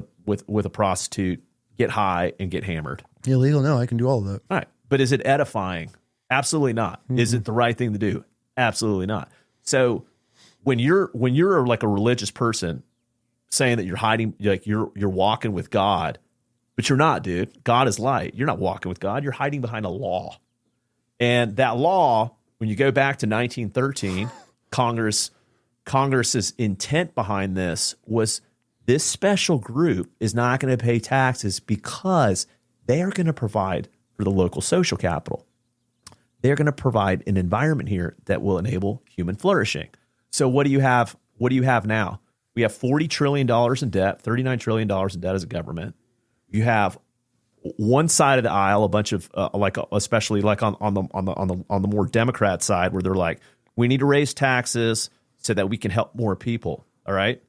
Speaker 2: a prostitute, get high, and get hammered?
Speaker 1: Illegal? No, I can do all of that.
Speaker 2: All right. But is it edifying? Absolutely not. Mm-hmm. Is it the right thing to do? Absolutely not. So when you're like a religious person saying that you're hiding, like you're walking with God, but you're not, dude. God is light. You're not walking with God. You're hiding behind a law. And that law, when you go back to 1913, Congress's intent behind this was this special group is not going to pay taxes because they are going to provide for the local social capital. They're going to provide an environment here that will enable human flourishing. So what do you have? What do you have now? We have $40 trillion in debt, $39 trillion in debt as a government. You have one side of the aisle, a bunch of especially like on the more Democrat side, where they're like, we need to raise taxes so that we can help more people. All right.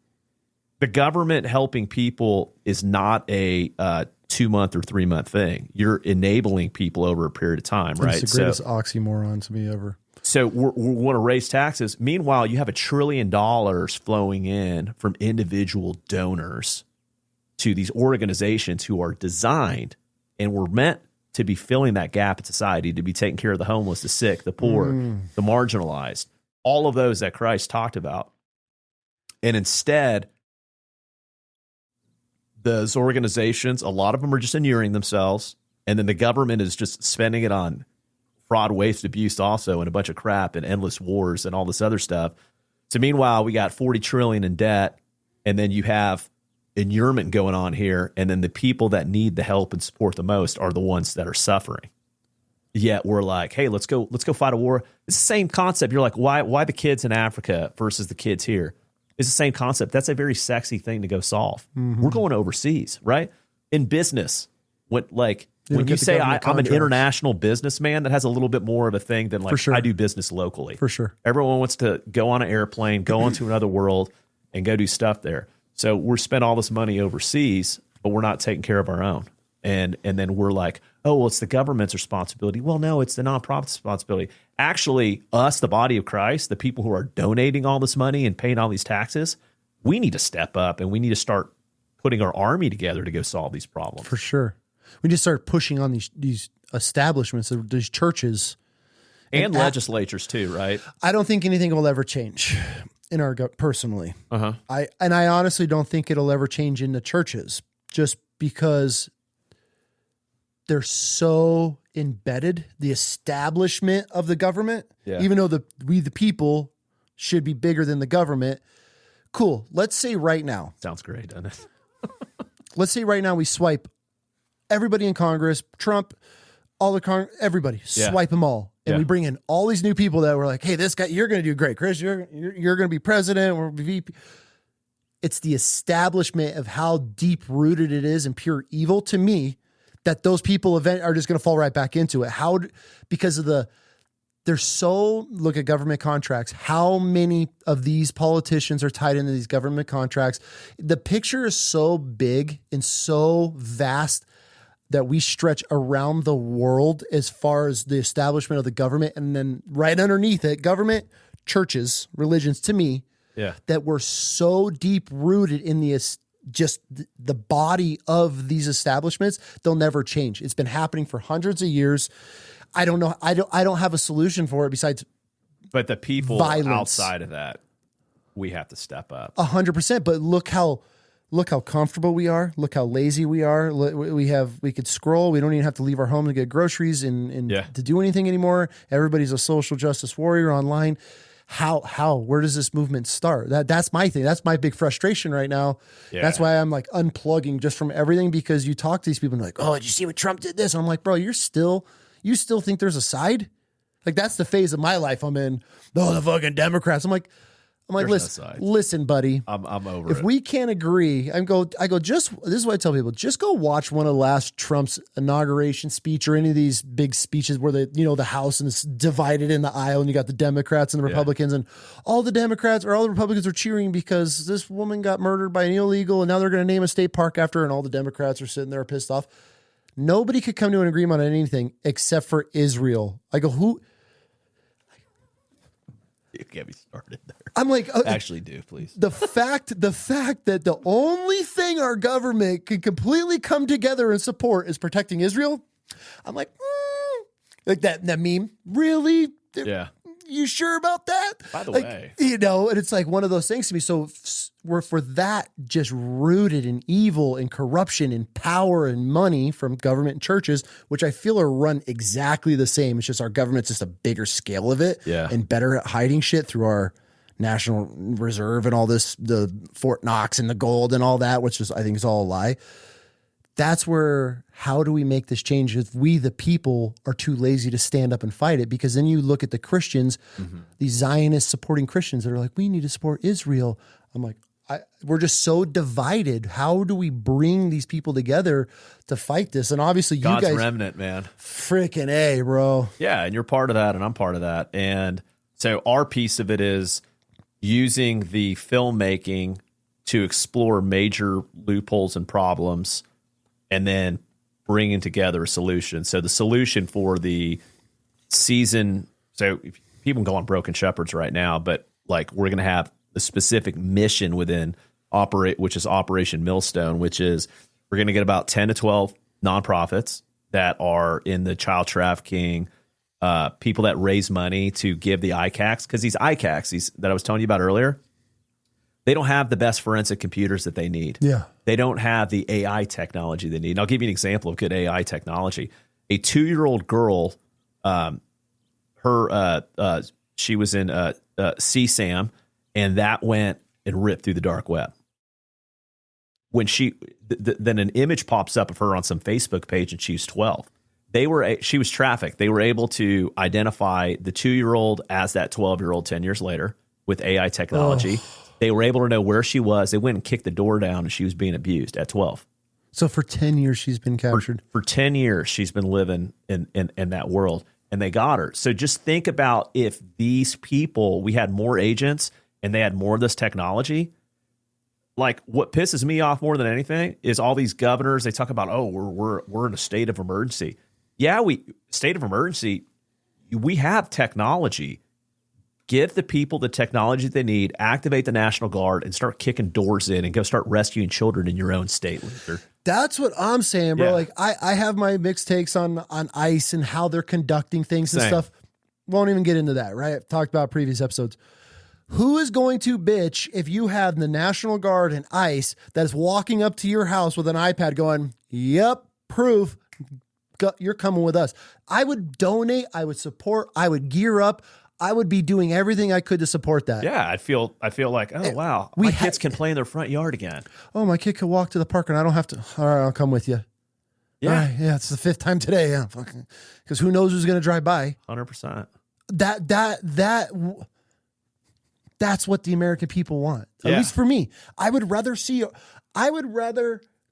Speaker 2: The government helping people is not a 2-month or 3-month thing. You're enabling people over a period of time, right?
Speaker 1: It's the greatest oxymoron to me ever.
Speaker 2: So we want to raise taxes. Meanwhile, you have $1 trillion flowing in from individual donors to these organizations who are designed and were meant to be filling that gap in society, to be taking care of the homeless, the sick, the poor, the marginalized, all of those that Christ talked about. And instead, those organizations, a lot of them are just inuring themselves, and then the government is just spending it on fraud, waste, abuse also, and a bunch of crap and endless wars and all this other stuff. So meanwhile, we got $40 trillion in debt, and then you have inurement going on here, and then the people that need the help and support the most are the ones that are suffering. Yet we're like, hey, let's go fight a war. It's the same concept. You're like, why the kids in Africa versus the kids here? It's the same concept. That's a very sexy thing to go solve. We're going overseas, right? In business, when you say I'm an international businessman, that has a little bit more of a thing than like I do business locally.
Speaker 1: For sure.
Speaker 2: Everyone wants to go on an airplane, go onto another world, and go do stuff there. So we're spending all this money overseas, but we're not taking care of our own. And then we're like, oh, well, it's the government's responsibility. Well, no, it's the nonprofit's responsibility. Actually, us, the body of Christ, the people who are donating all this money and paying all these taxes, we need to step up and we need to start putting our army together to go solve these problems.
Speaker 1: For sure. We just start pushing on these establishments, these churches.
Speaker 2: And legislatures too, right?
Speaker 1: I don't think anything will ever change in our personally. I honestly don't think it'll ever change in the churches, just because they're so embedded, the establishment of the government, even though we the people should be bigger than the government. Cool. Let's say right now.
Speaker 2: Sounds great, doesn't it?
Speaker 1: Let's say right now we swipe everybody in Congress, Trump, all the everybody, swipe them all. And we bring in all these new people that were like, hey, this guy, you're going to do great. Chris, you're going to be president or VP. It's the establishment of how deep rooted it is in pure evil to me that those people are just going to fall right back into it. Because of look at government contracts. How many of these politicians are tied into these government contracts? The picture is so big and so vast that we stretch around the world as far as the establishment of the government. And then right underneath it, government, churches, religions, to me, that we're so deep rooted in the body of these establishments, they'll never change. It's been happening for hundreds of years. I don't know. I don't have a solution for it besides.
Speaker 2: But the people
Speaker 1: violence.
Speaker 2: Outside of that, we have to step up
Speaker 1: 100%. But look how comfortable we are. Look how lazy we are. We could scroll. We don't even have to leave our home to get groceries and to do anything anymore. Everybody's a social justice warrior online. Where does this movement start? That's my thing. That's my big frustration right now. That's why I'm like unplugging just from everything, because you talk to these people and they're like, oh, did you see what Trump did this? And I'm like, bro, you still think there's a side? Like, that's the phase of my life I'm in. Oh, the fucking Democrats. I'm like, listen, buddy.
Speaker 2: I'm over it.
Speaker 1: If we can't agree, I go, this is what I tell people, just go watch one of the last Trump's inauguration speech or any of these big speeches where the House and it's divided in the aisle and you got the Democrats and the Republicans and all the Democrats or all the Republicans are cheering because this woman got murdered by an illegal and now they're going to name a state park after her, and all the Democrats are sitting there pissed off. Nobody could come to an agreement on anything except for Israel. I go, who?
Speaker 2: You can't be started there.
Speaker 1: I'm like,
Speaker 2: actually do, please.
Speaker 1: The fact that the only thing our government can completely come together and support is protecting Israel. I'm like that meme. Really?
Speaker 2: Yeah.
Speaker 1: You sure about that?
Speaker 2: By the way,
Speaker 1: and it's like one of those things to me. So we're for that just rooted in evil and corruption and power and money from government and churches, which I feel are run exactly the same. It's just our government's just a bigger scale of it and better at hiding shit through our National Reserve and all this, the Fort Knox and the gold and all that, which is, I think, is all a lie. That's where, how do we make this change if we, the people, are too lazy to stand up and fight it? Because then you look at the Christians, these Zionist supporting Christians that are like, we need to support Israel. I'm like, we're just so divided. How do we bring these people together to fight this? And obviously you
Speaker 2: God's
Speaker 1: guys,
Speaker 2: remnant, man.
Speaker 1: Freaking A, bro.
Speaker 2: Yeah, and you're part of that and I'm part of that. And so our piece of it is using the filmmaking to explore major loopholes and problems and then bringing together a solution. So the solution for the season, so people can go on Broken Shepherds right now, but like we're going to have a specific mission within which is Operation Millstone, which is we're going to get about 10 to 12 nonprofits that are in the child trafficking, people that raise money to give the ICACs, because these ICACs that I was telling you about earlier, they don't have the best forensic computers that they need.
Speaker 1: Yeah.
Speaker 2: They don't have the AI technology they need. And I'll give you an example of good AI technology. A 2-year-old girl, she was in CSAM, and that went and ripped through the dark web. When then an image pops up of her on some Facebook page, and she's 12. She was trafficked. They were able to identify the 2-year-old as that 12-year-old 10 years later with AI technology. Oh. They were able to know where she was. They went and kicked the door down, and she was being abused at 12.
Speaker 1: So for 10 years, she's been captured.
Speaker 2: For 10 years, she's been living in that world, and they got her. So just think about if these people, we had more agents and they had more of this technology. Like, what pisses me off more than anything is all these governors, they talk about, oh, we're in a state of emergency. Yeah, state of emergency, we have technology. Give the people the technology they need, activate the National Guard, and start kicking doors in and go start rescuing children in your own state, Luther.
Speaker 1: That's what I'm saying, bro.
Speaker 2: Yeah.
Speaker 1: Like, I have my mixed takes on ICE and how they're conducting things and stuff. Won't even get into that, right? I've talked about previous episodes. Who is going to bitch if you have the National Guard and ICE that is walking up to your house with an iPad going, yep, proof, you're coming with us? I would donate, I would support, I would gear up. I would be doing everything I could to support that.
Speaker 2: Yeah, I feel like, oh, wow, my kids can play in their front yard again.
Speaker 1: Oh, my kid could walk to the park and I don't have to. All right, I'll come with you. Yeah. All right, yeah, it's the 5th time today. Yeah, because who knows who's going to drive by.
Speaker 2: 100%.
Speaker 1: That's what the American people want. At least for me. I would rather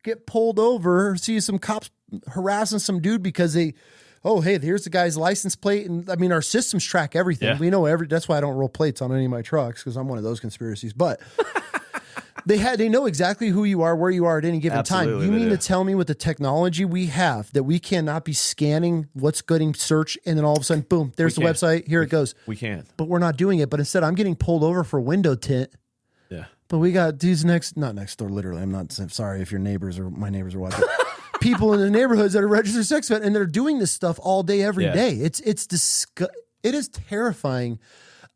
Speaker 1: get pulled over, see some cops harassing some dude because they, oh, hey, here's the guy's license plate. And I mean, our systems track everything. Yeah. We know that's why I don't roll plates on any of my trucks, because I'm one of those conspiracies. But they know exactly who you are, where you are at any given time. You mean to tell me with the technology we have that we cannot be scanning what's getting searched and then all of a sudden, boom, there's the website. Here it goes.
Speaker 2: We can't.
Speaker 1: But we're not doing it. But instead, I'm getting pulled over for window tint.
Speaker 2: Yeah.
Speaker 1: But we got dudes not next door, literally. I'm not sorry if your neighbors or my neighbors are watching. People in the neighborhoods that are registered sex offenders, and they're doing this stuff all day, every day. It is terrifying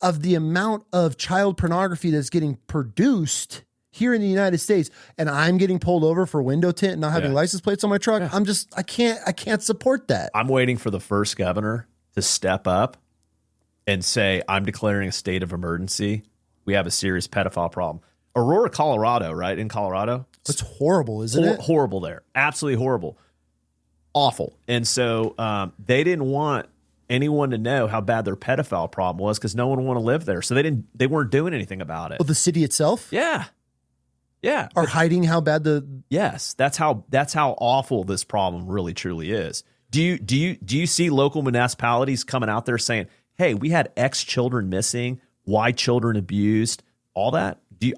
Speaker 1: of the amount of child pornography that's getting produced here in the United States, and I'm getting pulled over for window tint and not having license plates on my truck. I can't support that.
Speaker 2: I'm waiting for the first governor to step up and say, I'm declaring a state of emergency. We have a serious pedophile problem. Aurora, Colorado, right? In Colorado.
Speaker 1: It's horrible, isn't it?
Speaker 2: Horrible there. Absolutely horrible. Awful. And so they didn't want anyone to know how bad their pedophile problem was because no one would want to live there. So they weren't doing anything about it.
Speaker 1: Well, the city itself?
Speaker 2: Yeah. Yeah.
Speaker 1: Are hiding how bad
Speaker 2: Yes. That's how awful this problem really truly is. Do you see local municipalities coming out there saying, hey, we had X children missing, Y children abused, all that? Do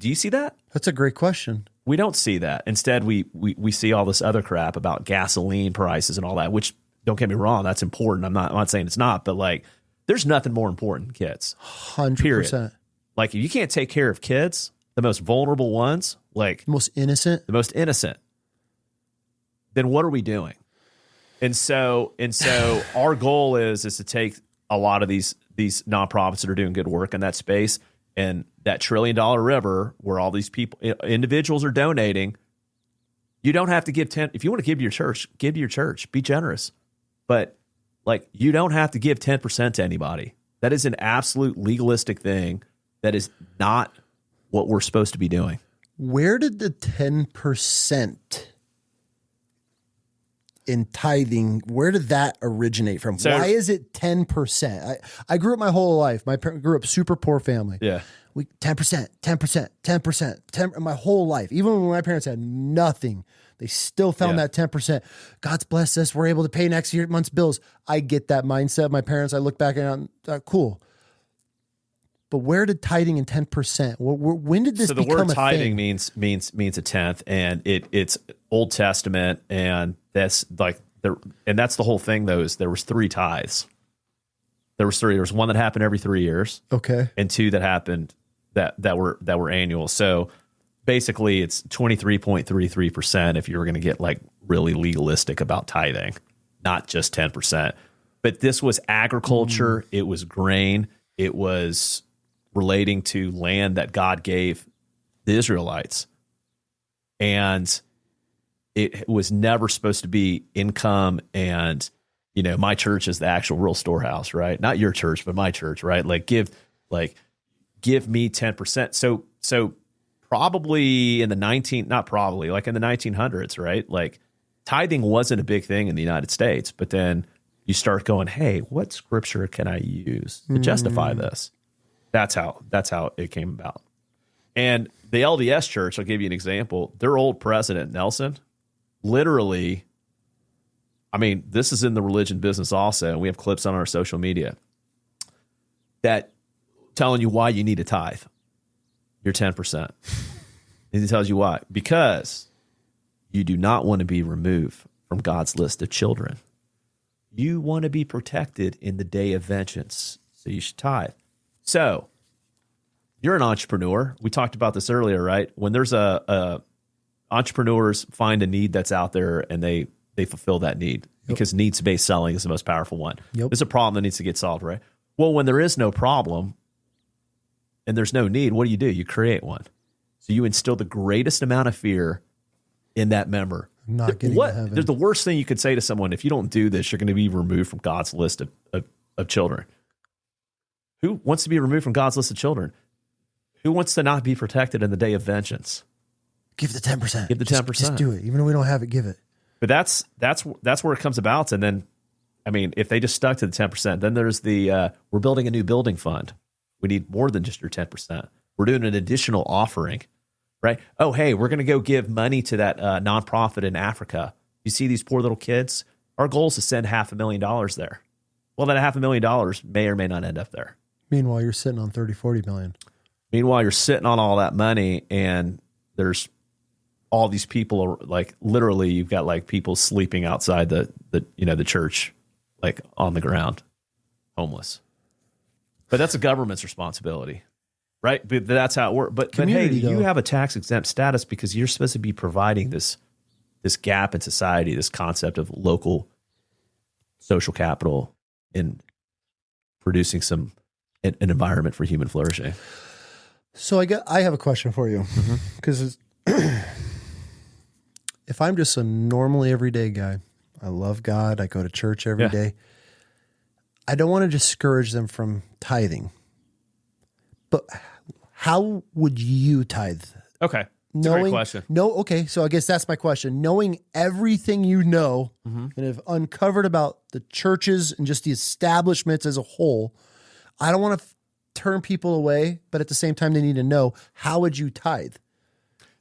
Speaker 2: you see that?
Speaker 1: That's a great question.
Speaker 2: We don't see that. Instead, we see all this other crap about gasoline prices and all that, which, don't get me wrong, that's important. I'm not saying it's not, but like, there's nothing more important than kids.
Speaker 1: 100%.
Speaker 2: Period. Like, if you can't take care of kids, the most vulnerable ones, like
Speaker 1: the most innocent,
Speaker 2: then what are we doing? And so our goal is to take a lot of these nonprofits that are doing good work in that space, and that $1 trillion river where all these people, individuals are donating. You don't have to give 10. If you want to give to your church, be generous. But like, you don't have to give 10% to anybody. That is an absolute legalistic thing. That is not what we're supposed to be doing.
Speaker 1: Where did the 10% in tithing, where did that originate from? Why is it 10%? I grew up my whole life. My parents grew up super poor family.
Speaker 2: Yeah.
Speaker 1: 10%, my whole life. Even when my parents had nothing, they still found that 10%. God's blessed us. We're able to pay next month's bills. I get that mindset of my parents. I look back and I'm cool. But where did tithing and 10%? When did this become a thing? So the word
Speaker 2: tithing means a tenth, and it's Old Testament, and that's like and that's the whole thing. There was 3 tithes. There was 3. There was one that happened every 3 years.
Speaker 1: Okay.
Speaker 2: And 2 that happened that were annual. So basically, it's 23.33% if you were going to get like really legalistic about tithing. not just 10%. But this was agriculture. It was grain. It was relating to land that God gave the Israelites. And it was never supposed to be income and, you know, my church is the actual real storehouse, right? Not your church, but my church, right? Like give me 10%. So probably in the in the 1900s, right? Like tithing wasn't a big thing in the United States, but then you start going, hey, what scripture can I use to justify this? That's how it came about. And the LDS Church, I'll give you an example. Their old president, Nelson, literally, I mean, this is in the religion business also, and we have clips on our social media that telling you why you need a tithe. You're 10%. And he tells you why. Because you do not want to be removed from God's list of children. You want to be protected in the day of vengeance. So you should tithe. So you're an entrepreneur. We talked about this earlier, right? When there's entrepreneurs find a need that's out there and they fulfill that need because needs-based selling is the most powerful one. There's a problem that needs to get solved, right? Well, when there is no problem and there's no need, what do? You create one. So you instill the greatest amount of fear in that member.
Speaker 1: Not getting to heaven.
Speaker 2: There's the worst thing you could say to someone: if you don't do this, you're going to be removed from God's list of children. Who wants to be removed from God's list of children? Who wants to not be protected in the day of vengeance?
Speaker 1: Give the 10%.
Speaker 2: Give the 10%.
Speaker 1: Just do it. Even though we don't have it, give it.
Speaker 2: But that's where it comes about. And then, I mean, if they just stuck to the 10%, then there's the we're building a new building fund. We need more than just your 10%. We're doing an additional offering, right? Oh, hey, we're going to go give money to that nonprofit in Africa. You see these poor little kids? Our goal is to send $500,000 there. Well, that $500,000 may or may not end up there.
Speaker 1: Meanwhile, you're sitting on 40 million.
Speaker 2: Meanwhile, you're sitting on all that money, and there's all these people, like literally, you've got like people sleeping outside the church, like on the ground, homeless. But that's a government's responsibility, right? But that's how it works. But hey, you have a tax exempt status because you're supposed to be providing this gap in society, this concept of local social capital in producing an environment for human flourishing.
Speaker 1: So I have a question for you, because if I'm just a normally everyday guy, I love God, I go to church every day, I don't want to discourage them from tithing. But how would you tithe?
Speaker 2: Okay. That's a great question.
Speaker 1: Okay, so I guess that's my question. Knowing everything you know and have uncovered about the churches and just the establishments as a whole, I don't want to turn people away, but at the same time, they need to know, how would you tithe?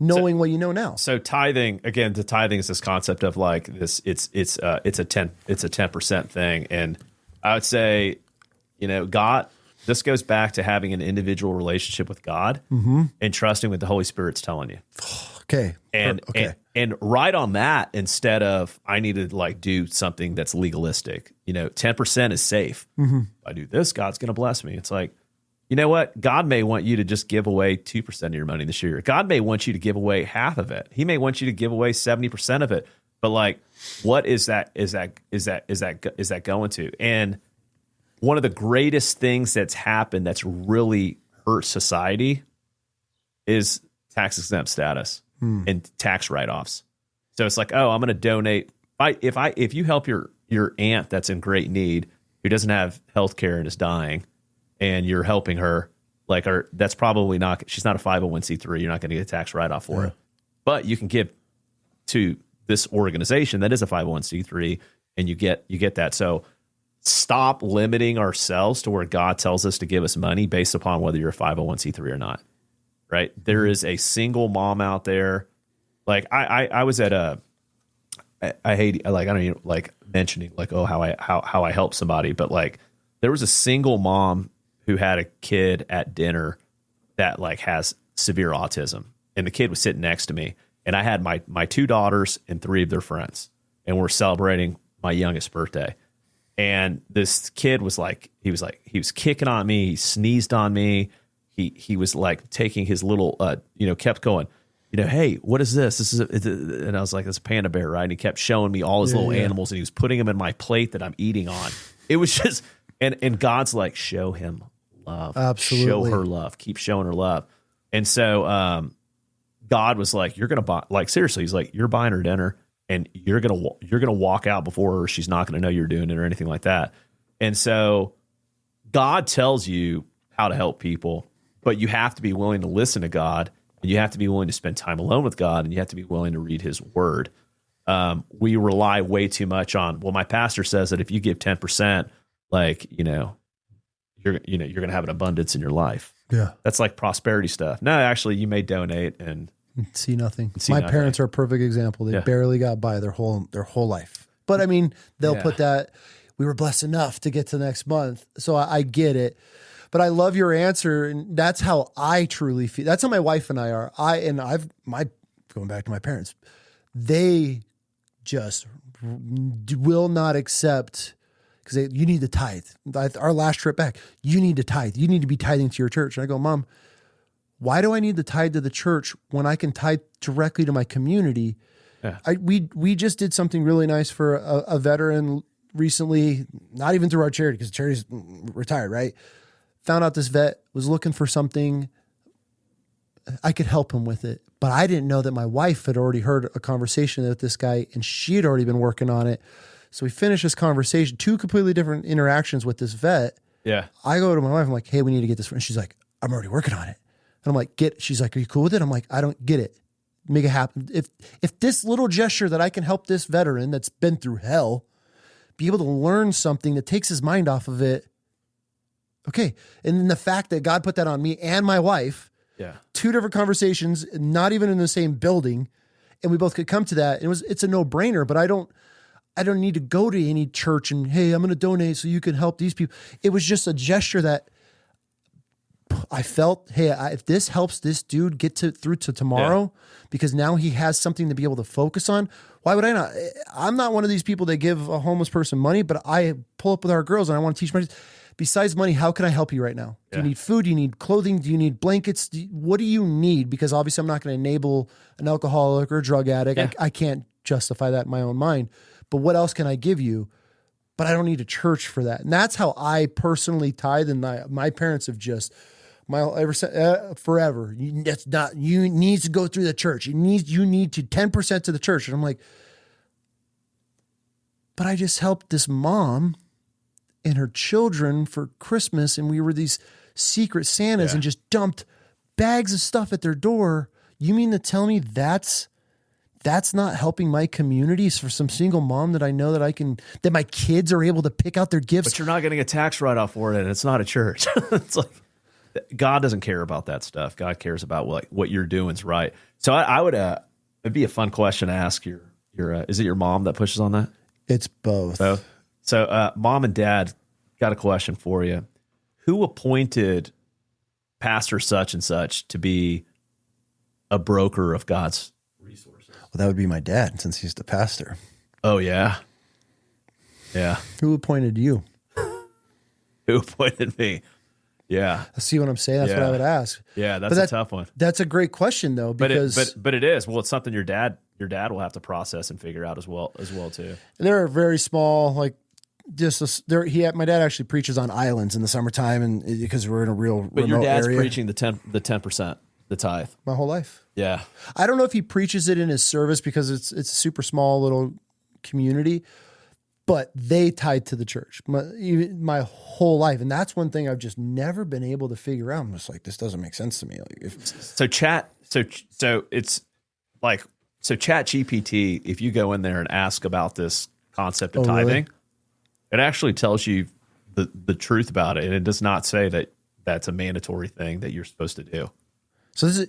Speaker 1: Knowing what you know now. So
Speaker 2: tithing, again, the tithing is this concept of like this, it's a 10% thing. And I would say, God, this goes back to having an individual relationship with God and trusting what the Holy Spirit's telling you.
Speaker 1: Okay.
Speaker 2: And right on that, instead of I need to like do something that's legalistic, 10% is safe. If I do this, God's going to bless me. It's like, you know what? God may want you to just give away 2% of your money this year. God may want you to give away half of it. He may want you to give away 70% of it. But like, what is that going to? And one of the greatest things that's happened that's really hurt society is tax exempt status and tax write-offs. So it's like, oh, I'm going to donate. If you help your aunt that's in great need, who doesn't have health care and is dying, and you're helping her, like, that's probably not, she's not a 501c3. You're not going to get a tax write-off for it. But you can give to this organization that is a 501c3, and you get that. So stop limiting ourselves to where God tells us to give us money based upon whether you're a 501c3 or not, right? There is a single mom out there. Like I was at I hate, like, I don't even like mentioning like, oh, how I help somebody, but like there was a single mom who had a kid at dinner that like has severe autism, and the kid was sitting next to me, and I had my 2 daughters and 3 of their friends, and we're celebrating my youngest birthday. And this kid was like, he was kicking on me. He sneezed on me. He was like taking his little, kept going, hey, what is this? This is and I was like, it's a panda bear, right? And he kept showing me all his little animals, and he was putting them in my plate that I'm eating on. It was just, and God's like, show him love.
Speaker 1: Absolutely.
Speaker 2: Show her love. Keep showing her love. And so God was like, you're going to buy, like, seriously, he's like, you're buying her dinner, and you're going to walk out before her. She's not going to know you're doing it or anything like that. And so God tells you how to help people, but you have to be willing to listen to God. And you have to be willing to spend time alone with God, and you have to be willing to read his word. We rely way too much on, well, my pastor says that if you give 10%, like, you're going to have an abundance in your life.
Speaker 1: Yeah.
Speaker 2: That's like prosperity stuff. No, actually you may donate and
Speaker 1: see nothing. My parents are a perfect example. They barely got by their whole life. But I mean, they'll put that, we were blessed enough to get to the next month. So I get it. But I love your answer, and that's how I truly feel. That's how my wife and I are. Going back to my parents, they just will not accept, because you need to tithe. Our last trip back, you need to tithe. You need to be tithing to your church. And I go, Mom, why do I need to tithe to the church when I can tithe directly to my community?
Speaker 2: Yeah.
Speaker 1: We just did something really nice for a veteran recently, not even through our charity, because the charity's retired, right? Found out this vet was looking for something. I could help him with it. But I didn't know that my wife had already heard a conversation with this guy, and she had already been working on it. So we finished this conversation, 2 completely different interactions with this vet.
Speaker 2: Yeah.
Speaker 1: I go to my wife, I'm like, hey, we need to get this. And she's like, I'm already working on it. And I'm like, she's like, are you cool with it? I'm like, I don't get it. Make it happen. If this little gesture that I can help this veteran that's been through hell be able to learn something that takes his mind off of it, okay. And then the fact that God put that on me and my wife, 2 different conversations, not even in the same building, and we both could come to that. It's a no-brainer, but I don't need to go to any church and, hey, I'm going to donate so you can help these people. It was just a gesture that I felt, hey, if this helps this dude get through to tomorrow, because now he has something to be able to focus on, why would I not? I'm not one of these people that give a homeless person money, but I pull up with our girls and I want to teach my. Besides money, how can I help you right now? Do you need food? Do you need clothing? Do you need blankets? What do you need? Because obviously I'm not going to enable an alcoholic or a drug addict.
Speaker 2: Yeah.
Speaker 1: I can't justify that in my own mind. But what else can I give you? But I don't need a church for that. And that's how I personally tithe. And my parents have just, forever. That's not, you need to go through the church. You need to 10% to the church. And I'm like, but I just helped this mom and her children for Christmas, and we were these secret Santas and just dumped bags of stuff at their door. You mean to tell me that's not helping my communities for some single mom that I know that my kids are able to pick out their gifts?
Speaker 2: But you're not getting a tax write-off for it, and it's not a church. It's like, God doesn't care about that stuff. God cares about what you're doing is right. So I would, it'd be a fun question to ask your is it your mom that pushes on that?
Speaker 1: It's both.
Speaker 2: So Mom and Dad, got a question for you. Who appointed Pastor such and such to be a broker of God's resources?
Speaker 1: Well, that would be my dad, since he's the pastor.
Speaker 2: Oh, yeah. Yeah.
Speaker 1: Who appointed you?
Speaker 2: Who appointed me? Yeah.
Speaker 1: See what I'm saying? That's what I would ask.
Speaker 2: Yeah, that's a tough one.
Speaker 1: That's a great question, though, because
Speaker 2: but it is. Well, it's something your dad will have to process and figure out as well too.
Speaker 1: They're very small, like my dad actually preaches on islands in the summertime, and because we're in a real
Speaker 2: but
Speaker 1: remote
Speaker 2: your dad's
Speaker 1: area.
Speaker 2: preaching the 10%, the tithe.
Speaker 1: My whole life.
Speaker 2: Yeah.
Speaker 1: I don't know if he preaches it in his service because it's a super small little community, but they tied to the church my whole life. And that's one thing I've just never been able to figure out. I'm just like, this doesn't make sense to me.
Speaker 2: So it's like, so Chat GPT, if you go in there and ask about this concept of tithing,
Speaker 1: really?
Speaker 2: It actually tells you the truth about it. And it does not say that that's a mandatory thing that you're supposed to do.
Speaker 1: So this is,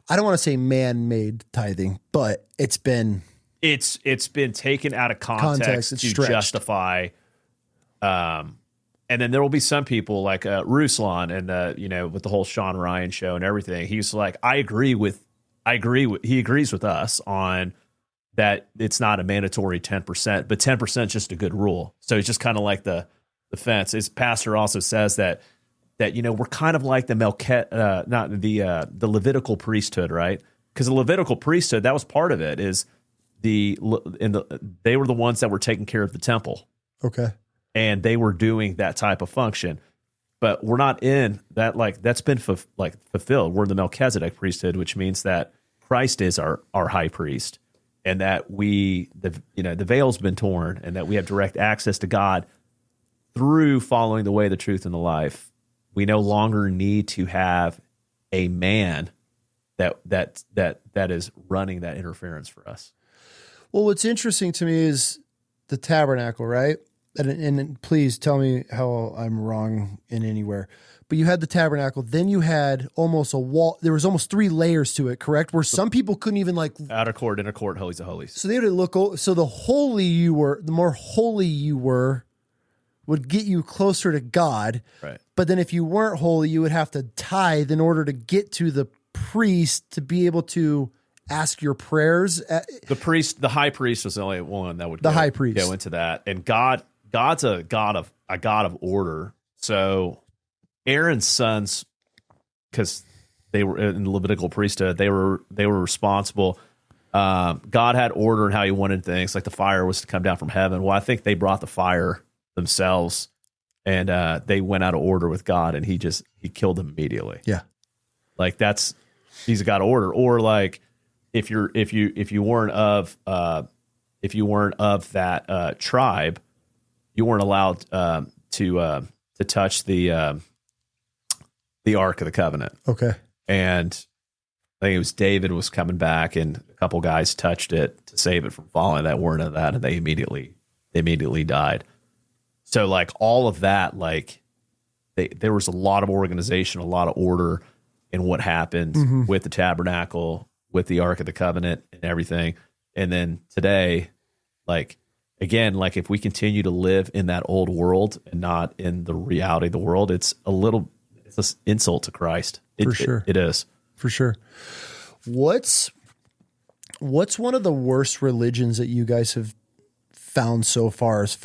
Speaker 1: I don't want to say man-made tithing, but it's been
Speaker 2: taken out of context to
Speaker 1: stretched.
Speaker 2: justify. And then there will be some people like Ruslan and with the whole Sean Ryan show and everything. He's like, he agrees with us on that it's not a mandatory 10%, but 10% is just a good rule. So it's just kind of like the fence. His pastor also says that we're kind of like the Levitical priesthood, right? because the Levitical priesthood, that was part of it, is they were the ones that were taking care of the temple.
Speaker 1: Okay.
Speaker 2: And they were doing that type of function. But we're not in that, like, that's been fulfilled. We're in the Melchizedek priesthood, which means that Christ is our high priest, and that the veil's been torn, and that we have direct access to God through following the way, the truth, and the life. We no longer need to have a man that is running that interference for us.
Speaker 1: Well, what's interesting to me is the tabernacle, right? And please tell me how I'm wrong in anywhere. But you had the tabernacle, then you had almost a wall. There was almost 3 layers to it, correct? Where some people couldn't even
Speaker 2: outer court, inner court, holies of holies.
Speaker 1: So they had to look. So the more holy you were, would get you closer to God.
Speaker 2: Right.
Speaker 1: But then if you weren't holy, you would have to tithe in order to get to the priest to be able to ask your prayers.
Speaker 2: The high priest was the only one that would
Speaker 1: high priest
Speaker 2: go into that, and God's a God of order. So Aaron's sons, because they were in the Levitical priesthood, they were responsible. God had order in how he wanted things, like the fire was to come down from heaven. Well, I think they brought the fire themselves, and they went out of order with God, and he killed them immediately.
Speaker 1: Yeah,
Speaker 2: like he's a God of order. Or like if you weren't of that tribe, you weren't allowed to touch the Ark of the Covenant.
Speaker 1: Okay.
Speaker 2: And I think it was David was coming back, and a couple guys touched it to save it from falling that weren't of that, and they immediately died. So like all of that, like there was a lot of organization, a lot of order in what happened with the tabernacle, with the Ark of the Covenant and everything. And then today, like, again, like if we continue to live in that old world and not in the reality of the world, it's an insult to Christ.
Speaker 1: For sure.
Speaker 2: It is.
Speaker 1: For sure. What's one of the worst religions that you guys have found so far as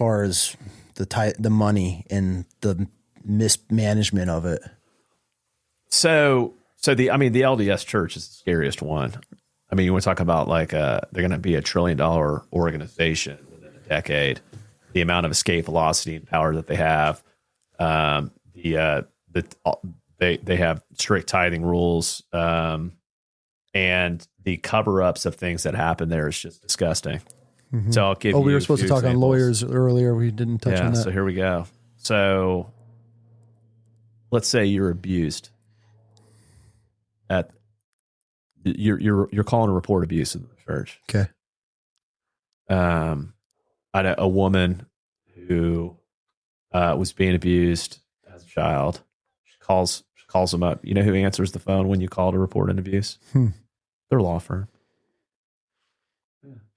Speaker 1: the money and the mismanagement of it?
Speaker 2: So the LDS Church is the scariest one. I mean, you want to talk about like they're going to be $1 trillion organization within a decade. The amount of escape velocity and power that they have, they have strict tithing rules, and the cover-ups of things that happen there is just disgusting.
Speaker 1: Mm-hmm.
Speaker 2: So I'll give.
Speaker 1: We were supposed to talk on lawyers earlier. We didn't touch on that.
Speaker 2: So here we go. So let's say you're abused. You're calling to report abuse in the church.
Speaker 1: Okay.
Speaker 2: I had a woman who was being abused as a child. She calls them up. You know who answers the phone when you call to report an abuse? Their law firm.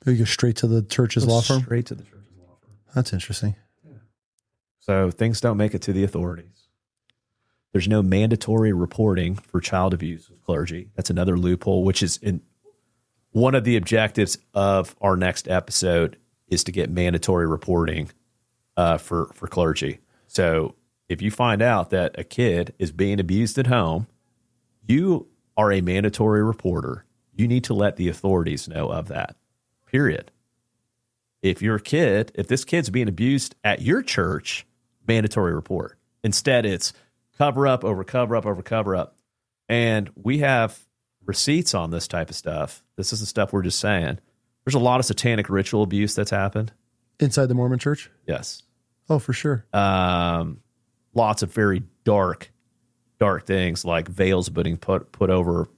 Speaker 1: You go straight to the church's law firm?
Speaker 2: Straight to the church's law firm.
Speaker 1: That's interesting.
Speaker 2: Yeah. So things don't make it to the authorities. There's no mandatory reporting for child abuse with clergy. That's another loophole, which is in one of the objectives of our next episode is to get mandatory reporting for clergy. So if you find out that a kid is being abused at home, you are a mandatory reporter. You need to let the authorities know of that, period. If this kid's being abused at your church, mandatory report. Instead, it's cover up over cover up over cover up. And we have receipts on this type of stuff. This is the stuff we're just saying. There's a lot of satanic ritual abuse that's happened.
Speaker 1: Inside the Mormon church?
Speaker 2: Yes.
Speaker 1: Oh, for sure.
Speaker 2: Lots of very dark things like veils being put over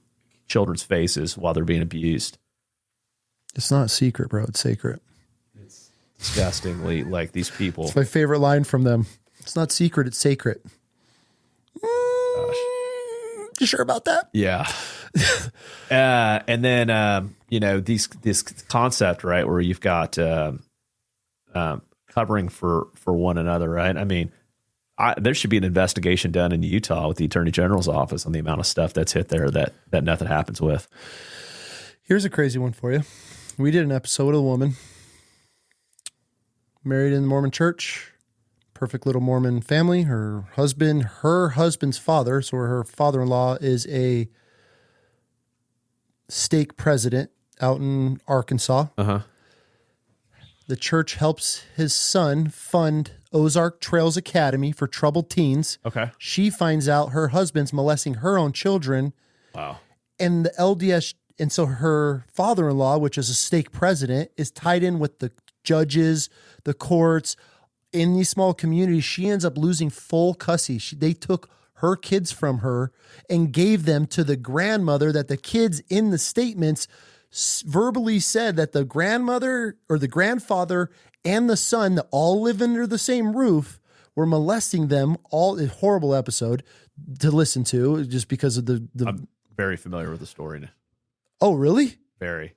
Speaker 2: children's faces while they're being abused.
Speaker 1: It's not secret, bro. It's sacred.
Speaker 2: It's disgustingly like these people.
Speaker 1: It's my favorite line from them. It's not secret. It's sacred.
Speaker 2: Gosh.
Speaker 1: You sure about that?
Speaker 2: Yeah. And then, this concept, right, where you've got covering for one another, right? I mean, there should be an investigation done in Utah with the Attorney General's office on the amount of stuff that's hit there that nothing happens with.
Speaker 1: Here's a crazy one for you. We did an episode with a woman married in the Mormon church, perfect little Mormon family. Her husband's father, so her father-in-law is a stake president out in Arkansas. The church helps his son fund Ozark Trails Academy for troubled teens.
Speaker 2: Okay.
Speaker 1: She finds out her husband's molesting her own children.
Speaker 2: Wow.
Speaker 1: And the LDS, and so her father-in-law, which is a stake president, is tied in with the judges, the courts. In these small communities, she ends up losing full custody. They took her kids from her and gave them to the grandmother that the kids in the statements verbally said that the grandmother or the grandfather and the son that all live under the same roof were molesting them. All a horrible episode to listen to just because of the
Speaker 2: I'm very familiar with the story.
Speaker 1: Oh, really?
Speaker 2: Very.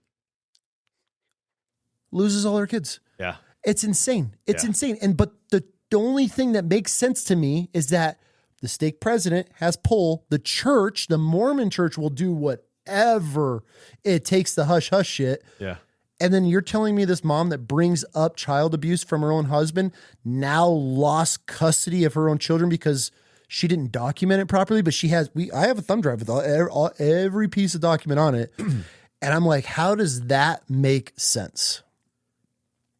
Speaker 1: Loses all her kids.
Speaker 2: Yeah.
Speaker 1: It's insane. It's insane. But the only thing that makes sense to me is that the stake president has pull. The church, the Mormon church, will do whatever it takes to hush hush shit.
Speaker 2: Yeah.
Speaker 1: And then you're telling me this mom that brings up child abuse from her own husband now lost custody of her own children because she didn't document it properly, but she has. I have a thumb drive with every piece of document on it, and I'm like, how does that make sense?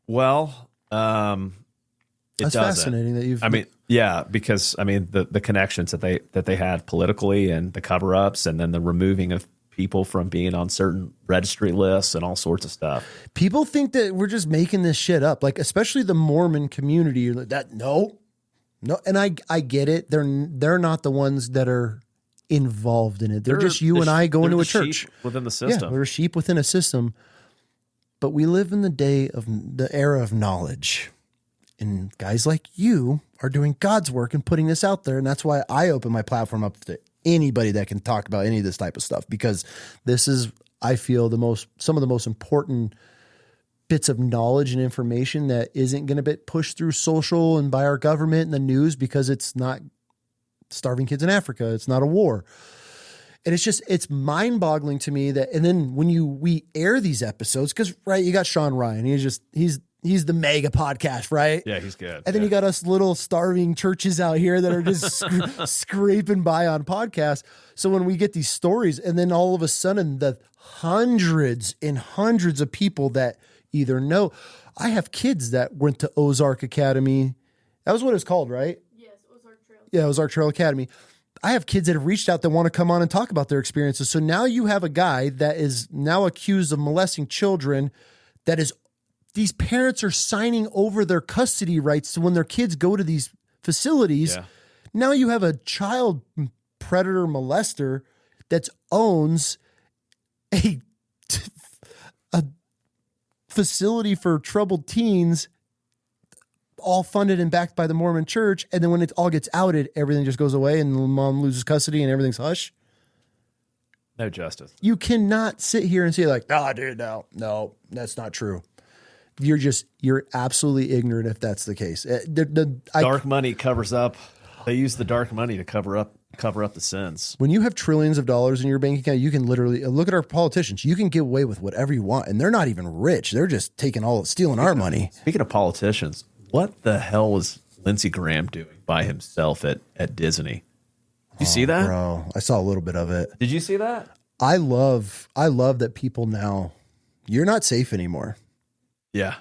Speaker 2: Well,
Speaker 1: That's
Speaker 2: doesn't.
Speaker 1: fascinating that you've.
Speaker 2: I mean, yeah, because I mean the connections that they had politically and the cover ups, and then the removing of people from being on certain registry lists and all sorts of stuff.
Speaker 1: People think that we're just making this shit up, like especially the Mormon community. That no, and I get it. They're not the ones that are involved in it. They're just you and I going to a church
Speaker 2: within the system.
Speaker 1: Yeah, we're sheep within a system. But we live in the era of knowledge, and guys like you are doing God's work and putting this out there, and that's why I open my platform up to anybody that can talk about any of this type of stuff, because this is, I feel, some of the most important bits of knowledge and information that isn't going to be pushed through social and by our government and the news, because it's not starving kids in Africa. It's not a war. And it's mind boggling to me that, and then when we air these episodes, cause right, you got Sean Ryan, he's the mega podcast, right?
Speaker 2: Yeah, he's good.
Speaker 1: And then you got us little starving churches out here that are just scraping by on podcasts. So when we get these stories, and then all of a sudden the hundreds and hundreds of people that either know, I have kids that went to Ozark Academy. That was what it's called, right?
Speaker 17: Yes, Ozark Trail.
Speaker 1: Yeah, Ozark Trail Academy. I have kids that have reached out that want to come on and talk about their experiences. So now you have a guy that is now accused of molesting children, these parents are signing over their custody rights. So when their kids go to these facilities, now you have a child predator molester that owns a facility for troubled teens, all funded and backed by the Mormon church. And then when it all gets outed, everything just goes away and the mom loses custody and everything's hush.
Speaker 2: No justice.
Speaker 1: You cannot sit here and say like, dude, no, that's not true. You're absolutely ignorant if that's the case.
Speaker 2: Dark money covers up. They use the dark money to cover up the sins.
Speaker 1: When you have trillions of dollars in your bank account, you can literally look at our politicians. You can get away with whatever you want, and they're not even rich. They're just stealing our money.
Speaker 2: Speaking of politicians, what the hell was Lindsey Graham doing by himself at Disney? Did you see that?
Speaker 1: Bro, I saw a little bit of it.
Speaker 2: Did you see that?
Speaker 1: I love that people now, you're not safe anymore.
Speaker 2: Yeah.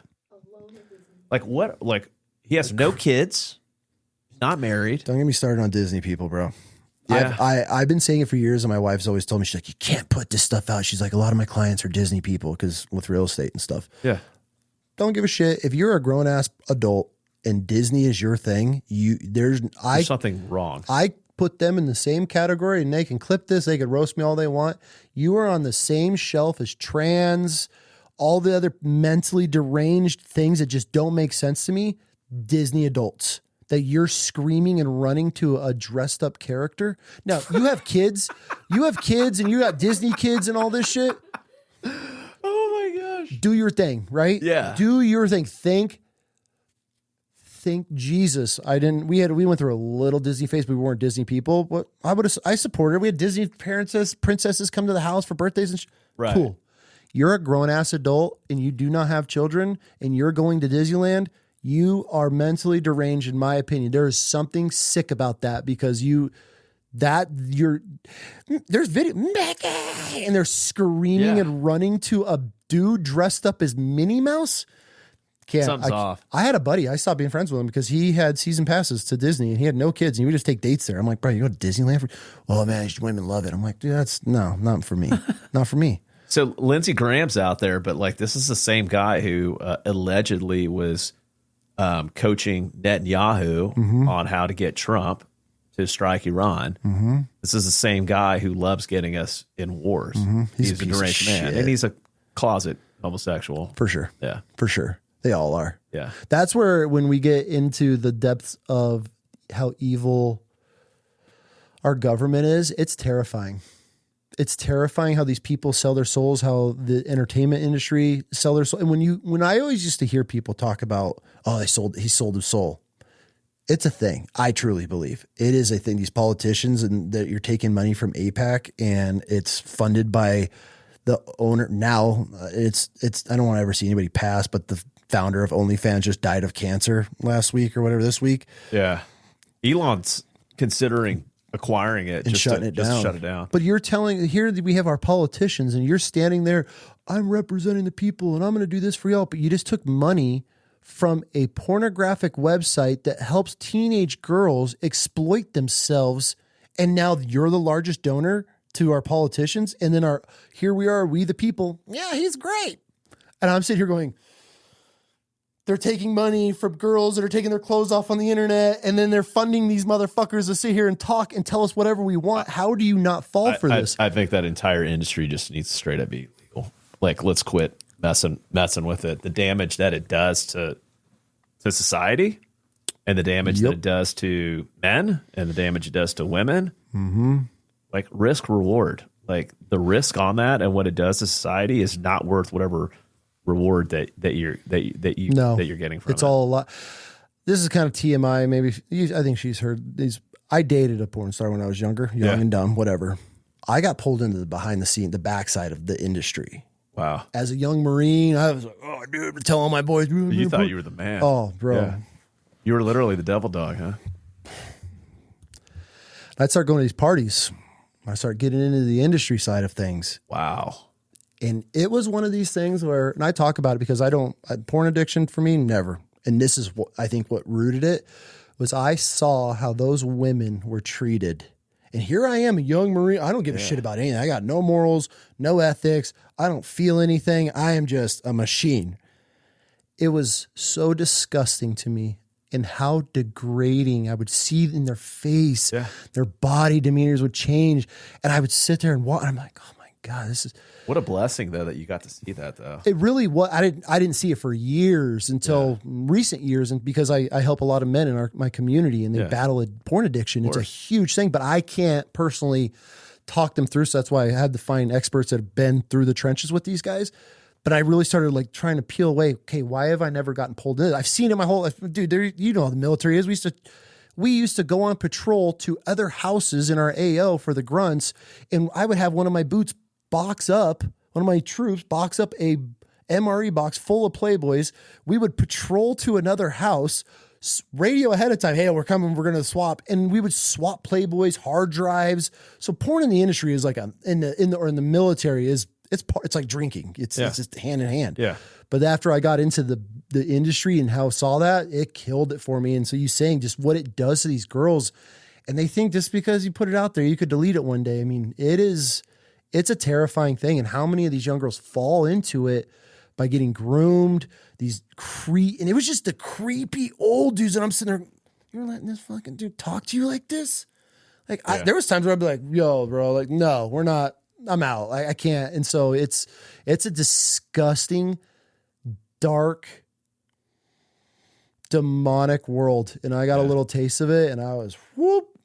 Speaker 2: Like what? Like he has no kids, not married.
Speaker 1: Don't get me started on Disney people, bro.
Speaker 2: Yeah.
Speaker 1: I've been saying it for years, and my wife's always told me, she's like, you can't put this stuff out. She's like, a lot of my clients are Disney people because with real estate and stuff.
Speaker 2: Yeah.
Speaker 1: Don't give a shit. If you're a grown ass adult and Disney is your thing, there's
Speaker 2: something wrong.
Speaker 1: I put them in the same category, and they can clip this. They could roast me all they want. You are on the same shelf as trans, all the other mentally deranged things that just don't make sense to me. Disney adults that you're screaming and running to a dressed up character. Now you have kids, and you got Disney kids and all this shit.
Speaker 2: Oh my gosh.
Speaker 1: Do your thing, right?
Speaker 2: Yeah.
Speaker 1: Do your thing. Think Jesus. We went through a little Disney phase, but we weren't Disney people. But I supported it. We had Disney princesses come to the house for birthdays and
Speaker 2: right.
Speaker 1: Cool. You're a grown ass adult and you do not have children and you're going to Disneyland. You are mentally deranged, in my opinion. There is something sick about that because there's video and they're screaming and running to a dude dressed up as Minnie Mouse.
Speaker 2: Something's off.
Speaker 1: I had a buddy. I stopped being friends with him because he had season passes to Disney and he had no kids and he would just take dates there. I'm like, bro, you go to Disneyland? Oh man, women love it. I'm like, dude, not for me. Not for me.
Speaker 2: So Lindsey Graham's out there, but like this is the same guy who allegedly was coaching Netanyahu on how to get Trump to strike Iran. This is the same guy who loves getting us in wars. He's a deranged man, and he's a closet homosexual
Speaker 1: for sure.
Speaker 2: Yeah,
Speaker 1: for sure. They all are.
Speaker 2: Yeah,
Speaker 1: that's where when we get into the depths of how evil our government is, it's terrifying. It's terrifying how these people sell their souls, how the entertainment industry sell their soul. And when I always used to hear people talk about, oh, he sold his soul. It's a thing. I truly believe it is a thing. These politicians and that you're taking money from AIPAC and it's funded by the owner. Now it's, I don't want to ever see anybody pass, but the founder of OnlyFans just died of cancer last week or whatever this week.
Speaker 2: Yeah. Elon's considering acquiring it
Speaker 1: and shutting it down.
Speaker 2: Shut it down.
Speaker 1: But you're telling here that we have our politicians and you're standing there, I'm representing the people and I'm going to do this for y'all. But you just took money from a pornographic website that helps teenage girls exploit themselves. And now you're the largest donor to our politicians. And then here we are, we the people. Yeah, he's great. And I'm sitting here going, they're taking money from girls that are taking their clothes off on the internet, and then they're funding these motherfuckers to sit here and talk and tell us whatever we want. How do you not fall for this?
Speaker 2: I think that entire industry just needs to straight up be legal. Like, let's quit messing with it. The damage that it does to society, and the damage that it does to men, and the damage it does to women. Like risk reward. Like the risk on that and what it does to society is not worth whatever reward that you're getting from it.
Speaker 1: It's all a lot. This is kind of TMI. Maybe I think she's heard these. I dated a porn star when I was younger, young and dumb, whatever. I got pulled into the behind the scene, the backside of the industry.
Speaker 2: Wow.
Speaker 1: As a young Marine, I was like, oh, dude, tell all my boys.
Speaker 2: You thought you were the man.
Speaker 1: Oh, bro. Yeah.
Speaker 2: You were literally the devil dog, huh?
Speaker 1: I'd start going to these parties. I start getting into the industry side of things.
Speaker 2: Wow.
Speaker 1: And it was one of these things where, and I talk about it because porn addiction for me, never. And this is what I think what rooted it was I saw how those women were treated. And here I am, a young Marine. I don't give a shit about anything. I got no morals, no ethics. I don't feel anything. I am just a machine. It was so disgusting to me and how degrading I would see in their face. Yeah. Their body demeanors would change. And I would sit there and watch. And I'm like, oh my God, this is...
Speaker 2: What a blessing, though, that you got to see that, though.
Speaker 1: It really was. I didn't see it for years until recent years, and because I help a lot of men in my community, and they battle porn addiction. It's a huge thing, but I can't personally talk them through. So that's why I had to find experts that have been through the trenches with these guys. But I really started like trying to peel away. Okay, why have I never gotten pulled in? I've seen it my whole life, dude. You know how the military is. We used to go on patrol to other houses in our AO for the grunts, and I would have one of my boots box up, one of my troops box up a MRE box full of Playboys. We would patrol to another house, radio ahead of time. Hey, we're coming. We're going to swap. And we would swap Playboys, hard drives. So porn in the industry is like in the military is it's like drinking. It's just hand in hand.
Speaker 2: Yeah.
Speaker 1: But after I got into the industry and how I saw that, it killed it for me. And so you saying just what it does to these girls, and they think just because you put it out there, you could delete it one day. I mean, it's a terrifying thing. And how many of these young girls fall into it by getting groomed, and it was just the creepy old dudes. And I'm sitting there, you're letting this fucking dude talk to you like this? Like there was times where I'd be like, yo, bro, like, no, we're not, I'm out. I can't. And so it's a disgusting, dark, demonic world. And I got a little taste of it and I was,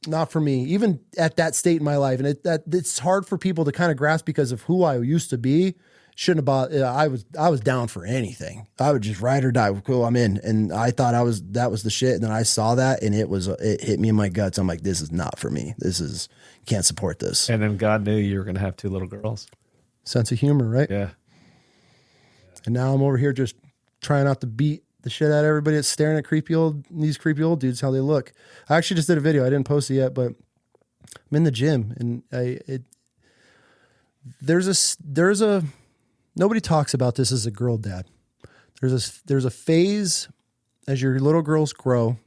Speaker 1: not for me, even at that state in my life. And it's hard for people to kind of grasp because of who I used to be. Shouldn't have bought. I was down for anything. I would just ride or die. Cool, I'm in. And I thought that was the shit. And then I saw that, and it hit me in my guts. I'm like, this is not for me. Can't support this.
Speaker 2: And then God knew you were going to have two little girls.
Speaker 1: Sense of humor, right?
Speaker 2: Yeah.
Speaker 1: And now I'm over here just trying not to beat the shit out of everybody that's staring at these creepy old dudes, how they look. I actually just did a video. I didn't post it yet, but I'm in the gym, and there's a nobody talks about this as a girl dad. There's a phase as your little girls grow and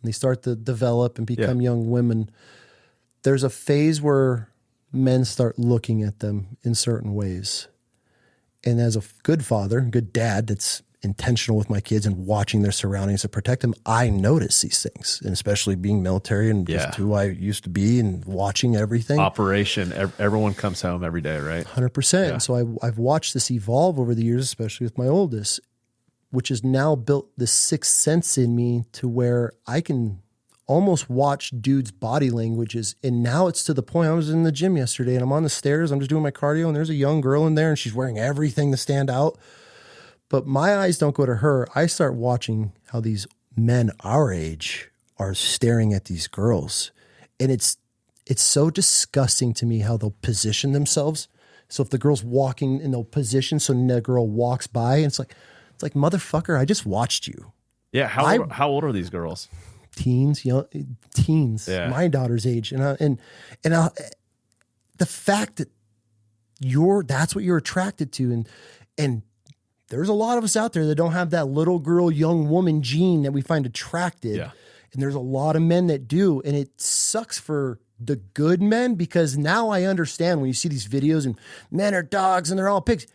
Speaker 1: they start to develop and become young women. There's a phase where men start looking at them in certain ways. And as a good father, good dad that's intentional with my kids and watching their surroundings to protect them, I notice these things, and especially being military and just who I used to be and watching everything.
Speaker 2: Operation, everyone comes home every day, right?
Speaker 1: 100%. Yeah. So I've watched this evolve over the years, especially with my oldest, which has now built this sixth sense in me to where I can almost watch dudes' body languages. And now it's to the point, I was in the gym yesterday and I'm on the stairs, I'm just doing my cardio, and there's a young girl in there and she's wearing everything to stand out. But my eyes don't go to her. I start watching how these men our age are staring at these girls. And it's so disgusting to me how they'll position themselves. So if the girl's walking and they'll position, so the girl walks by, and it's like, motherfucker, I just watched you.
Speaker 2: Yeah. How old are these girls?
Speaker 1: Teens, teens. Yeah. My daughter's age. And the fact that that's what you're attracted to. And there's a lot of us out there that don't have that little girl, young woman gene that we find attractive. Yeah. And there's a lot of men that do. And it sucks for the good men, because now I understand when you see these videos and men are dogs and they're all pigs.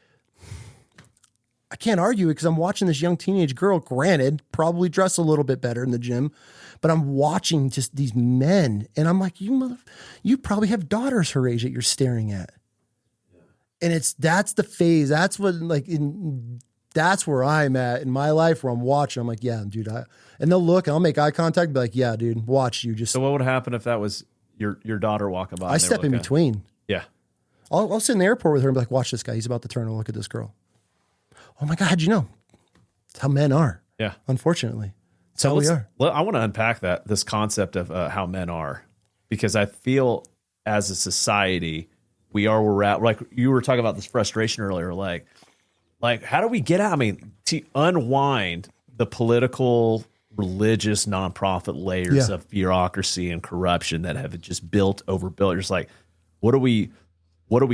Speaker 1: I can't argue it because I'm watching this young teenage girl, granted, probably dressed a little bit better in the gym, but I'm watching just these men. And I'm like, you probably have daughters her age that you're staring at. And that's the phase. That's what that's where I'm at in my life, where I'm watching. I'm like, yeah, dude. And they'll look and I'll make eye contact and be like, yeah, dude, watch you.
Speaker 2: So what would happen if that was your daughter walking by?
Speaker 1: I step in between.
Speaker 2: Yeah.
Speaker 1: I'll sit in the airport with her and be like, watch this guy. He's about to turn and look at this girl. Oh my God, how'd you know? It's how men are.
Speaker 2: Yeah.
Speaker 1: Unfortunately. It's how we are.
Speaker 2: Well, I want to unpack this concept of how men are, because I feel as a society, we are where we're at. Like you were talking about this frustration earlier, like how do we get out? I mean, to unwind the political, religious, nonprofit layers of bureaucracy and corruption that have just overbuilt. You're just like, what do we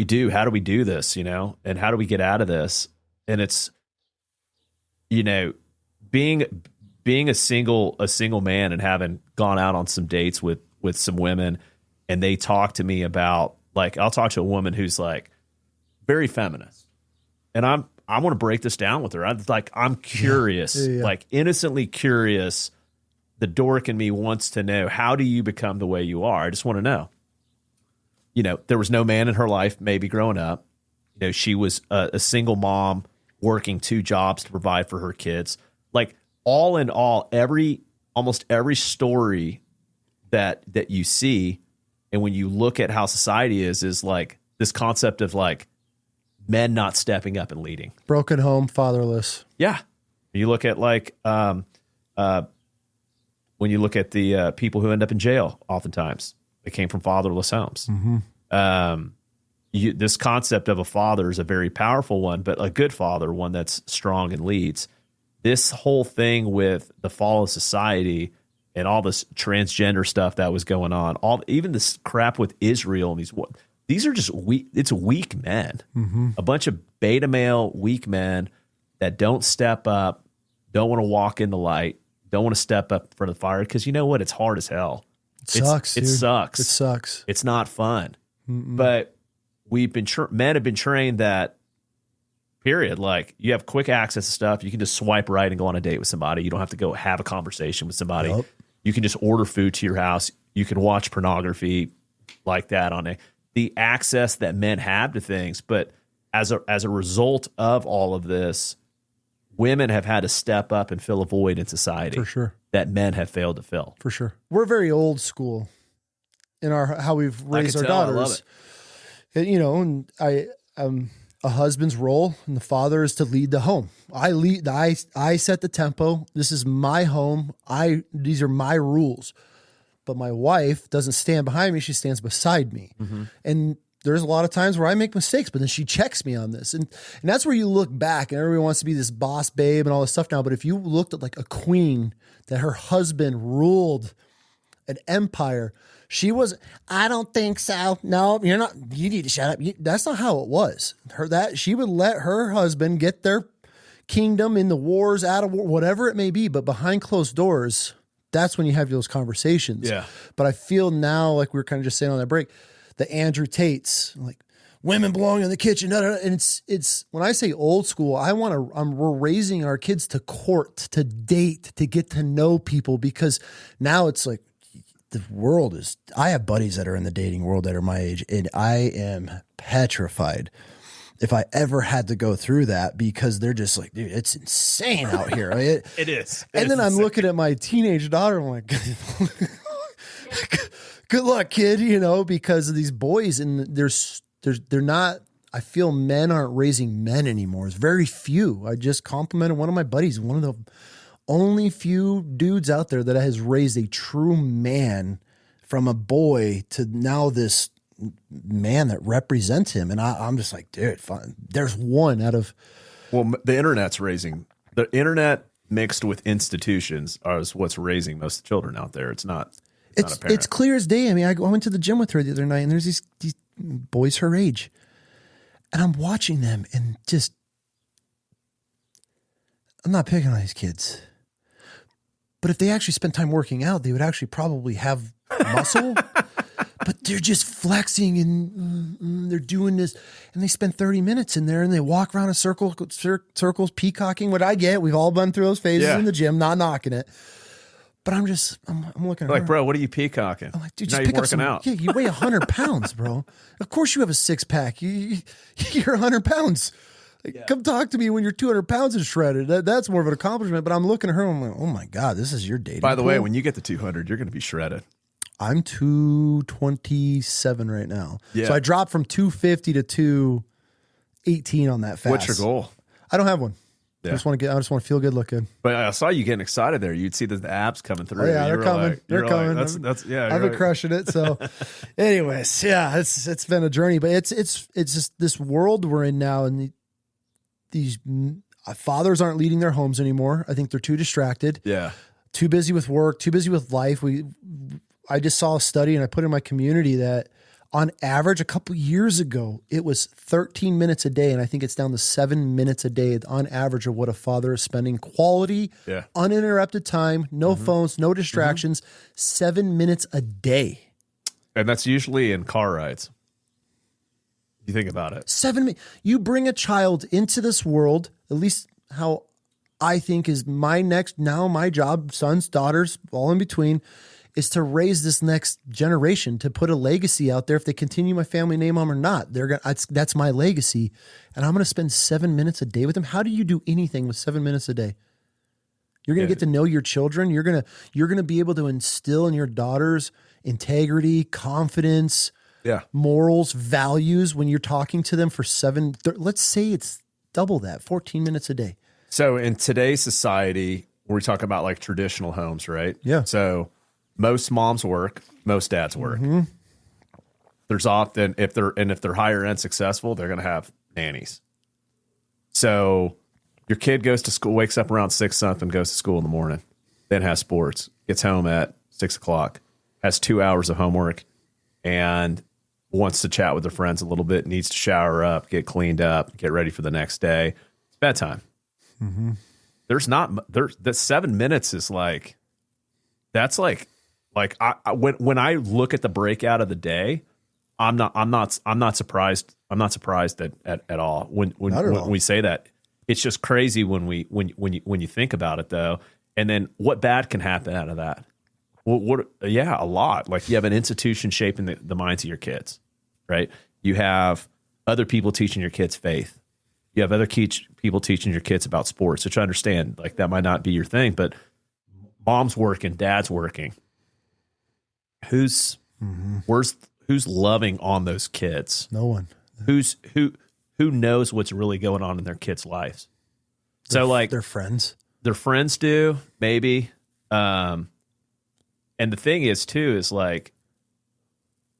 Speaker 2: do? How do we do this? And how do we get out of this? And it's, being a single man and having gone out on some dates with some women, and they talk to me about, like, I'll talk to a woman who's like very feminist, and I want to break this down with her. I'm curious, like innocently curious. The dork in me wants to know, how do you become the way you are? I just want to know. There was no man in her life, maybe growing up. She was a single mom working 2 jobs to provide for her kids. Like, all in all, almost every story that you see, and when you look at how society is like this concept of like men not stepping up and leading.
Speaker 1: Broken home, fatherless.
Speaker 2: Yeah. You look at like when you look at the people who end up in jail, oftentimes they came from fatherless homes. Mm-hmm. This concept of a father is a very powerful one, but a good father, one that's strong and leads. This whole thing with the fall of society and all this transgender stuff that was going on, even this crap with Israel, and these are just weak. It's weak men, a bunch of beta male weak men that don't step up, don't want to walk in the light, don't want to step up in front of the fire, because you know what? It's hard as hell.
Speaker 1: It sucks.
Speaker 2: It sucks.
Speaker 1: It sucks.
Speaker 2: It's not fun. But men have been trained that, period. Like, you have quick access to stuff. You can just swipe right and go on a date with somebody. You don't have to go have a conversation with somebody. Yep. You can just order food to your house. You can watch pornography like that on the access that men have to things. But as a result of all of this, women have had to step up and fill a void in society.
Speaker 1: For sure.
Speaker 2: That men have failed to fill.
Speaker 1: For sure. We're very old school in how we've raised our daughters. I love it. And a husband's role, and the father is to lead the home. I set the tempo. This is my home. These are my rules. But my wife doesn't stand behind me. She stands beside me. Mm-hmm. And there's a lot of times where I make mistakes, but then she checks me on this. And that's where you look back, and everybody wants to be this boss babe and all this stuff now. But if you looked at like a queen that her husband ruled an empire. She was, I don't think so. No, you're not, you need to shut up. That's not how it was. She would let her husband get their kingdom in the wars, out of war, whatever it may be. But behind closed doors, that's when you have those conversations.
Speaker 2: Yeah.
Speaker 1: But I feel now, like we were kind of just saying on that break, the Andrew Tates, like women belong in the kitchen. And it's when I say old school, we're raising our kids to court, to date, to get to know people, because now it's like, the world is, I have buddies that are in the dating world that are my age, and I am petrified if I ever had to go through that, because they're just like, dude, it's insane out here. Right?
Speaker 2: It is.
Speaker 1: And then I'm looking at my teenage daughter, I'm like, good luck, kid, because of these boys. And they're not, I feel men aren't raising men anymore. It's very few. I just complimented one of my buddies, one of the only few dudes out there that has raised a true man from a boy to now this man that represents him. And I'm just like, dude, fine. There's one out of.
Speaker 2: Well, the internet's raising, the internet mixed with institutions is what's raising most children out there. It's not apparent.
Speaker 1: It's clear as day. I mean, I went to the gym with her the other night, and there's these boys her age, and I'm watching them, and just, I'm not picking on these kids. But if they actually spent time working out, they would actually probably have muscle. But they're just flexing and they're doing this. And they spend 30 minutes in there and they walk around in circles, peacocking. What I get, we've all been through those phases in the gym, not knocking it. But I'm looking at her.
Speaker 2: Like, bro, what are you peacocking?
Speaker 1: I'm like, dude,
Speaker 2: now
Speaker 1: just pick
Speaker 2: you're
Speaker 1: up some.
Speaker 2: out.
Speaker 1: Yeah, you weigh 100 pounds, bro. Of course you have a six pack. You're 100 pounds. Come talk to me when you're 200 pounds and shredded. That's more of an accomplishment. But I'm looking at her and I'm like, oh my God, this is your dating.
Speaker 2: By the way, when you get to 200, you're going to be shredded.
Speaker 1: I'm 227 right now.
Speaker 2: Yeah.
Speaker 1: So I dropped from 250 to 218 on that fast.
Speaker 2: What's your goal?
Speaker 1: I don't have one.
Speaker 2: Yeah.
Speaker 1: I just want to feel good looking.
Speaker 2: But I saw you getting excited there. You'd see the abs coming through.
Speaker 1: Oh, yeah, they're coming. They're coming.
Speaker 2: That's
Speaker 1: I've been crushing it. So, anyways, yeah, it's been a journey, but it's just this world we're in now, and these fathers aren't leading their homes anymore. I think they're too distracted.
Speaker 2: Yeah.
Speaker 1: Too busy with work, too busy with life. I just saw a study, and I put in my community that on average, a couple years ago, it was 13 minutes a day. And I think it's down to 7 minutes a day on average of what a father is spending quality, uninterrupted time, no phones, no distractions, 7 minutes a day.
Speaker 2: And that's usually in car rides. You think about it.
Speaker 1: 7 minutes. You bring a child into this world, at least how I think is my job, sons, daughters, all in between, is to raise this next generation, to put a legacy out there. If they continue my family name on or not, that's my legacy. And I'm going to spend 7 minutes a day with them. How do you do anything with 7 minutes a day? You're going to get to know your children. You're going to be able to instill in your daughters integrity, confidence, morals, values when you're talking to them for let's say it's double that, 14 minutes a day.
Speaker 2: So in today's society, we talk about like traditional homes, right?
Speaker 1: Yeah.
Speaker 2: So most moms work, most dads work.
Speaker 1: Mm-hmm.
Speaker 2: There's often, if they're higher end successful, they're going to have nannies. So your kid goes to school, wakes up around 6 something, goes to school in the morning, then has sports, gets home at 6 o'clock, has 2 hours of homework, and wants to chat with their friends a little bit, needs to shower up, get cleaned up, get ready for the next day. It's bedtime.
Speaker 1: Mm-hmm.
Speaker 2: That 7 minutes is like, that's like when I look at the breakout of the day, I'm not surprised. I'm not surprised at all when we say that. It's just crazy when you think about it though. And then what bad can happen out of that? A lot. Like you have an institution shaping the minds of your kids, right? You have other people teaching your kids faith. You have other people teaching your kids about sports, which I understand, like that might not be your thing, but mom's working, dad's working. Who's loving on those kids?
Speaker 1: No one.
Speaker 2: Who knows what's really going on in their kids' lives? So like
Speaker 1: their friends.
Speaker 2: Their friends do, maybe. And the thing is too, is like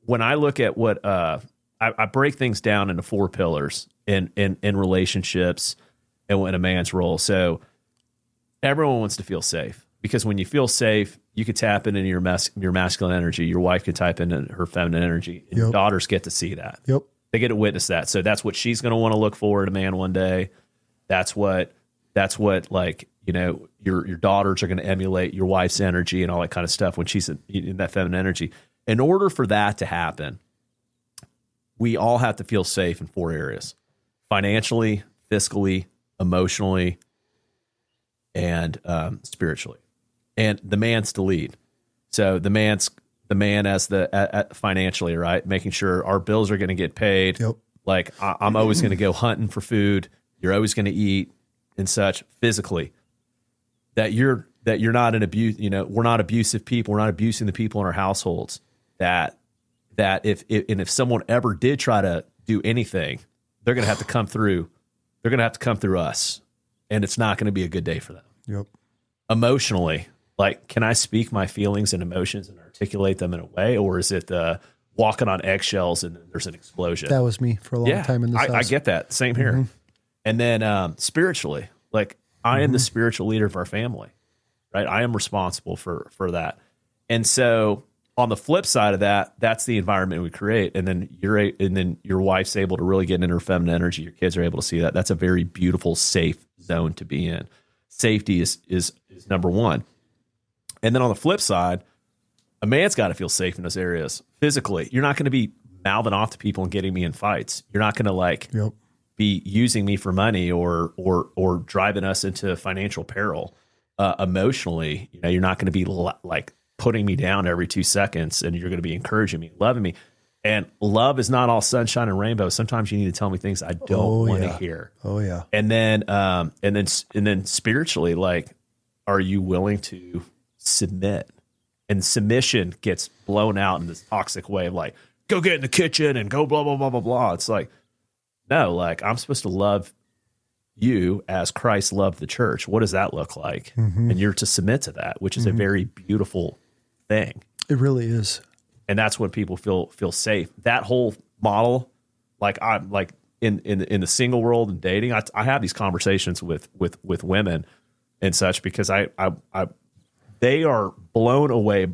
Speaker 2: when I look at what I break things down into 4 pillars in relationships and in a man's role. So everyone wants to feel safe. Because when you feel safe, you could tap into your masculine energy. Your wife could type into her feminine energy. And your daughters get to see that.
Speaker 1: Yep.
Speaker 2: They get to witness that. So that's what she's going to want to look for in a man one day. That's what like, you know, your daughters are going to emulate your wife's energy and all that kind of stuff when she's in that feminine energy. In order for that to happen, we all have to feel safe in 4 areas: financially, fiscally, emotionally, and spiritually. And the man's the lead. So the man as financially, right? Making sure our bills are going to get paid.
Speaker 1: Yep.
Speaker 2: Like I'm always going to go hunting for food. You're always going to eat and such. Physically, that you're not an abuse. You know, we're not abusive people. We're not abusing the people in our households. That if someone ever did try to do anything, they're going to have to come through. They're going to have to come through us, and it's not going to be a good day for them.
Speaker 1: Yep.
Speaker 2: Emotionally, like, can I speak my feelings and emotions and articulate them in a way, or is it walking on eggshells and there's an explosion?
Speaker 1: That was me for a long time in this house.
Speaker 2: I get that. Same here.
Speaker 1: Mm-hmm.
Speaker 2: And then spiritually, like, I am the spiritual leader of our family, right? I am responsible for that. And so on the flip side of that, that's the environment we create. And then your wife's able to really get in her feminine energy. Your kids are able to see that. That's a very beautiful, safe zone to be in. Safety is number one. And then on the flip side, a man's got to feel safe in those areas physically. You're not going to be mouthing off to people and getting me in fights. You're not going to be using me for money or driving us into financial peril. Emotionally, you know, you're not going to be like putting me down every 2 seconds, and you're going to be encouraging me, loving me. And love is not all sunshine and rainbows. Sometimes you need to tell me things I don't want to hear.
Speaker 1: Oh yeah.
Speaker 2: And then spiritually, like, are you willing to submit? And submission gets blown out in this toxic way of like, go get in the kitchen and go blah, blah, blah, blah, blah. It's like, no, like, I'm supposed to love you as Christ loved the church. What does that look like? Mm-hmm. And you're to submit to that, which is a very beautiful thing.
Speaker 1: It really is.
Speaker 2: And that's when people feel safe. That whole model, like, I'm like in the single world and dating, I have these conversations with women and such, because they are blown away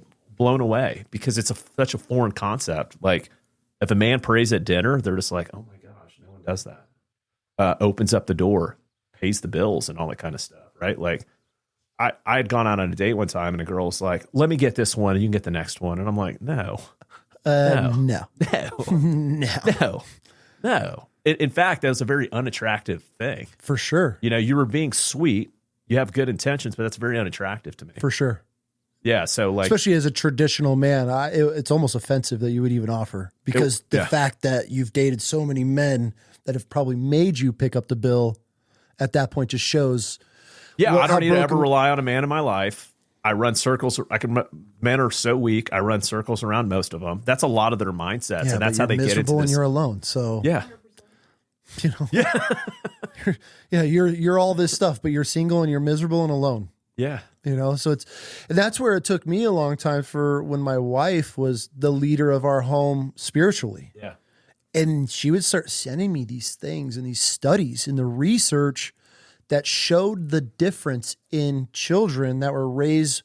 Speaker 2: because it's such a foreign concept. Like, if a man prays at dinner, they're just like, oh my gosh, no one does that. Opens up the door, pays the bills, and all that kind of stuff, right? Like, I had gone out on a date one time, and a girl was like, let me get this one, and you can get the next one. And I'm like, no.
Speaker 1: No.
Speaker 2: In fact, that was a very unattractive thing.
Speaker 1: For sure.
Speaker 2: You know, you were being sweet. You have good intentions, but that's very unattractive to me.
Speaker 1: For sure.
Speaker 2: Yeah. So, like,
Speaker 1: especially as a traditional man, it's almost offensive that you would even offer, because the fact that you've dated so many men that have probably made you pick up the bill at that point just shows.
Speaker 2: Yeah. I don't need to ever rely on a man in my life. I run circles. Men are so weak. I run circles around most of them. That's a lot of their mindsets, and that's how they get into this.
Speaker 1: And you're alone. So
Speaker 2: yeah.
Speaker 1: You know, you're all this stuff, but you're single and you're miserable and alone.
Speaker 2: Yeah.
Speaker 1: You know, so and that's where it took me a long time for when my wife was the leader of our home spiritually.
Speaker 2: Yeah.
Speaker 1: And she would start sending me these things and these studies and the research that showed the difference in children that were raised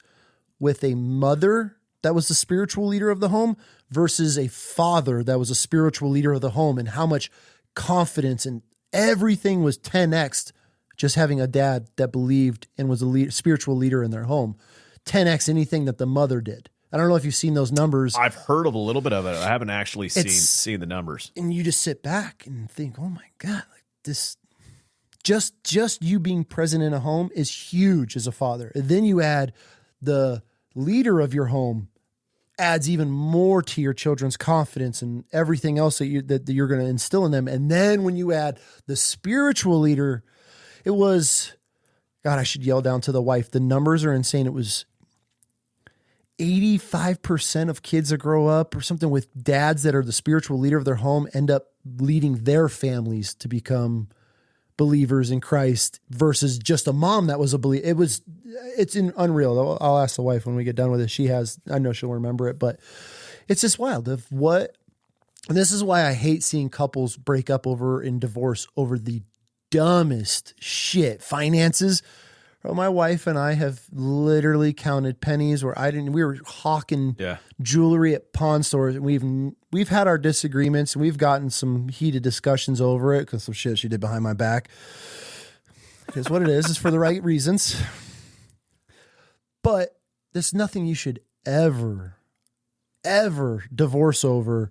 Speaker 1: with a mother that was the spiritual leader of the home versus a father that was a spiritual leader of the home, and how much confidence and everything was 10x just having a dad that believed and was a spiritual leader in their home. 10x anything that the mother did. I don't know if you've seen those numbers.
Speaker 2: I've heard of a little bit of it. I haven't actually seen the numbers.
Speaker 1: And you just sit back and think, oh my God, like this, just you being present in a home is huge as a father. And then you add the leader of your home adds even more to your children's confidence and everything else that you're going to instill in them. And then when you add the spiritual leader, it was, God, I should yell down to the wife. The numbers are insane. It was 85% of kids that grow up or something with dads that are the spiritual leader of their home end up leading their families to become believers in Christ versus just a mom that was a believer. It's unreal. I'll ask the wife when we get done with it. I know she'll remember it, but it's just wild of what, and this is why I hate seeing couples break up over in divorce over the dumbest shit. Finances Bro, my wife and I have literally counted pennies where we were hawking jewelry at pawn stores, and we've had our disagreements, and we've gotten some heated discussions over it because some shit she did behind my back. It is what it is. It's for the right reasons. But there's nothing you should ever divorce over.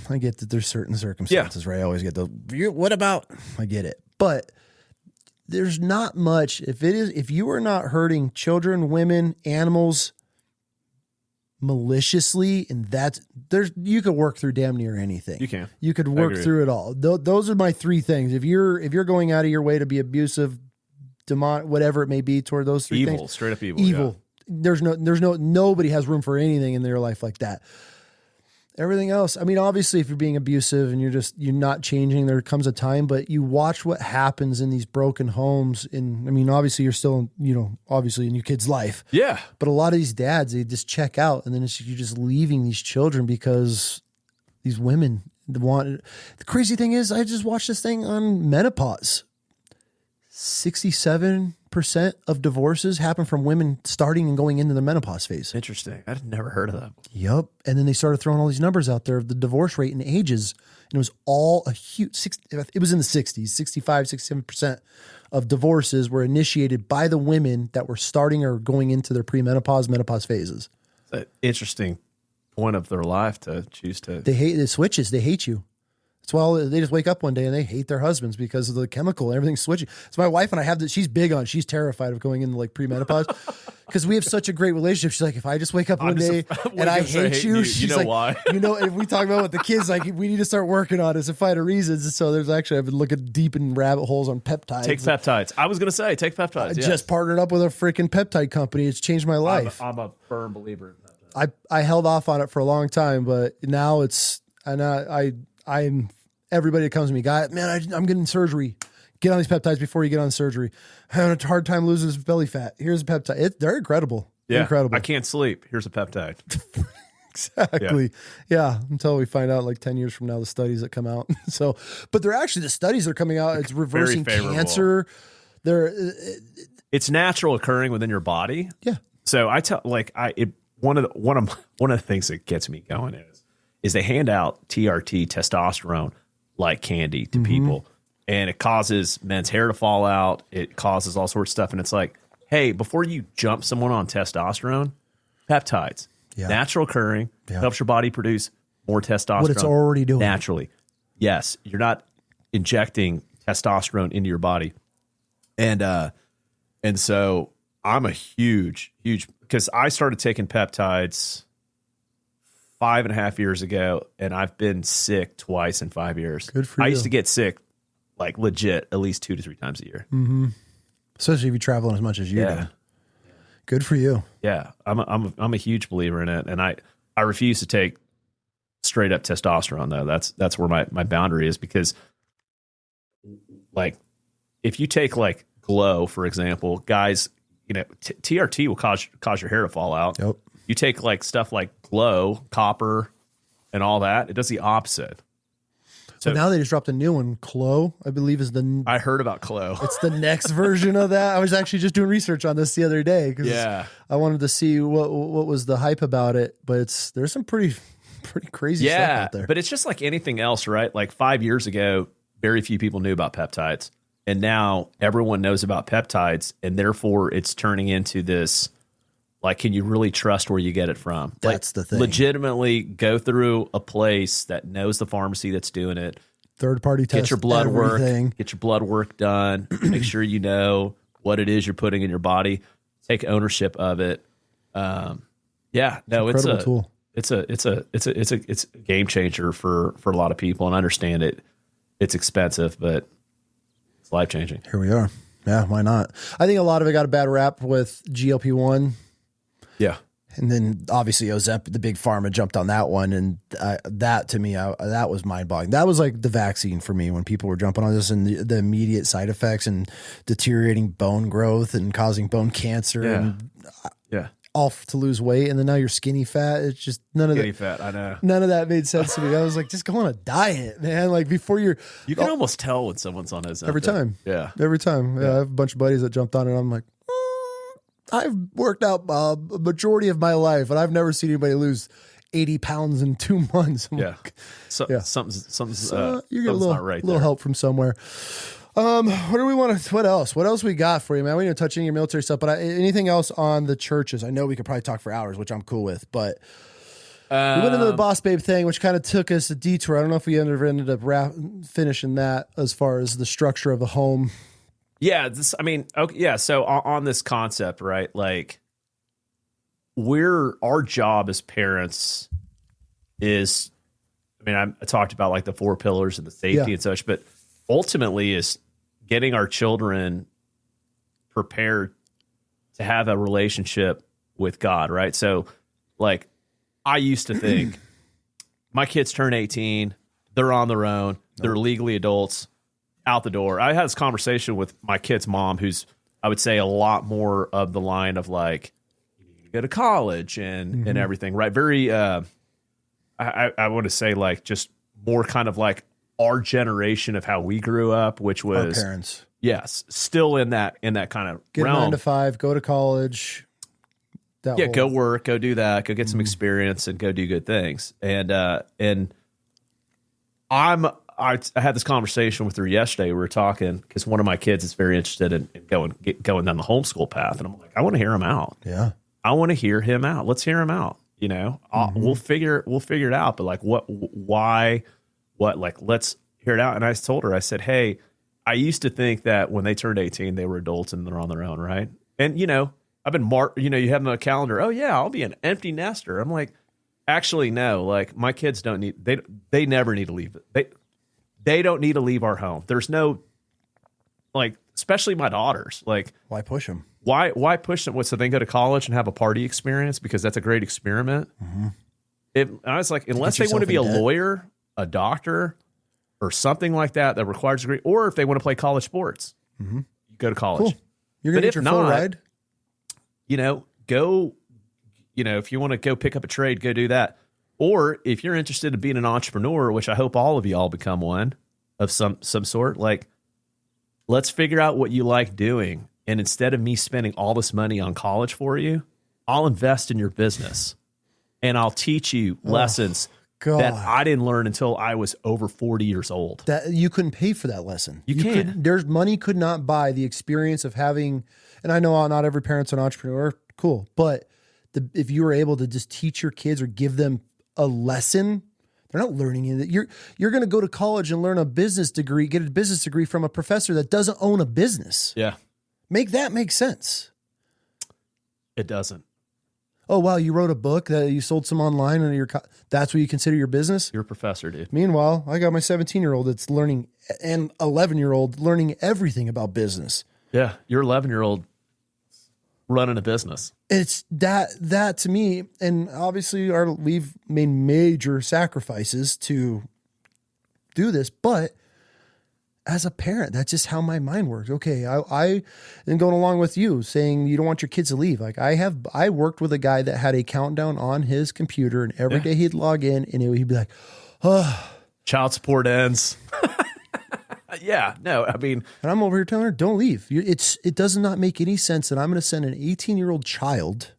Speaker 1: I get that there's certain circumstances, right? I always get what about? I get it. But there's not much. If you are not hurting children, women, animals maliciously, and you could work through damn near anything.
Speaker 2: You can.
Speaker 1: You could work through it all. Those are my three things. If you're going out of your way to be abusive, whatever it may be toward those three things.
Speaker 2: Straight up evil.
Speaker 1: Yeah. Nobody has room for anything in their life like that. Everything else, I mean, obviously, if you're being abusive and you're not changing, there comes a time, but you watch what happens in these broken homes. Obviously, you're still, obviously in your kid's life.
Speaker 2: Yeah.
Speaker 1: But a lot of these dads, they just check out, and then you're just leaving these children because these women want. The crazy thing is, I just watched this thing on menopause. 67% of divorces happen from women starting and going into the menopause phase.
Speaker 2: Interesting. I'd never heard of that.
Speaker 1: Yep. And then they started throwing all these numbers out there of the divorce rate in ages. And it was all it was in the 60s, 65, 67% of divorces were initiated by the women that were starting or going into their menopause phases.
Speaker 2: It's an interesting point of their life to choose to.
Speaker 1: It switches. They hate you. It's they just wake up one day and they hate their husbands because of the chemical and everything's switching. So my wife and I have that. She's big on. She's terrified of going into like premenopause because we have such a great relationship. She's like, if I just wake up one day and I hate you, she's like,
Speaker 2: why?
Speaker 1: If we talk about with the kids, like we need to start working on it and find reasons. So I've been looking deep in rabbit holes on peptides.
Speaker 2: Take peptides. I was going to say, take peptides.
Speaker 1: I just partnered up with a freaking peptide company. It's changed my life.
Speaker 2: I'm a firm believer in that.
Speaker 1: I held off on it for a long time, but now I'm everybody that comes to me, guy, man, I'm getting surgery. Get on these peptides before you get on surgery. I'm having a hard time losing this belly fat. Here's a peptide. They're incredible.
Speaker 2: Yeah,
Speaker 1: incredible.
Speaker 2: I can't sleep. Here's a peptide.
Speaker 1: Exactly. Yeah. Until we find out like 10 years from now, the studies that come out. But they're actually the studies that are coming out. It's reversing cancer.
Speaker 2: It's natural occurring within your body.
Speaker 1: Yeah.
Speaker 2: So I tell one of the things that gets me going is they hand out TRT, testosterone, like candy to people, and it causes men's hair to fall out. It causes all sorts of stuff. And it's like, hey, before you jump someone on testosterone, peptides, natural occurring, helps your body produce more testosterone.
Speaker 1: What it's already doing.
Speaker 2: Naturally. Yes. You're not injecting testosterone into your body. And so I'm a huge, because I started taking peptides 5.5 years ago, and I've been sick twice in 5 years.
Speaker 1: Good for you.
Speaker 2: I used to get sick, like legit, at least 2 to 3 times a year.
Speaker 1: Mm-hmm. Especially if you travel as much as you do. Good for you.
Speaker 2: Yeah, I'm a huge believer in it, and I refuse to take straight up testosterone though. That's where my boundary is, because like if you take like Glow, for example, guys, TRT will cause your hair to fall out.
Speaker 1: Yep.
Speaker 2: You take like stuff like Glow, copper, and all that, it does the opposite.
Speaker 1: So now they just dropped a new one. Clo, I believe, is
Speaker 2: I heard about Clo.
Speaker 1: It's the next version of that. I was actually just doing research on this the other day because I wanted to see what was the hype about it. But there's some pretty crazy stuff out there.
Speaker 2: But it's just like anything else, right? Like 5 years ago, very few people knew about peptides, and now everyone knows about peptides, and therefore it's turning into this. Like, can you really trust where you get it from?
Speaker 1: That's the thing.
Speaker 2: Legitimately go through a place that knows the pharmacy that's doing it.
Speaker 1: Third party test.
Speaker 2: Get your blood work. Get your blood work done. Make sure you know what it is you're putting in your body. Take ownership of it. It's a
Speaker 1: tool.
Speaker 2: It's a game changer for a lot of people, and I understand it. It's expensive, but it's life changing.
Speaker 1: Here we are. Yeah, why not? I think a lot of it got a bad rap with GLP-1.
Speaker 2: Yeah.
Speaker 1: And then obviously Ozempic, the big pharma jumped on that one. And that to me, that was mind boggling. That was like the vaccine for me when people were jumping on this and the immediate side effects and deteriorating bone growth and causing bone cancer.
Speaker 2: Yeah.
Speaker 1: And all to lose weight, and then now you're skinny fat. It's just none of
Speaker 2: fat. I know.
Speaker 1: None of that made sense to me. I was like, just go on a diet, man. Like before you
Speaker 2: can almost tell when someone's on his
Speaker 1: every time.
Speaker 2: Yeah,
Speaker 1: every time. Yeah, I have a bunch of buddies that jumped on it. And I'm like, I've worked out a majority of my life, and I've never seen anybody lose 80 pounds in 2 months. I'm like,
Speaker 2: something's
Speaker 1: you get a little,
Speaker 2: not right
Speaker 1: little
Speaker 2: there.
Speaker 1: help from somewhere. What else we got for you, man? We didn't touch any of your military stuff, but anything else on the churches? I know we could probably talk for hours, which I'm cool with, but we went into the Boss Babe thing, which kind of took us a detour. I don't know if we ended up finishing that as far as the structure of the home.
Speaker 2: Yeah. So on this concept, right? Like our job as parents is, I talked about like the 4 pillars and the safety and such, but ultimately is getting our children prepared to have a relationship with God, right? So, like, I used to think my kids turn 18, they're on their own, they're legally adults, out the door. I had this conversation with my kid's mom, who's, I would say, a lot more of the line of like, you go to college and everything, right? Very, I want to say like just more kind of like our generation of how we grew up, which was
Speaker 1: our parents.
Speaker 2: Yes, still in that kind of
Speaker 1: get
Speaker 2: realm.
Speaker 1: 9 to 5, go to college.
Speaker 2: Go work, go do that, go get some experience, and go do good things. And I had this conversation with her yesterday. We were talking because one of my kids is very interested in going down the homeschool path, and I'm like, I want to hear him out.
Speaker 1: Yeah,
Speaker 2: I want to hear him out. Let's hear him out. You know, we'll figure it out. But like, why? Like, let's hear it out. And I told her, I said, hey, I used to think that when they turned 18, they were adults and they're on their own, right? And, you know, I've been you have them on a calendar. Oh, yeah, I'll be an empty nester. I'm like, actually, no. Like, my kids don't need, they never need to leave. They don't need to leave our home. There's no, like, especially my daughters. Like,
Speaker 1: why push them?
Speaker 2: Why push them? So they can go to college and have a party experience because that's a great experiment. I was like, unless they want to be a lawyer, a doctor, or something like that requires a degree, or if they want to play college sports, you go to college.
Speaker 1: Cool. You're going to get your full ride?
Speaker 2: You know, if you want to go pick up a trade, go do that. Or if you're interested in being an entrepreneur, which I hope all of you all become one of some sort, like, let's figure out what you like doing. And instead of me spending all this money on college for you, I'll invest in your business and I'll teach you lessons that I didn't learn until I was over 40 years old.
Speaker 1: That you couldn't pay for that lesson.
Speaker 2: You can't.
Speaker 1: There's money could not buy the experience of having, and I know not every parent's an entrepreneur, cool, but if you were able to just teach your kids or give them a lesson, they're not learning it. You're going to go to college and learn a business degree, get a business degree from a professor that doesn't own a business.
Speaker 2: Yeah.
Speaker 1: Make that make sense.
Speaker 2: It doesn't.
Speaker 1: Oh, wow, you wrote a book that you sold some online and that's what you consider your business?
Speaker 2: You're a professor, dude.
Speaker 1: Meanwhile, I got my 17-year-old that's learning, and 11-year-old learning everything about business.
Speaker 2: Yeah, your 11-year-old running a business.
Speaker 1: It's that to me, and obviously we've made major sacrifices to do this, but as a parent, that's just how my mind works. Okay, I and going along with you saying you don't want your kids to leave. Like I worked with a guy that had a countdown on his computer, and every day he'd log in and he'd be like, "Oh,
Speaker 2: child support ends." Yeah, no, I mean,
Speaker 1: and I'm over here telling her, "Don't leave." It does not make any sense that I'm going to send an 18-year-old child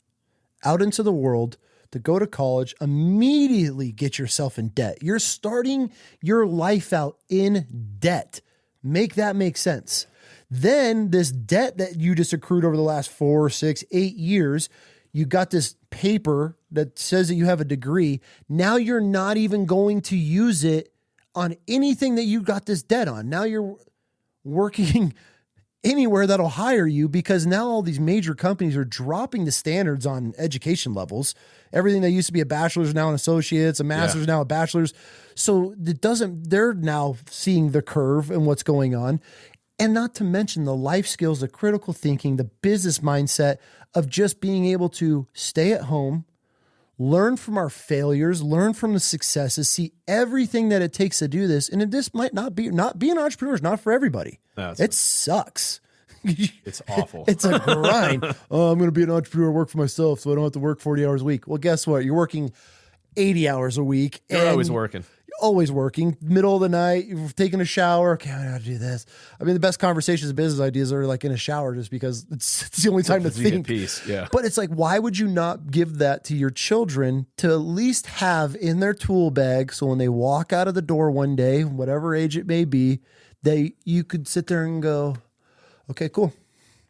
Speaker 1: out into the world to go to college, immediately get yourself in debt. You're starting your life out in debt. Make that make sense. Then this debt that you just accrued over the last 4, 6, 8 years, you got this paper that says that you have a degree. Now you're not even going to use it on anything that you got this debt on. Now you're working anywhere that'll hire you because now all these major companies are dropping the standards on education levels. Everything that used to be a bachelor's is now an associate's, a master's is now a bachelor's. So they're now seeing the curve and what's going on. And not to mention the life skills, the critical thinking, the business mindset of just being able to stay at home, learn from our failures, learn from the successes, see everything that it takes to do this. And this might not be an entrepreneur is not for everybody. It sucks.
Speaker 2: It's awful.
Speaker 1: It's a grind. Oh, I'm going to be an entrepreneur, work for myself, so I don't have to work 40 hours a week. Well, guess what? You're working 80 hours a week.
Speaker 2: You're always working.
Speaker 1: Always working. Middle of the night, you're taking a shower. Okay, I got to do this. I mean, the best conversations and business ideas are like in a shower, just because it's the only time to think.
Speaker 2: Peace. Yeah.
Speaker 1: But it's like, why would you not give that to your children to at least have in their tool bag, so when they walk out of the door one day, whatever age it may be, you could sit there and go, okay, cool.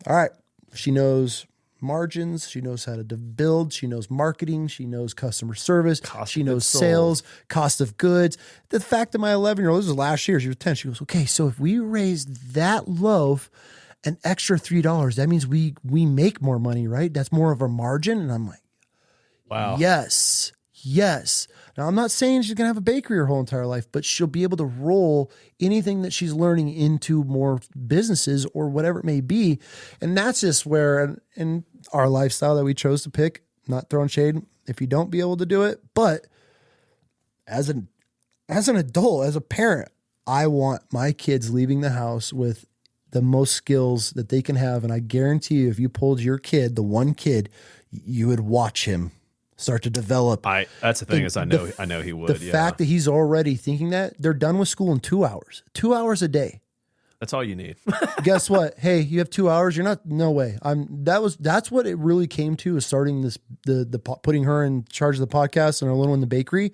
Speaker 1: All right. She knows margins. She knows how to build. She knows marketing. She knows customer service. She knows sales, cost of goods. The fact that my 11-year-old, this was last year, she was 10. She goes, okay, so if we raise that loaf an extra $3, that means we make more money, right? That's more of a margin. And I'm like,
Speaker 2: wow.
Speaker 1: Yes. Now, I'm not saying she's going to have a bakery her whole entire life, but she'll be able to roll anything that she's learning into more businesses or whatever it may be. And that's just where, in our lifestyle that we chose to pick, not throwing shade, if you don't be able to do it, but as an adult, as a parent, I want my kids leaving the house with the most skills that they can have. And I guarantee you, if you pulled your kid, the one kid, you would watch him start to develop.
Speaker 2: That's the thing, is I know he would.
Speaker 1: The fact that he's already thinking that, they're done with school in 2 hours. 2 hours a day.
Speaker 2: That's all you need.
Speaker 1: Guess what? Hey, you have 2 hours. You're not. No way. That's what it really came to, is starting this. The putting her in charge of the podcast and our little in the bakery.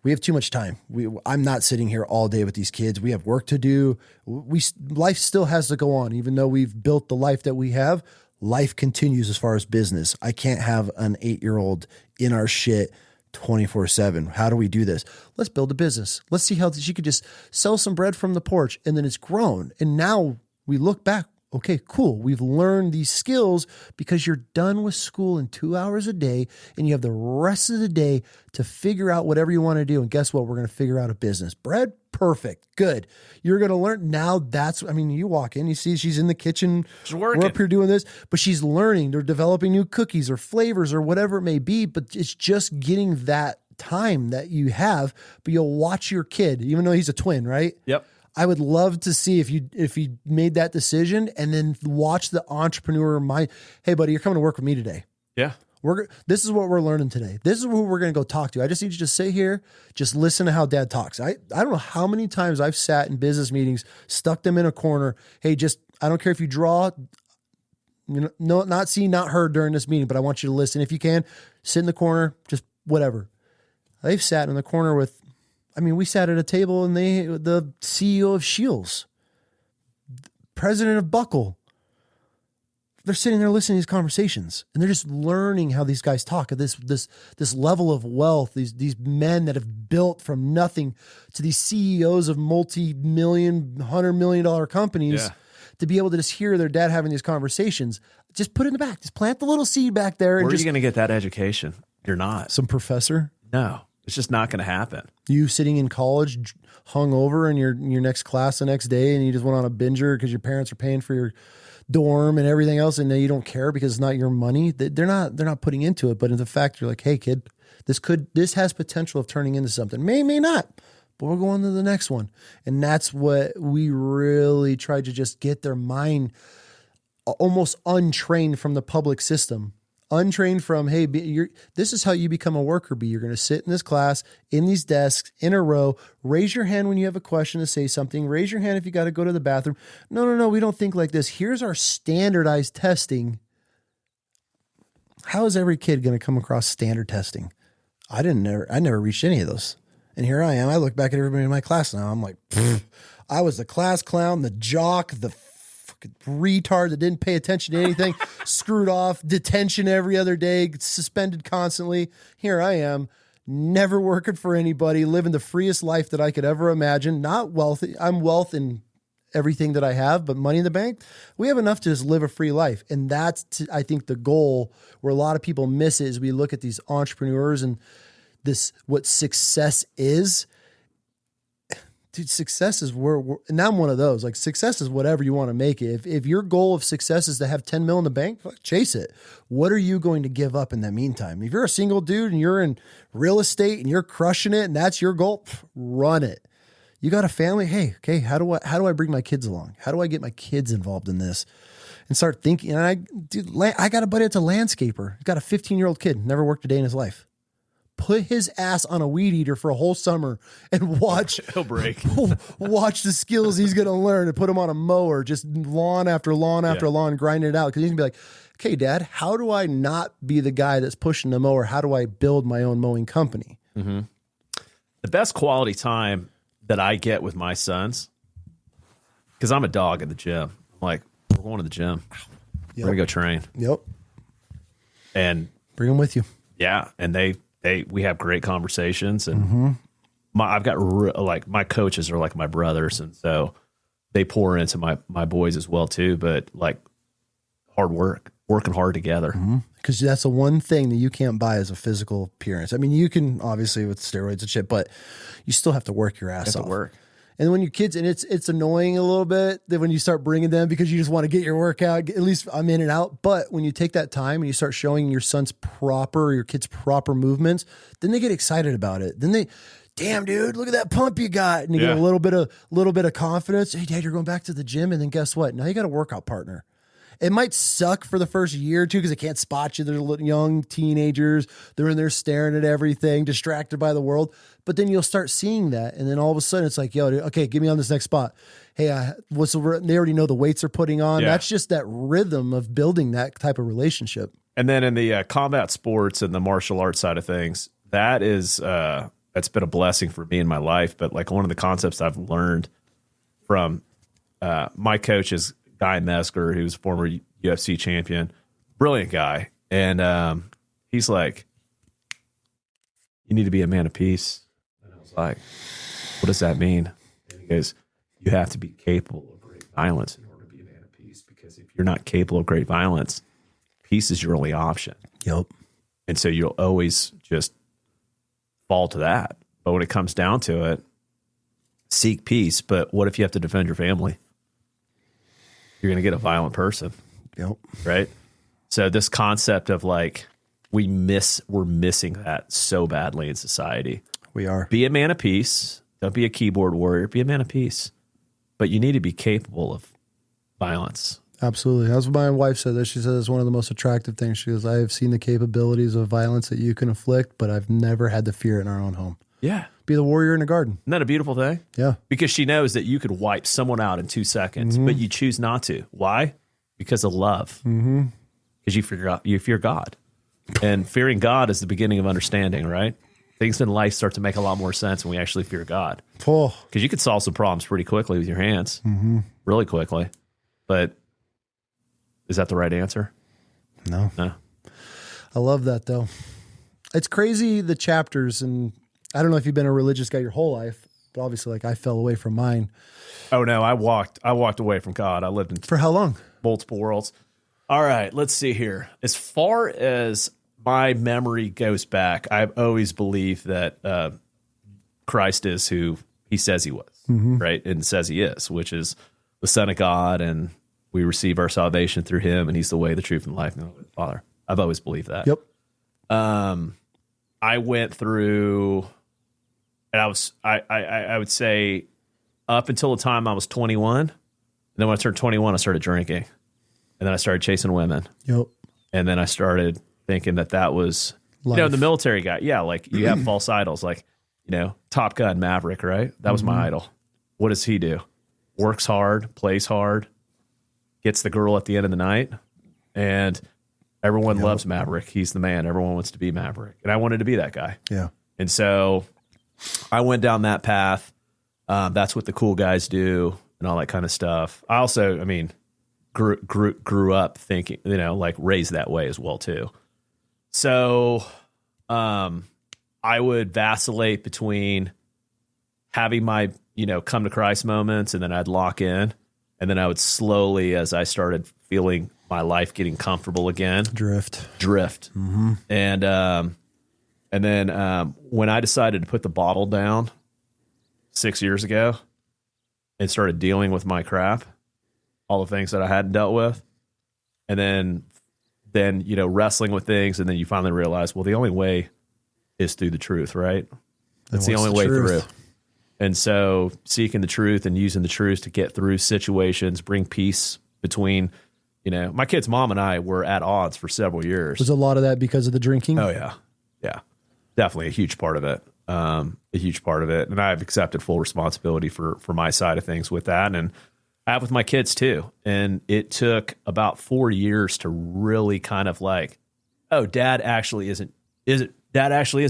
Speaker 1: We have too much time. I'm not sitting here all day with these kids. We have work to do. Life still has to go on, even though we've built the life that we have. Life continues as far as business. I can't have an 8-year-old in our shit 24/7. How do we do this? Let's build a business. Let's see how she could just sell some bread from the porch, and then it's grown. And now we look back. Okay, cool. We've learned these skills because you're done with school in 2 hours a day, and you have the rest of the day to figure out whatever you want to do. And guess what? We're going to figure out a business. Bread, perfect, good. You're going to learn. Now you walk in, you see she's in the kitchen.
Speaker 2: She's working.
Speaker 1: We're up here doing this, but she's learning. They're developing new cookies or flavors or whatever it may be, but it's just getting that time that you have. But you'll watch your kid, even though he's a twin, right?
Speaker 2: Yep.
Speaker 1: I would love to see if you made that decision and then watch the entrepreneur mind. Hey, buddy, you're coming to work with me today.
Speaker 2: Yeah.
Speaker 1: This is what we're learning today. This is who we're going to go talk to. I just need you to sit here, just listen to how dad talks. I don't know how many times I've sat in business meetings, stuck them in a corner. Hey, I don't care if you draw, no, not seen, not heard during this meeting, but I want you to listen. If you can, sit in the corner, just whatever. They've sat in the corner with, we sat at a table and the CEO of Shields, president of Buckle, they're sitting there listening to these conversations, and they're just learning how these guys talk at this level of wealth. These men that have built from nothing to these CEOs of multi-million, $100 million companies, to be able to just hear their dad having these conversations. Just put it in the back. Just plant the little seed back there.
Speaker 2: Where are you going to get that education? You're not.
Speaker 1: Some professor?
Speaker 2: No. It's just not going to happen.
Speaker 1: You sitting in college, hung over in your next class the next day, and you just went on a binger because your parents are paying for your dorm and everything else, and now you don't care because it's not your money. They're not putting into it. But in the fact, you're like, hey kid, this has potential of turning into something. May not, but we're going to the next one. And that's what we really tried to just get their mind almost untrained from the public system. Untrained from, hey, this is how you become a worker bee. You're going to sit in this class, in these desks, in a row. Raise your hand when you have a question to say something. Raise your hand if you got to go to the bathroom. No, we don't think like this. Here's our standardized testing. How is every kid going to come across standard testing? I never reached any of those. And here I am. I look back at everybody in my class now. I'm like, I was the class clown, the jock, the retard that didn't pay attention to anything, screwed off, detention every other day, suspended constantly. Here I am, never working for anybody, living the freest life that I could ever imagine. Not wealthy. I'm wealth in everything that I have, but money in the bank. We have enough to just live a free life. And that's, I think, the goal where a lot of people miss it is we look at these entrepreneurs and what success is. Dude, success is and I'm one of those. Like, success is whatever you want to make it. If your goal of success is to have 10 mil in the bank, chase it. What are you going to give up in that meantime? If you're a single dude and you're in real estate and you're crushing it and that's your goal, run it. You got a family? Hey, okay, how do I bring my kids along? How do I get my kids involved in this? and start thinking. And I got a buddy that's a landscaper. He's got a 15-year-old kid, never worked a day in his life. Put his ass on a weed eater for a whole summer and watch
Speaker 2: he'll break.
Speaker 1: Watch the skills he's going to learn, and put him on a mower, just lawn after lawn after lawn, grinding it out. Because he's going to be like, okay, Dad, how do I not be the guy that's pushing the mower? How do I build my own mowing company?
Speaker 2: Mm-hmm. The best quality time that I get with my sons, because I'm a dog at the gym. I'm like, we're going to the gym. We're going to go train.
Speaker 1: Yep.
Speaker 2: And
Speaker 1: bring them with you.
Speaker 2: Yeah. And we have great conversations, and I've got like my coaches are like my brothers, and so they pour into my boys as well too. But like hard work, working hard together,
Speaker 1: because that's the one thing that you can't buy as a physical appearance. I mean, you can obviously with steroids and shit, but you still have to work your ass off.
Speaker 2: Work.
Speaker 1: And when your kids, and it's annoying a little bit that when you start bringing them, because you just want to get your workout, at least I'm in and out. But when you take that time and you start showing your son's your kid's proper movements, then they get excited about it. Then they, damn dude, look at that pump you got. And you get a little bit of confidence. Hey Dad, you're going back to the gym. And then guess what? Now you got a workout partner. It might suck for the first year or two because they can't spot you. They're young teenagers. They're in there staring at everything, distracted by the world. But then you'll start seeing that. And then all of a sudden it's like, yo, dude, okay, get me on this next spot. Hey, they already know the weights they're putting on. Yeah. That's just that rhythm of building that type of relationship.
Speaker 2: And then in the combat sports and the martial arts side of things, that is, that's been a blessing for me in my life. But like one of the concepts I've learned from my coach is Guy Mesker, who's a former UFC champion, brilliant guy. And he's like, you need to be a man of peace. And I was like, what does that mean? And he goes, you have to be capable of great violence in order to be a man of peace, because if you're not capable of great violence, peace is your only option.
Speaker 1: Yep.
Speaker 2: And so you'll always just fall to that. But when it comes down to it, seek peace. But what if you have to defend your family? You're going to get a violent person.
Speaker 1: Yep.
Speaker 2: Right. So this concept of like, we're missing that so badly in society.
Speaker 1: We are.
Speaker 2: Be a man of peace. Don't be a keyboard warrior. Be a man of peace. But you need to be capable of violence.
Speaker 1: Absolutely. That's what my wife said. That she said it's one of the most attractive things. She goes, I have seen the capabilities of violence that you can inflict, but I've never had to fear it in our own home.
Speaker 2: Yeah.
Speaker 1: Be the warrior in the garden.
Speaker 2: Isn't that a beautiful thing?
Speaker 1: Yeah.
Speaker 2: Because she knows that you could wipe someone out in 2 seconds, but you choose not to. Why? Because of love. Because you fear God. And fearing God is the beginning of understanding, right? Things in life start to make a lot more sense when we actually fear God. Because you could solve some problems pretty quickly with your hands. Really quickly. But is that the right answer?
Speaker 1: No. I love that, though. It's crazy, the chapters, and I don't know if you've been a religious guy your whole life, but obviously, like, I fell away from mine.
Speaker 2: Oh, no, I walked away from God. I lived in...
Speaker 1: For how long?
Speaker 2: Multiple worlds. All right, let's see here. As far as my memory goes back, I've always believed that Christ is who he says he was, right? And says he is, which is the Son of God, and we receive our salvation through him, and he's the way, the truth, and life, and the Father. I've always believed that.
Speaker 1: Yep.
Speaker 2: I went through, and I would say up until the time I was 21, and then when I turned 21, I started drinking, and then I started chasing women.
Speaker 1: Yep.
Speaker 2: And then I started thinking that was,
Speaker 1: life.
Speaker 2: The military guy. Yeah, like you have false idols, like, Top Gun Maverick, right? That was my idol. What does he do? Works hard, plays hard, gets the girl at the end of the night, and everyone loves Maverick. He's the man. Everyone wants to be Maverick. And I wanted to be that guy.
Speaker 1: Yeah.
Speaker 2: And so I went down that path. That's what the cool guys do and all that kind of stuff. I also, grew up thinking, like raised that way as well too. So I would vacillate between having my, come to Christ moments, and then I'd lock in, and then I would slowly, as I started feeling my life getting comfortable again, drift. And then when I decided to put the bottle down 6 years ago and started dealing with my crap, all the things that I hadn't dealt with, and then wrestling with things, and then you finally realize, well, the only way is through the truth, right? That's the only way through. And so seeking the truth and using the truth to get through situations, bring peace between, You know, my kid's mom and I were at odds for several years.
Speaker 1: Was a lot of that because of the drinking?
Speaker 2: Oh yeah. Yeah. Definitely a huge part of it. And I've accepted full responsibility for my side of things with that. And I have with my kids too. And it took about 4 years to really kind of like, oh, dad actually isn't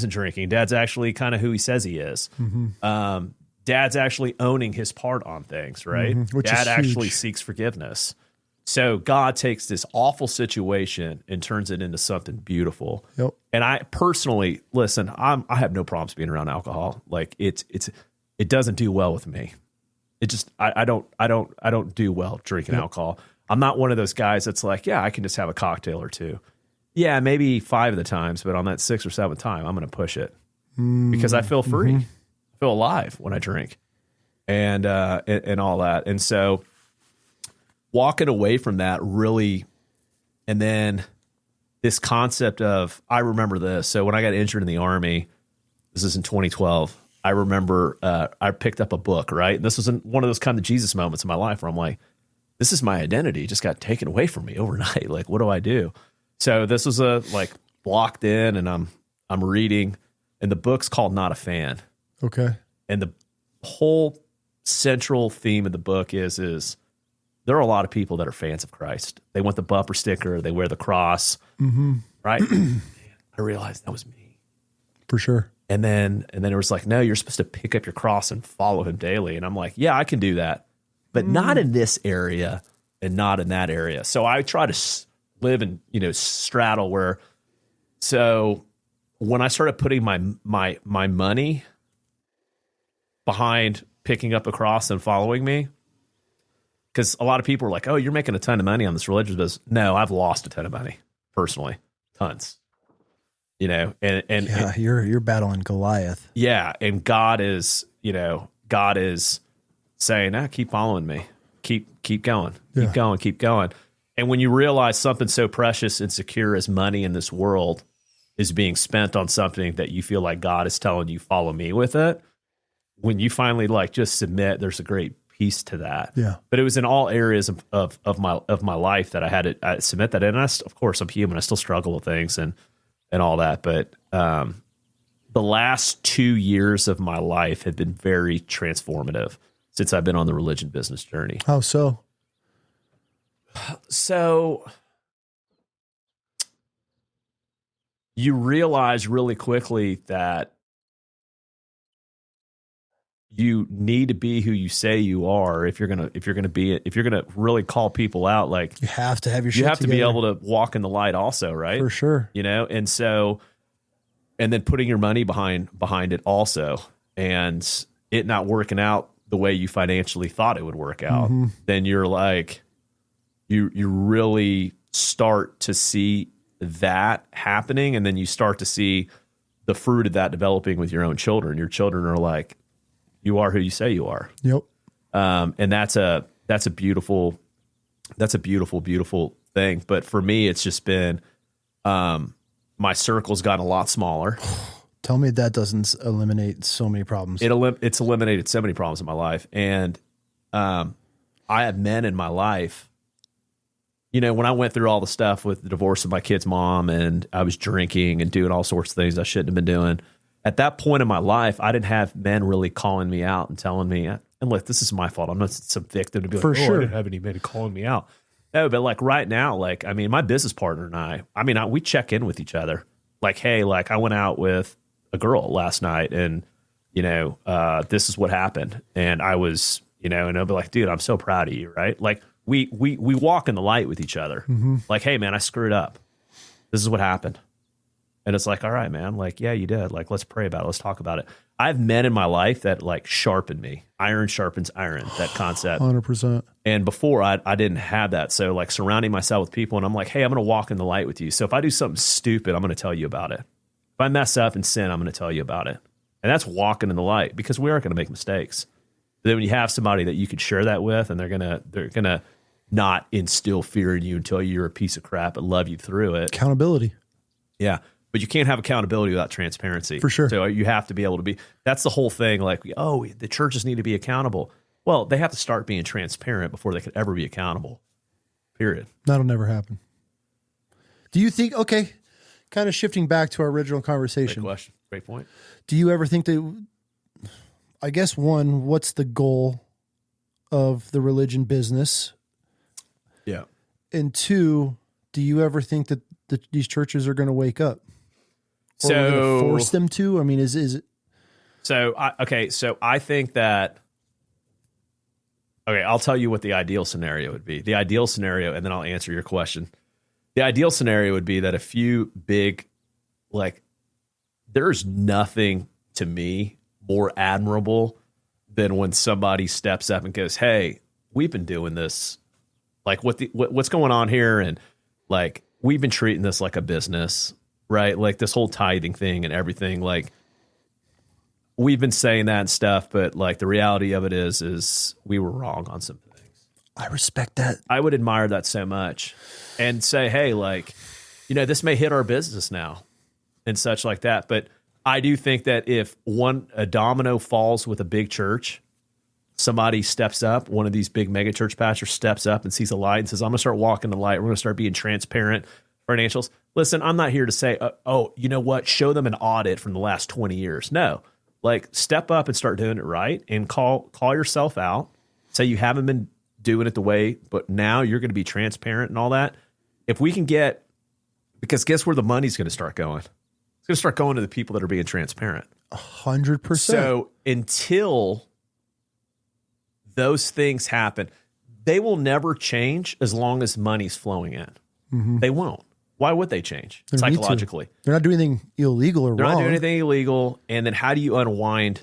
Speaker 2: drinking. Dad's actually kind of who he says he is.
Speaker 1: Mm-hmm.
Speaker 2: Dad's actually owning his part on things, right?
Speaker 1: Mm-hmm.
Speaker 2: Dad actually seeks forgiveness. So God takes this awful situation and turns it into something beautiful.
Speaker 1: Yep.
Speaker 2: And I personally, listen, I have no problems being around alcohol. Like it doesn't do well with me. It just, I don't do well drinking alcohol. I'm not one of those guys that's like, yeah, I can just have a cocktail or two. Yeah, maybe 5 of the times, but on that 6th or 7th time, I'm going to push it because I feel free.
Speaker 1: Mm-hmm.
Speaker 2: I feel alive when I drink and all that. And so walking away from that really, and then this concept of, I remember this. So when I got injured in the Army, this is in 2012, I remember I picked up a book, right? And this was one of those kind of Jesus moments in my life where I'm like, this is my identity. It just got taken away from me overnight. Like, what do I do? So this was blocked in, and I'm reading, and the book's called Not a Fan.
Speaker 1: Okay.
Speaker 2: And the whole central theme of the book is there are a lot of people that are fans of Christ. They want the bumper sticker. They wear the cross, right? I realized that was me.
Speaker 1: For sure.
Speaker 2: And then it was like, no, you're supposed to pick up your cross and follow him daily. And I'm like, yeah, I can do that, but not in this area and not in that area. So I try to live and, straddle where, so when I started putting my money behind picking up a cross and following me, because a lot of people are like, oh, you're making a ton of money on this religious business. No, I've lost a ton of money personally, tons, and
Speaker 1: yeah, you're battling Goliath.
Speaker 2: Yeah. And God is saying, keep following me, keep going, keep going. And when you realize something so precious and secure as money in this world is being spent on something that you feel like God is telling you, follow me with it, when you finally just submit, there's a great peace to that.
Speaker 1: Yeah.
Speaker 2: But it was in all areas of my life that I had to submit that. And of course, I'm human. I still struggle with things and all that. But the last 2 years of my life have been very transformative since I've been on the religion business journey.
Speaker 1: How so?
Speaker 2: So you realize really quickly that you need to be who you say you are if you're gonna really call people out. Like,
Speaker 1: you have to have your shit
Speaker 2: you have
Speaker 1: together.
Speaker 2: to be able to walk in the light also, right?
Speaker 1: For sure.
Speaker 2: And so, and then putting your money behind it also, and it not working out the way you financially thought it would work out, then you're like, you really start to see that happening, and then you start to see the fruit of that developing with your own children. Your children are like, you are who you say you are.
Speaker 1: Yep.
Speaker 2: And that's a beautiful thing. But for me, it's just been, my circle's gotten a lot smaller.
Speaker 1: Tell me that doesn't eliminate so many problems.
Speaker 2: It's eliminated so many problems in my life. And I have men in my life, when I went through all the stuff with the divorce of my kid's mom, and I was drinking and doing all sorts of things I shouldn't have been doing. At that point in my life, I didn't have men really calling me out and telling me, and look, this is my fault. I'm not some victim to be like, I didn't have any men calling me out. No, but right now, my business partner and we check in with each other. Like, hey, I went out with a girl last night, and, this is what happened. And I was, and I'll be like, dude, I'm so proud of you, right? Like, we walk in the light with each other. Like, hey, man, I screwed up. This is what happened. And it's like, all right, man, yeah, you did. Let's pray about it. Let's talk about it. I have men in my life that sharpen me. Iron sharpens iron, that concept.
Speaker 1: 100%.
Speaker 2: And before I didn't have that. So surrounding myself with people, and I'm like, hey, I'm going to walk in the light with you. So if I do something stupid, I'm going to tell you about it. If I mess up and sin, I'm going to tell you about it. And that's walking in the light, because we aren't going to make mistakes. But then when you have somebody that you could share that with, and they're going to not instill fear in you and tell you you're a piece of crap, but love you through it.
Speaker 1: Accountability.
Speaker 2: Yeah. But you can't have accountability without transparency.
Speaker 1: For sure.
Speaker 2: So you have to be able to be, that's the whole thing. The churches need to be accountable. Well, they have to start being transparent before they could ever be accountable. period.
Speaker 1: That'll never happen. Do you think, okay, kind of shifting back to our original conversation.
Speaker 2: Great question. Great point.
Speaker 1: Do you ever think that, I guess, one, what's the goal of the religion business?
Speaker 2: Yeah.
Speaker 1: And two, do you ever think that these churches are going to wake up? Or we're going to force them to? I mean, is it?
Speaker 2: So I think that, okay, I'll tell you what the ideal scenario would be. The ideal scenario, and then I'll answer your question. The ideal scenario would be that a few big, like, there's nothing to me more admirable than when somebody steps up and goes, hey, we've been doing this. Like, what's going on here? And, like, we've been treating this like a business, right? Like, this whole tithing thing and everything, like, we've been saying that and stuff, but, like, the reality of it is we were wrong on some things.
Speaker 1: I respect that.
Speaker 2: I would admire that so much and say, hey, like, this may hit our business now and such like that. But I do think that if a domino falls with a big church, somebody steps up, one of these big mega church pastors steps up and sees a light and says, I'm going to start walking the light. We're going to start being transparent financials. Listen, I'm not here to say, oh, you know what? Show them an audit from the last 20 years. No, like, step up and start doing it right and call yourself out. Say you haven't been doing it the way, but now you're going to be transparent and all that. If we can because guess where the money's going to start going? It's going to start going to the people that are being transparent.
Speaker 1: 100%.
Speaker 2: So until those things happen, they will never change as long as money's flowing in.
Speaker 1: Mm-hmm.
Speaker 2: They won't. Why would they change psychologically?
Speaker 1: They're not doing anything illegal or wrong.
Speaker 2: They're not doing anything illegal. And then how do you unwind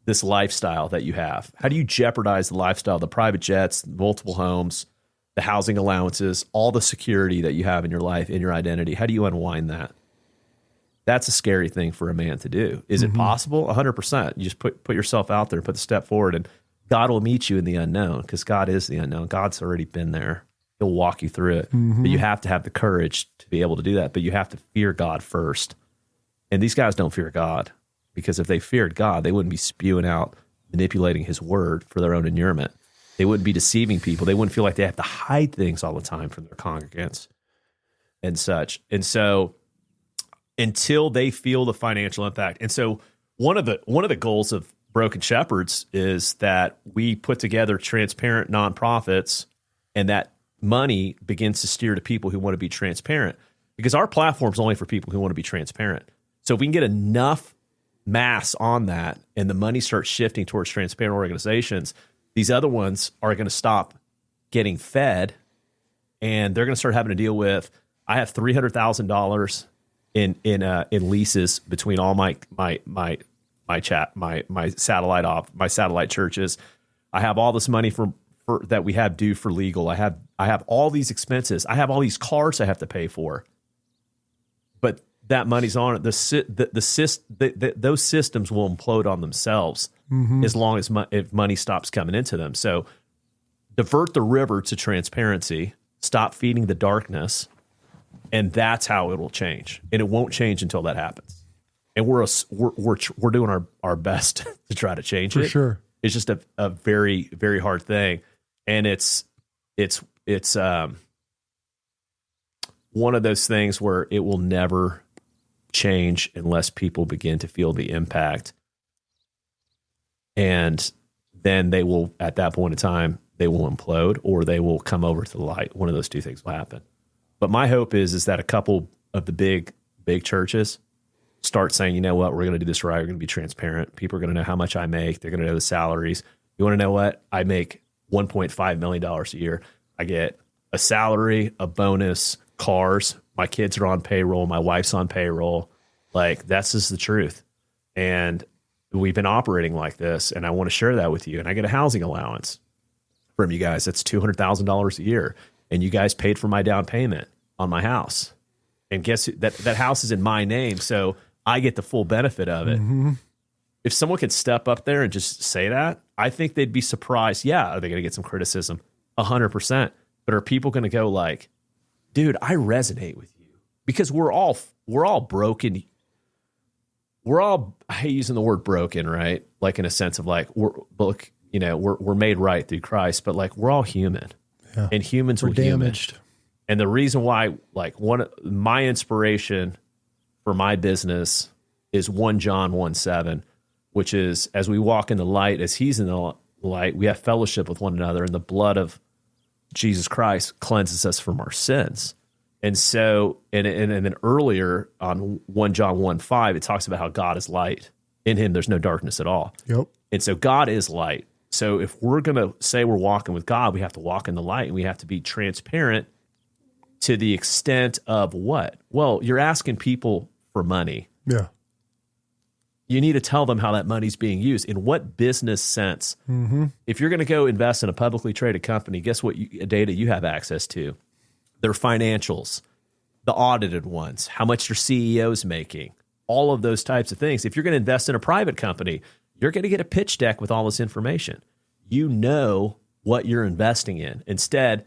Speaker 2: this lifestyle that you have? How do you jeopardize the lifestyle, the private jets, multiple homes, the housing allowances, all the security that you have in your life, in your identity? How do you unwind that? That's a scary thing for a man to do. Is it possible? 100%. You just put yourself out there, put the step forward, and God will meet you in the unknown, because God is the unknown. God's already been there. He'll walk you through it. But you have to have the courage to be able to do that. But you have to fear God first. And these guys don't fear God, because if they feared God, they wouldn't be spewing out, manipulating his word for their own inurement. They wouldn't be deceiving people. They wouldn't feel like they have to hide things all the time from their congregants and such. And so until they feel the financial impact. And so one of the goals of Broken Shepherds is that we put together transparent nonprofits, and that money begins to steer to people who want to be transparent, because our platform is only for people who want to be transparent. So if we can get enough mass on that and the money starts shifting towards transparent organizations, these other ones are going to stop getting fed, and they're going to start having to deal with, I have $300,000 in leases between all my satellite churches. I have all this money for that we have due for legal. I have all these expenses. I have all these cars I have to pay for. But that money's on it. Those systems will implode on themselves as long as if money stops coming into them. So divert the river to transparency. Stop feeding the darkness, and that's how it will change. And it won't change until that happens. And we're doing our best to try to change it.
Speaker 1: For sure.
Speaker 2: It's just a very, very hard thing. And it's one of those things where it will never change unless people begin to feel the impact. And then they will, at that point in time, they will implode, or they will come over to the light. One of those two things will happen. But my hope is that a couple of the big churches start saying, you know what, we're going to do this right. We're going to be transparent. People are going to know how much I make. They're going to know the salaries. You want to know what? I make $1.5 million a year. I get a salary, a bonus, cars. My kids are on payroll. My wife's on payroll. Like, that's just the truth. And we've been operating like this, and I want to share that with you. And I get a housing allowance from you guys. That's $200,000 a year. And you guys paid for my down payment on my house. And guess that house is in my name, so I get the full benefit of it. If someone could step up there and just say that, I think they'd be surprised. Yeah, are they going to get some criticism? 100%. But are people going to go like, dude, I resonate with you? Because we're all broken. I hate using the word broken, right? Like, in a sense of like, we're made right through Christ, but like, we're all human. and humans
Speaker 1: We're
Speaker 2: will
Speaker 1: damaged.
Speaker 2: human. And the reason why, like, my inspiration for my business is 1 John 1:7, which is, as we walk in the light, as he's in the light, we have fellowship with one another, and the blood of Jesus Christ cleanses us from our sins. And so, and then earlier on 1 John 1:5, it talks about how God is light. In him, there's no darkness at all.
Speaker 1: Yep.
Speaker 2: And so God is light. So if we're going to say we're walking with God, we have to walk in the light, and we have to be transparent to the extent of what? Well, you're asking people for money.
Speaker 1: Yeah.
Speaker 2: You need to tell them how that money's being used. In what business sense?
Speaker 1: Mm-hmm.
Speaker 2: If you're going to go invest in a publicly traded company, guess what data you have access to? Their financials, the audited ones, how much your CEO's making, all of those types of things. If you're going to invest in a private company, you're going to get a pitch deck with all this information. You know what you're investing in. Instead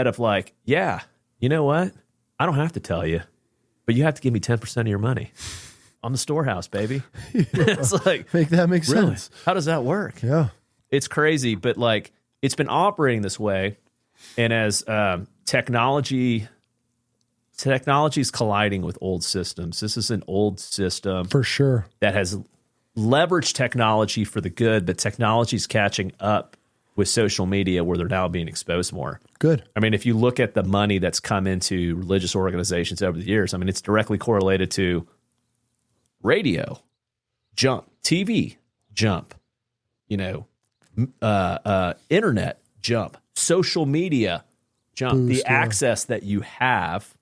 Speaker 2: of like, yeah, you know what? I don't have to tell you, but you have to give me 10% of your money. I'm the storehouse, baby. It's like,
Speaker 1: make that make
Speaker 2: really?
Speaker 1: sense.
Speaker 2: How does that work?
Speaker 1: Yeah.
Speaker 2: It's crazy, but like, it's been operating this way. And as technology is colliding with old systems. This is an old system
Speaker 1: for sure
Speaker 2: that has leveraged technology for the good, but technology is catching up with social media where they're now being exposed more.
Speaker 1: Good.
Speaker 2: I mean, if you look at the money that's come into religious organizations over the years, I mean, it's directly correlated to radio, jump, TV, jump, internet, jump, social media, jump.
Speaker 1: Boost,
Speaker 2: the access that you have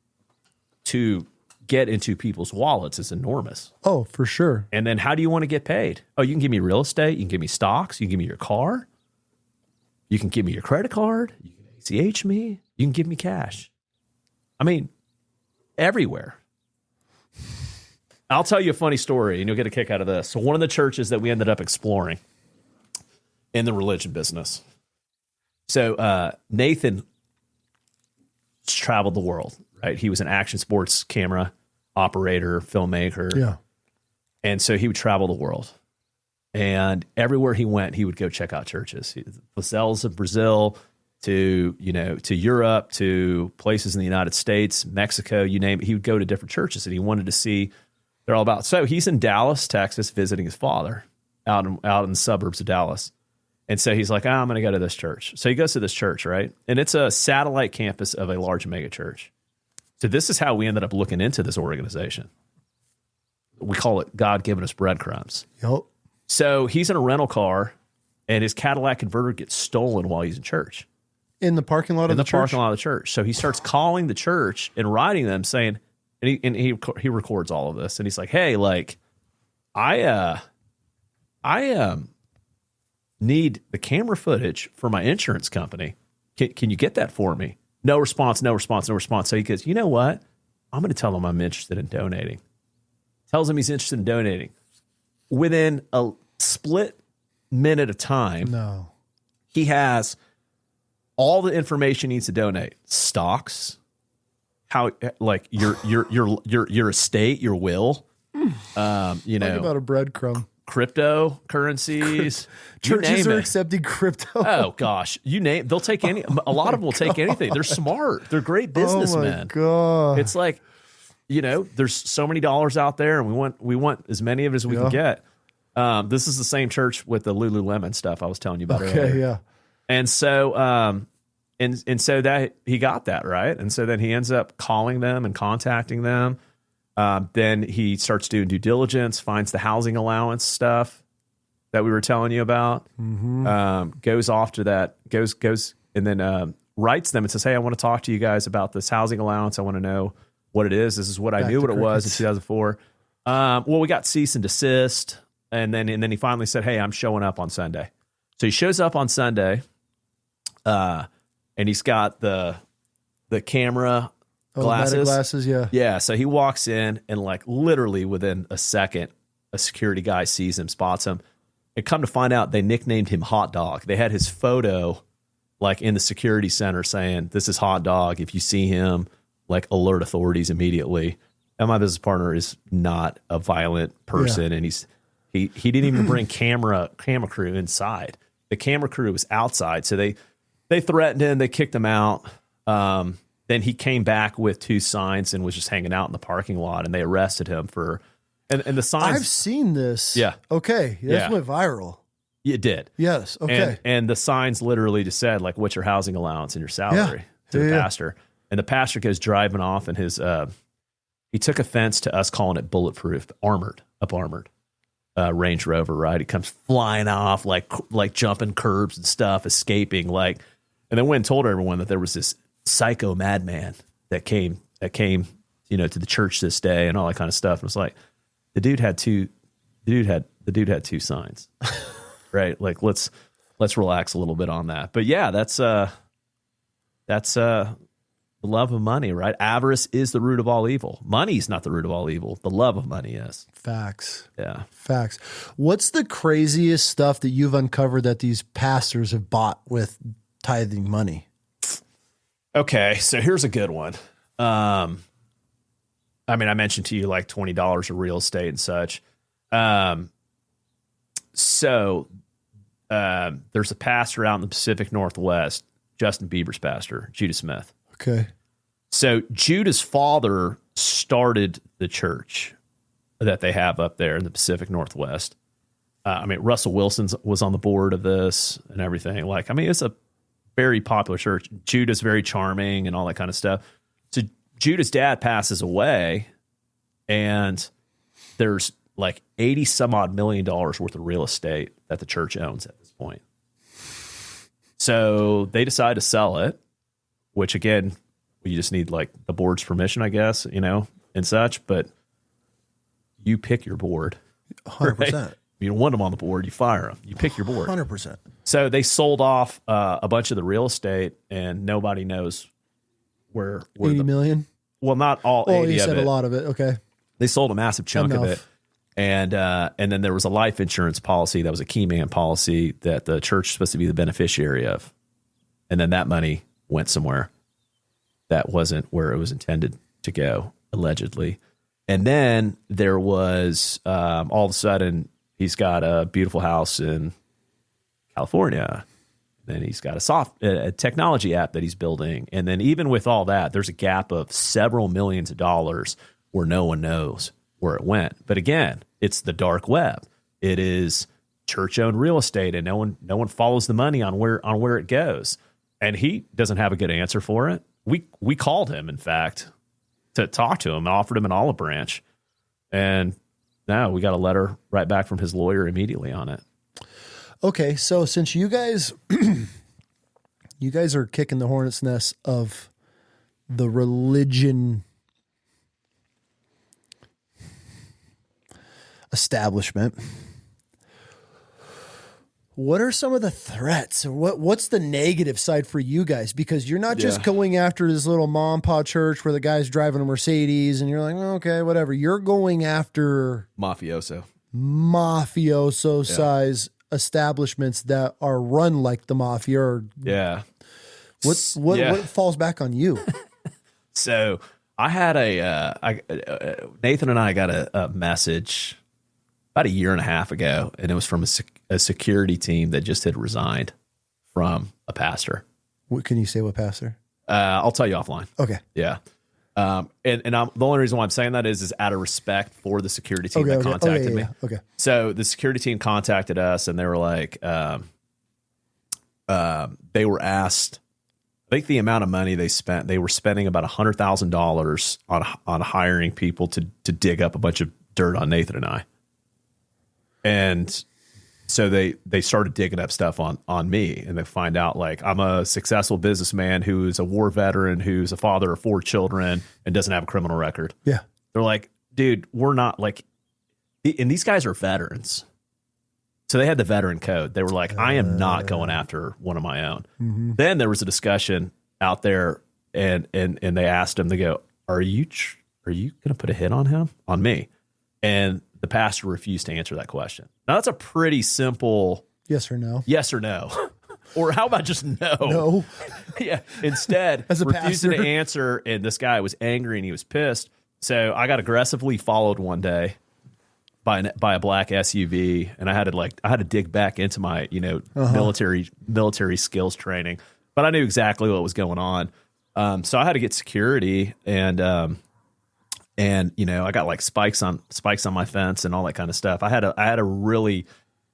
Speaker 2: to get into people's wallets is enormous.
Speaker 1: Oh, for sure.
Speaker 2: And then how do you want to get paid? Oh, you can give me real estate. You can give me stocks. You can give me your car. You can give me your credit card. You can ACH me. You can give me cash. I mean, everywhere. I'll tell you a funny story, and you'll get a kick out of this. So one of the churches that we ended up exploring in the religion business. So Nathan traveled the world, right? He was an action sports camera operator, filmmaker.
Speaker 1: Yeah.
Speaker 2: And so he would travel the world. And everywhere he went, he would go check out churches. Lascelles of Brazil to Europe, to places in the United States, Mexico, you name it. He would go to different churches, and he wanted to see they're all about. So he's in Dallas, Texas, visiting his father out in the suburbs of Dallas. And so he's like, I'm going to go to this church. So he goes to this church, right? And it's a satellite campus of a large mega church. So this is how we ended up looking into this organization. We call it God giving us breadcrumbs.
Speaker 1: Yep.
Speaker 2: So he's in a rental car, and his Cadillac converter gets stolen while he's in church.
Speaker 1: In the parking lot of the church?
Speaker 2: In the parking lot of the church. So he starts calling the church and writing them saying, and he records all of this, and he's like, hey, like, I need the camera footage for my insurance company. Can you get that for me? No response. So he goes, you know what? I'm going to tell him I'm interested in donating. Tells him he's interested in donating. Within a split minute of time, he has all the information he needs to donate. Stocks, how, like, your estate, your will,
Speaker 1: Talk about a breadcrumb.
Speaker 2: Cryptocurrencies.
Speaker 1: Churches are accepting crypto.
Speaker 2: Oh gosh, they'll take any. A lot of them will take anything. They're smart. They're great businessmen.
Speaker 1: Oh my God.
Speaker 2: It's like, there's so many dollars out there, and we want as many of it as we can get. This is the same church with the Lululemon stuff I was telling you about earlier.
Speaker 1: Okay, yeah.
Speaker 2: And so, and so that he got that right, and so then he ends up calling them and contacting them. Then he starts doing due diligence, finds the housing allowance stuff that we were telling you about.
Speaker 1: Mm-hmm.
Speaker 2: Goes off to that, goes, and then writes them and says, "Hey, I want to talk to you guys about this housing allowance. I want to know what it is. This is what I knew what it was in 2004." Well, we got cease and desist, and then he finally said, "Hey, I'm showing up on Sunday." So he shows up on Sunday, and he's got the camera.
Speaker 1: Glasses, yeah.
Speaker 2: Yeah, so he walks in, and like literally within a second, a security guy sees him, spots him. And come to find out, they nicknamed him Hot Dog. They had his photo like in the security center saying, "This is Hot Dog. If you see him, like alert authorities immediately." And my business partner is not a violent person, and he didn't even bring camera crew inside. The camera crew was outside, so they they threatened him. They kicked him out. Then he came back with 2 signs and was just hanging out in the parking lot, and they arrested him for. And the signs.
Speaker 1: I've seen this.
Speaker 2: Yeah.
Speaker 1: Okay. This went viral.
Speaker 2: It did.
Speaker 1: Yes. Okay.
Speaker 2: And the signs literally just said, like, what's your housing allowance and your salary to the pastor. And the pastor goes driving off, and his he took offense to us calling it bulletproof, armored Range Rover, right? He comes flying off like jumping curbs and stuff, escaping, and then went and told everyone that there was this psycho madman that came to the church this day and all that kind of stuff. And it's like the dude had 2 signs. Right? Like let's relax a little bit on that. But yeah, that's the love of money, right? Avarice is the root of all evil. Money is not the root of all evil. The love of money is.
Speaker 1: Facts.
Speaker 2: Yeah.
Speaker 1: Facts. What's the craziest stuff that you've uncovered that these pastors have bought with tithing money?
Speaker 2: Okay, so here's a good one. I mean, I mentioned to you like $20 of real estate and such. So there's a pastor out in the Pacific Northwest, Justin Bieber's pastor, Judah Smith.
Speaker 1: Okay.
Speaker 2: So Judah's father started the church that they have up there in the Pacific Northwest. I mean, Russell Wilson was on the board of this and everything. Like, I mean, it's a very popular church. Judah's very charming and all that kind of stuff. So Judah's dad passes away, and there's like 80 some odd $1 million worth of real estate that the church owns at this point. So they decide to sell it, which again, you just need like the board's permission, I guess, and such, but you pick your board.
Speaker 1: 100%.
Speaker 2: Right? You don't want them on the board, you fire them. You pick your board.
Speaker 1: 100%.
Speaker 2: So they sold off a bunch of the real estate, and nobody knows where
Speaker 1: 80 million?
Speaker 2: Well, not all 80 of it. Oh, you said
Speaker 1: a lot of it. Okay.
Speaker 2: They sold a massive chunk of it. And then there was a life insurance policy that was a key man policy that the church was supposed to be the beneficiary of. And then that money went somewhere that wasn't where it was intended to go, allegedly. And then there was all of a sudden, he's got a beautiful house in California. Then he's got a technology app that he's building. And then even with all that, there's a gap of several millions of dollars where no one knows where it went. But again, it's the dark web. It is church-owned real estate, and no one follows the money on where it goes. And he doesn't have a good answer for it. We called him, in fact, to talk to him, offered him an olive branch, and now we got a letter right back from his lawyer immediately on it.
Speaker 1: Okay, so since you guys are kicking the hornet's nest of the religion establishment, what are some of the threats? What's the negative side for you guys? Because you're not just going after this little mom and pop church where the guy's driving a Mercedes and you're like, okay, whatever. You're going after
Speaker 2: mafioso
Speaker 1: size establishments that are run like the mafia. Or, what falls back on you?
Speaker 2: So I had Nathan and I got a message about a year and a half ago, and it was from a security team that just had resigned from a pastor.
Speaker 1: What can you say? What pastor?
Speaker 2: I'll tell you offline.
Speaker 1: Okay.
Speaker 2: Yeah. The only reason why I'm saying that is out of respect for the security team that contacted me.
Speaker 1: Okay.
Speaker 2: So the security team contacted us, and they were like, they were asked, I think the amount of money they were spending about $100,000 on hiring people to dig up a bunch of dirt on Nathan and I. And so they started digging up stuff on me, and they find out like I'm a successful businessman who's a war veteran, who's a father of 4 children and doesn't have a criminal record.
Speaker 1: Yeah.
Speaker 2: They're like, dude, we're not like, and these guys are veterans. So they had the veteran code. They were like, I am not going after one of my own.
Speaker 1: Mm-hmm.
Speaker 2: Then there was a discussion out there, and they asked him, they go, are you going to put a hit on me? And the pastor refused to answer that question. Now, that's a pretty simple
Speaker 1: yes or no.
Speaker 2: Yes or no. Or how about just no?
Speaker 1: No.
Speaker 2: Yeah. Instead,
Speaker 1: as a
Speaker 2: refusing
Speaker 1: pastor
Speaker 2: to answer, and this guy was angry and he was pissed. So I got aggressively followed one day by a black SUV, and I had to dig back into my military skills training. but I knew exactly what was going on. So I had to get security, and you know, I got like spikes on my fence and all that kind of stuff. I had to really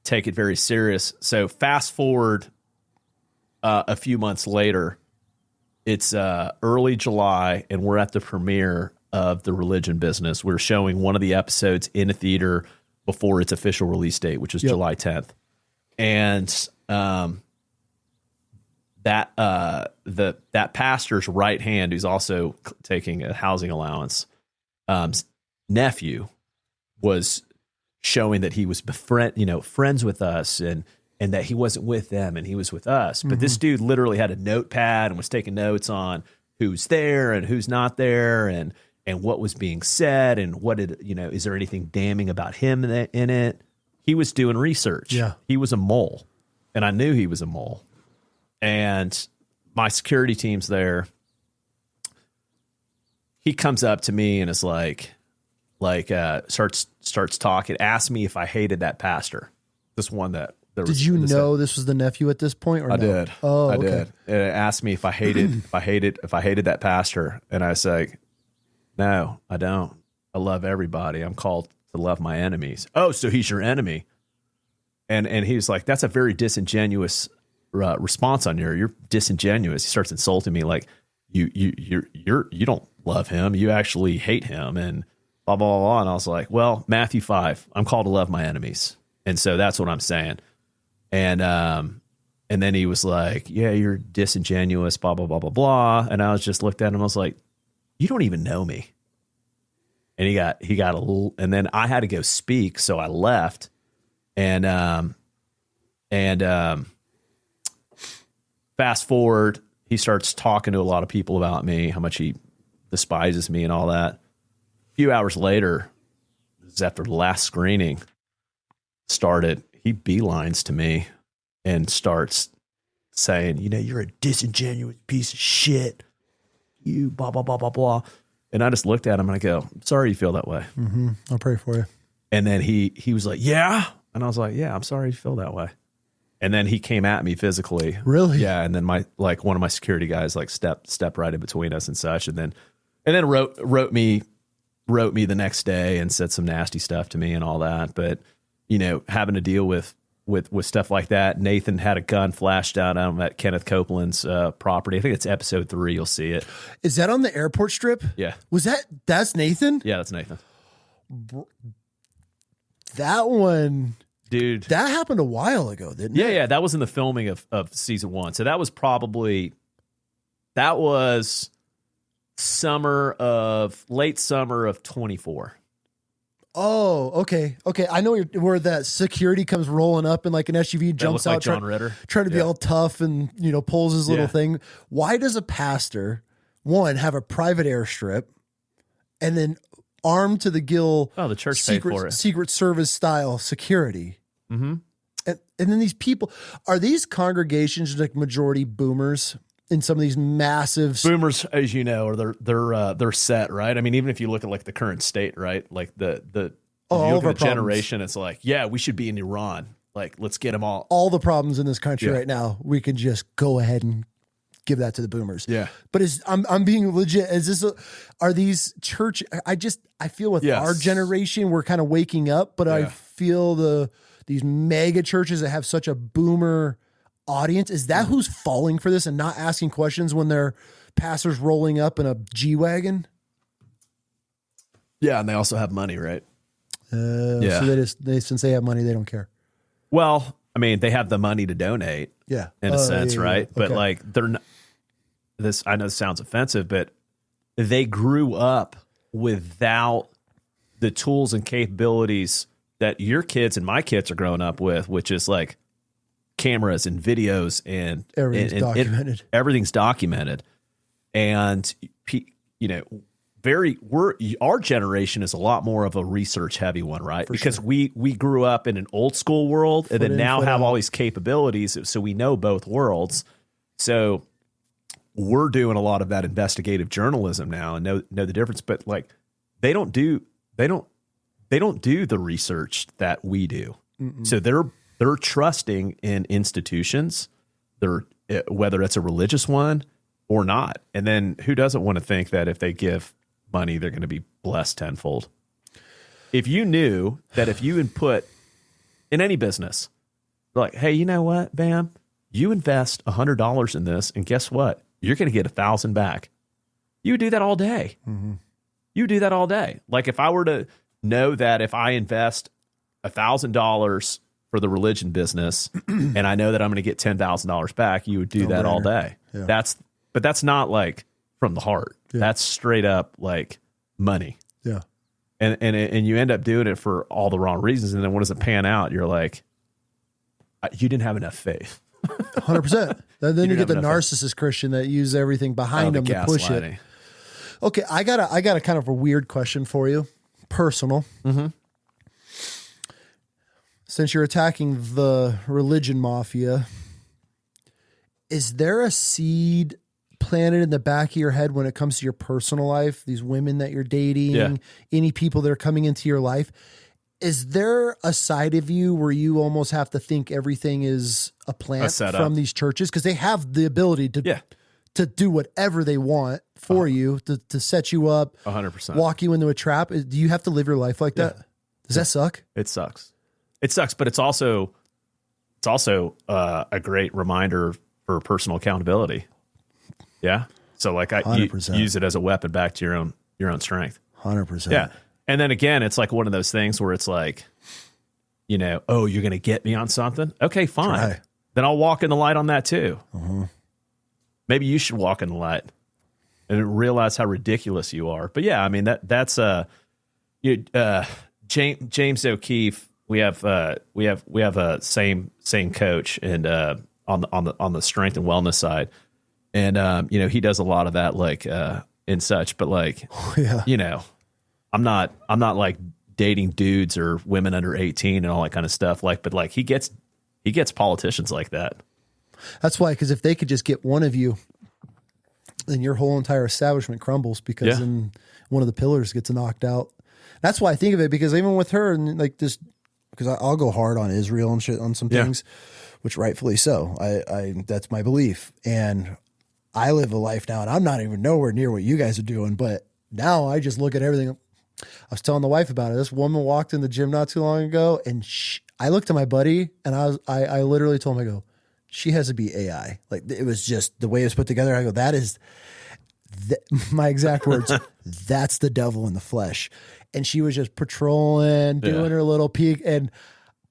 Speaker 2: take it very serious. So fast forward a few months later, it's early July, and we're at the premiere of The Religion Business. We're showing one of the episodes in a theater before its official release date, which is July 10th. And that pastor's right hand, who's also taking a housing allowance, nephew, was showing that he was friends with us, and that he wasn't with them and he was with us. But this dude literally had a notepad and was taking notes on who's there and who's not there, and what was being said, and is there anything damning about him in it? He was doing research.
Speaker 1: Yeah.
Speaker 2: He was a mole, and I knew he was a mole. And my security team's there. He comes up to me and is starts talking, asked me if I hated that pastor. This one that there was.
Speaker 1: Did you know this was the nephew at this point, or
Speaker 2: I
Speaker 1: no?
Speaker 2: did.
Speaker 1: Oh,
Speaker 2: I
Speaker 1: okay.
Speaker 2: did. And it asked me if I hated that pastor, and I say, no, I don't. I love everybody. I'm called to love my enemies. Oh, so he's your enemy? And he was like, that's a very disingenuous response on you're disingenuous. He starts insulting me like you don't love him. You actually hate him, and blah, blah, blah, blah. And I was like, well, Matthew 5, I'm called to love my enemies. And so that's what I'm saying. And then he was like, yeah, you're disingenuous, blah, blah, blah, blah, blah. And I was just looked at him. I was like, you don't even know me. And he got a little, and then I had to go speak. So I left, and fast forward, he starts talking to a lot of people about me, how much he despises me and all that. A few hours later, this is after the last screening started, he beelines to me and starts saying, you're a disingenuous piece of shit. You blah, blah, blah, blah, blah. And I just looked at him and I go, I'm sorry you feel that way.
Speaker 1: Mm-hmm. I'll pray for you.
Speaker 2: And then he was like, yeah. And I was like, yeah, I'm sorry you feel that way. And then he came at me physically.
Speaker 1: Really?
Speaker 2: Yeah. And then one of my security guys stepped right in between us and such. And then wrote me the next day and said some nasty stuff to me and all that. But, having to deal with stuff like that. Nathan had a gun flashed out at Kenneth Copeland's property. I think it's episode 3. You'll see it.
Speaker 1: Is that on the airport strip?
Speaker 2: Yeah.
Speaker 1: That's Nathan?
Speaker 2: Yeah, that's Nathan.
Speaker 1: That one,
Speaker 2: dude,
Speaker 1: that happened a while ago, didn't it?
Speaker 2: Yeah. That was in the filming of season 1. So that was late summer of 24.
Speaker 1: Oh, okay. I know where that security comes rolling up in like an SUV, jumps out,
Speaker 2: like John Ritter,
Speaker 1: trying to be all tough and pulls his little thing. Why does a pastor, one, have a private airstrip, and then armed to the gill?
Speaker 2: Oh, the church paid for it.
Speaker 1: Secret Service style security.
Speaker 2: Mm-hmm.
Speaker 1: And then these people, are these congregations like majority boomers? In some of these massive
Speaker 2: boomers, as you know, or they're set, right? I mean, even if you look at like the current state, right? Like the generation, it's like, yeah, we should be in Iran. Like, let's get them all.
Speaker 1: All the problems in this country right now, we can just go ahead and give that to the boomers.
Speaker 2: Yeah.
Speaker 1: But I'm being legit. Are these church? I feel with our generation, we're kind of waking up, but I feel these mega churches that have such a boomer audience, is that who's falling for this and not asking questions when their pastors rolling up in a G-Wagon?
Speaker 2: Yeah, and they also have money, right?
Speaker 1: So since they have money, they don't care.
Speaker 2: Well, I mean, they have the money to donate.
Speaker 1: Yeah,
Speaker 2: in a sense, right?
Speaker 1: Yeah.
Speaker 2: But like, they're not. This, I know this sounds offensive, but they grew up without the tools and capabilities that your kids and my kids are growing up with, which is like cameras and videos and
Speaker 1: everything's documented.
Speaker 2: Everything's documented. And our generation is a lot more of a research heavy one, right? Because we grew up in an old school world and then now have all these capabilities, so we know both worlds. So we're doing a lot of that investigative journalism now and know the difference. But like, they don't do the research that we do. Mm-mm. So they're trusting in institutions. They're whether it's a religious one or not. And then who doesn't want to think that if they give money, they're going to be blessed tenfold? If you knew that if you input in any business, like, hey, you know what, Bam, you invest $100 in this, and guess what? You're going to get 1,000 back. You would do that all day.
Speaker 1: Mm-hmm.
Speaker 2: You do that all day. Like if I were to know that if I invest $1,000 for the religion business and I know that I'm going to get $10,000 back, you would do that all day.
Speaker 1: Yeah.
Speaker 2: But that's not like from the heart.
Speaker 1: Yeah.
Speaker 2: That's straight up like money.
Speaker 1: Yeah.
Speaker 2: And you end up doing it for all the wrong reasons. And then when does it pan out? You're like, you didn't have enough faith.
Speaker 1: 100%. Then you get the narcissist Christian that uses everything behind him to push it. Okay, I got a kind of a weird question for you, personal.
Speaker 2: Mm-hmm.
Speaker 1: Since you're attacking the religion mafia, is there a seed planted in the back of your head when it comes to your personal life? These women that you're dating, any people that are coming into your life, is there a side of you where you almost have to think everything is a plant from these churches? Because they have the ability to do whatever they want for you, to set you up,
Speaker 2: 100%,
Speaker 1: walk you into a trap. Do you have to live your life like that? Does that suck?
Speaker 2: It sucks. It sucks, but it's also a great reminder for personal accountability. Yeah. So like you use it as a weapon back to your own strength.
Speaker 1: 100%.
Speaker 2: Yeah. And then again, it's like one of those things where it's like, you know, oh, you're going to get me on something? Okay, fine.
Speaker 1: Try.
Speaker 2: Then I'll walk in the light on that too.
Speaker 1: Uh-huh. Maybe
Speaker 2: you should walk in the light and realize how ridiculous you are. But yeah, I mean that's James O'Keefe. We have a same coach and on the strength and wellness side, and you know, he does a lot of that like and such. But like, you know, I'm not like dating dudes or women under 18 and all that kind of stuff. Like, but like he gets politicians like that.
Speaker 1: That's why, because if they could just get one of you, then your whole entire establishment crumbles, because then one of the pillars gets knocked out. That's why I think of it, because even with her and like this, because I'll go hard on Israel and shit on some things, which rightfully so. I that's my belief, and I live a life now, and I'm not even nowhere near what you guys are doing. But now I just look at everything. I was telling the wife about it. This woman walked in the gym not too long ago, and I looked at my buddy, and I literally told him, I go, she has to be AI. Like, it was just the way it was put together. I go, that is my exact words. That's the devil in the flesh. And she was just patrolling, doing her little peek. And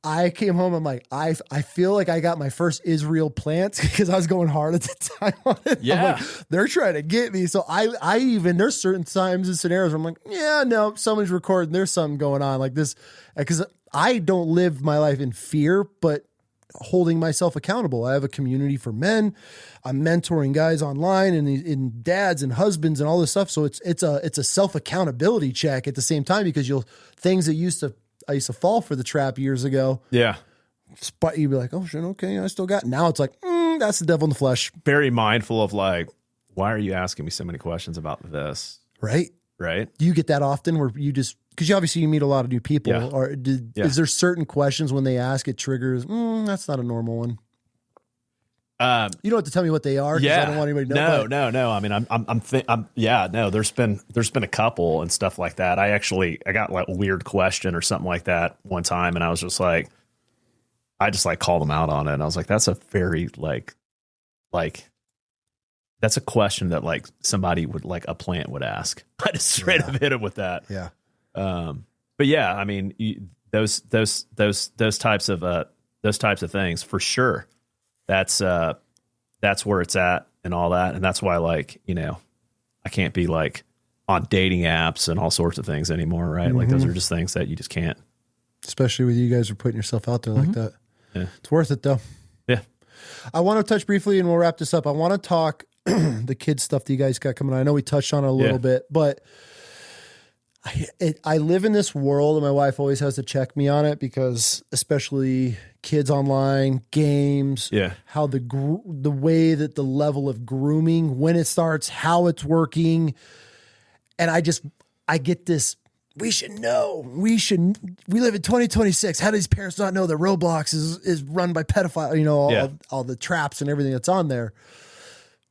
Speaker 1: I came home. I'm like, I feel like I got my first Israel plants, because I was going hard at the time on it.
Speaker 2: Yeah.
Speaker 1: I'm like, they're trying to get me. So I even, there's certain times and scenarios where I'm like, yeah, no, someone's recording. There's something going on like this. Because I don't live my life in fear, but holding myself accountable. I have a community for men. I'm mentoring guys online and dads and husbands and all this stuff. So it's a self accountability check at the same time, because things that I used to fall for the trap years ago.
Speaker 2: Yeah.
Speaker 1: But you'd be like, oh shit, okay, I still got it. Now it's like, that's the devil in the flesh.
Speaker 2: Very mindful of like, why are you asking me so many questions about this?
Speaker 1: Right.
Speaker 2: Right.
Speaker 1: Do you get that often where you just, because obviously you meet a lot of new people, or is there certain questions when they ask it triggers, that's not a normal one? You don't have to tell me what they are, because I don't want anybody to know.
Speaker 2: No. I mean, there's been a couple and stuff like that. I got like a weird question or something like that one time, and I was just like, I just like called them out on it, and I was like, that's a very like that's a question that like somebody would, like a plant would ask. I just straight up hit him with that.
Speaker 1: Yeah.
Speaker 2: But yeah, I mean, those types of things for sure. That's where it's at and all that. And that's why, like, you know, I can't be like on dating apps and all sorts of things anymore. Right. Like those are just things that you just can't.
Speaker 1: Especially with you guys are putting yourself out there like that.
Speaker 2: Yeah.
Speaker 1: It's worth it though.
Speaker 2: Yeah.
Speaker 1: I want to touch briefly and we'll wrap this up. I want to talk the kids stuff that you guys got coming on. I know we touched on it a little bit, but I live in this world, and my wife always has to check me on it, because especially kids online, games, how the way that the level of grooming, when it starts, how it's working. And I get this we should know. We live in 2026. How do these parents not know that Roblox is run by pedophiles? You know, all the traps and everything that's on there.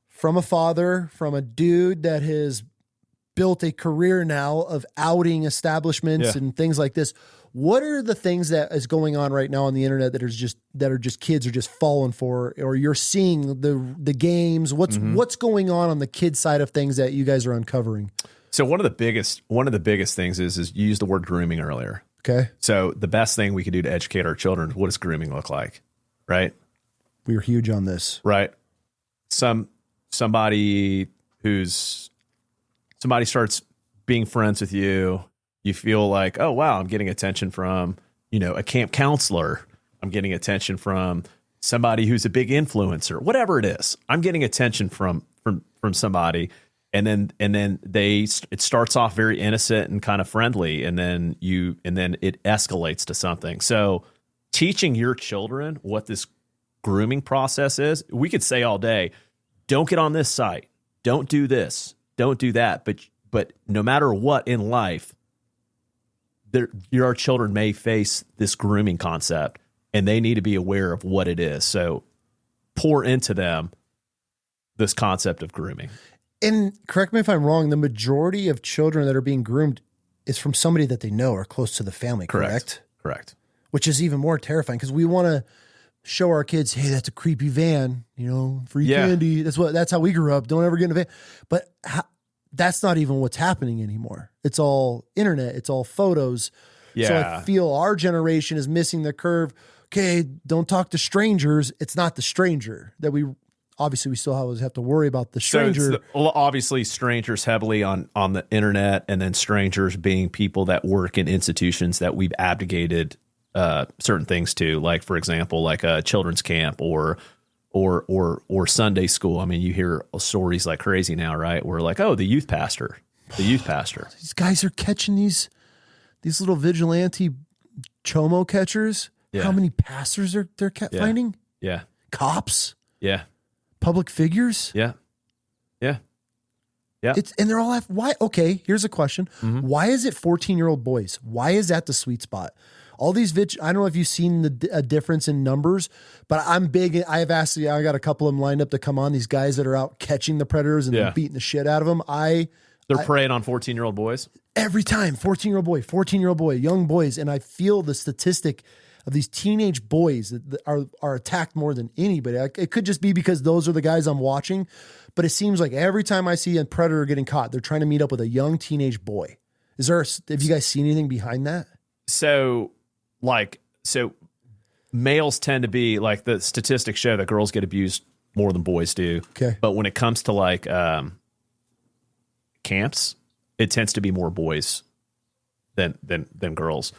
Speaker 1: From a father, from a dude that has built a career now of outing establishments and things like this. What are the things that is going on right now on the internet that are just kids are just falling for, or you're seeing the games? What's going on the kid side of things that you guys are uncovering?
Speaker 2: So one of the biggest things is you used the word grooming earlier.
Speaker 1: Okay.
Speaker 2: So the best thing we could do to educate our children, what does grooming look like? Right?
Speaker 1: We're huge on this.
Speaker 2: Right. Somebody starts being friends with you. You feel like, oh, wow, I'm getting attention from, a camp counselor. I'm getting attention from somebody who's a big influencer, whatever it is. I'm getting attention from somebody. And then it starts off very innocent and kind of friendly. And then it escalates to something. So teaching your children what this grooming process is, we could say all day, don't get on this site. Don't do this. Don't do that. But no matter what in life, your children may face this grooming concept, and they need to be aware of what it is. So pour into them this concept of grooming.
Speaker 1: And correct me if I'm wrong, the majority of children that are being groomed is from somebody that they know or close to the family, correct?
Speaker 2: Correct.
Speaker 1: Which is even more terrifying because we want to show our kids, hey, that's a creepy van, free candy. That's how we grew up. Don't ever get in a van. But that's not even what's happening anymore. It's all internet. It's all photos. Yeah. So I feel our generation is missing the curve. Okay, don't talk to strangers. It's not the stranger that we still always have to worry about the stranger.
Speaker 2: So obviously strangers heavily on the internet, and then strangers being people that work in institutions that we've abdicated certain things to, like, for example, like a children's camp or Sunday school. I mean, you hear stories like crazy now, right? We're like, oh, the youth pastor.
Speaker 1: These guys are catching these little vigilante chomo catchers. Yeah. How many pastors they're finding?
Speaker 2: Yeah.
Speaker 1: Cops?
Speaker 2: Yeah.
Speaker 1: Public figures?
Speaker 2: Yeah. Yeah. Yeah.
Speaker 1: And they're all why? Okay, here's a question. Mm-hmm. Why is it 14-year-old boys? Why is that the sweet spot? All these I don't know if you've seen a difference in numbers, but I'm big. I got a couple of them lined up to come on. These guys that are out catching the predators and beating the shit out of them.
Speaker 2: They're preying on 14-year-old boys
Speaker 1: every time. 14-year-old boy, young boys. And I feel the statistic of these teenage boys that are attacked more than anybody. It could just be because those are the guys I'm watching, but it seems like every time I see a predator getting caught, they're trying to meet up with a young teenage boy. Have you guys seen anything behind that?
Speaker 2: So males tend to be, like, the statistics show that girls get abused more than boys do.
Speaker 1: Okay.
Speaker 2: But when it comes to like camps, it tends to be more boys than girls.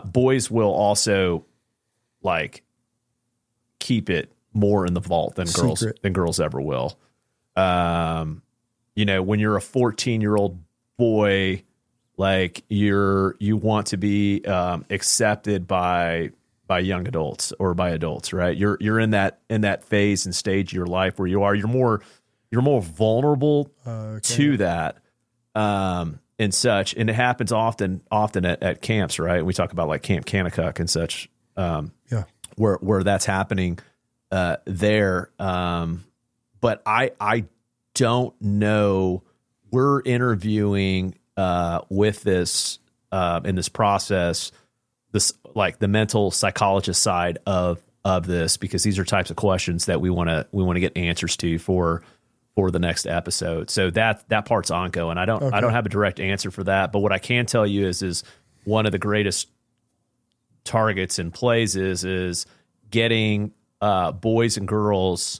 Speaker 2: Boys will also, like, keep it more in the vault than girls ever will. When you're a 14-year-old boy, like, you want to be accepted by young adults or by adults, right? You're in that phase and stage of your life where you're more vulnerable to that. And such, and it happens often at camps, right? We talk about like Camp Kanakuk and such, where that's happening there. But I don't know. We're interviewing with this in this process, this, like, the mental psychologist side of this, because these are types of questions that we want to get answers to for the next episode. So that part's ongoing. I don't have a direct answer for that, but what I can tell you is one of the greatest targets and plays is getting boys and girls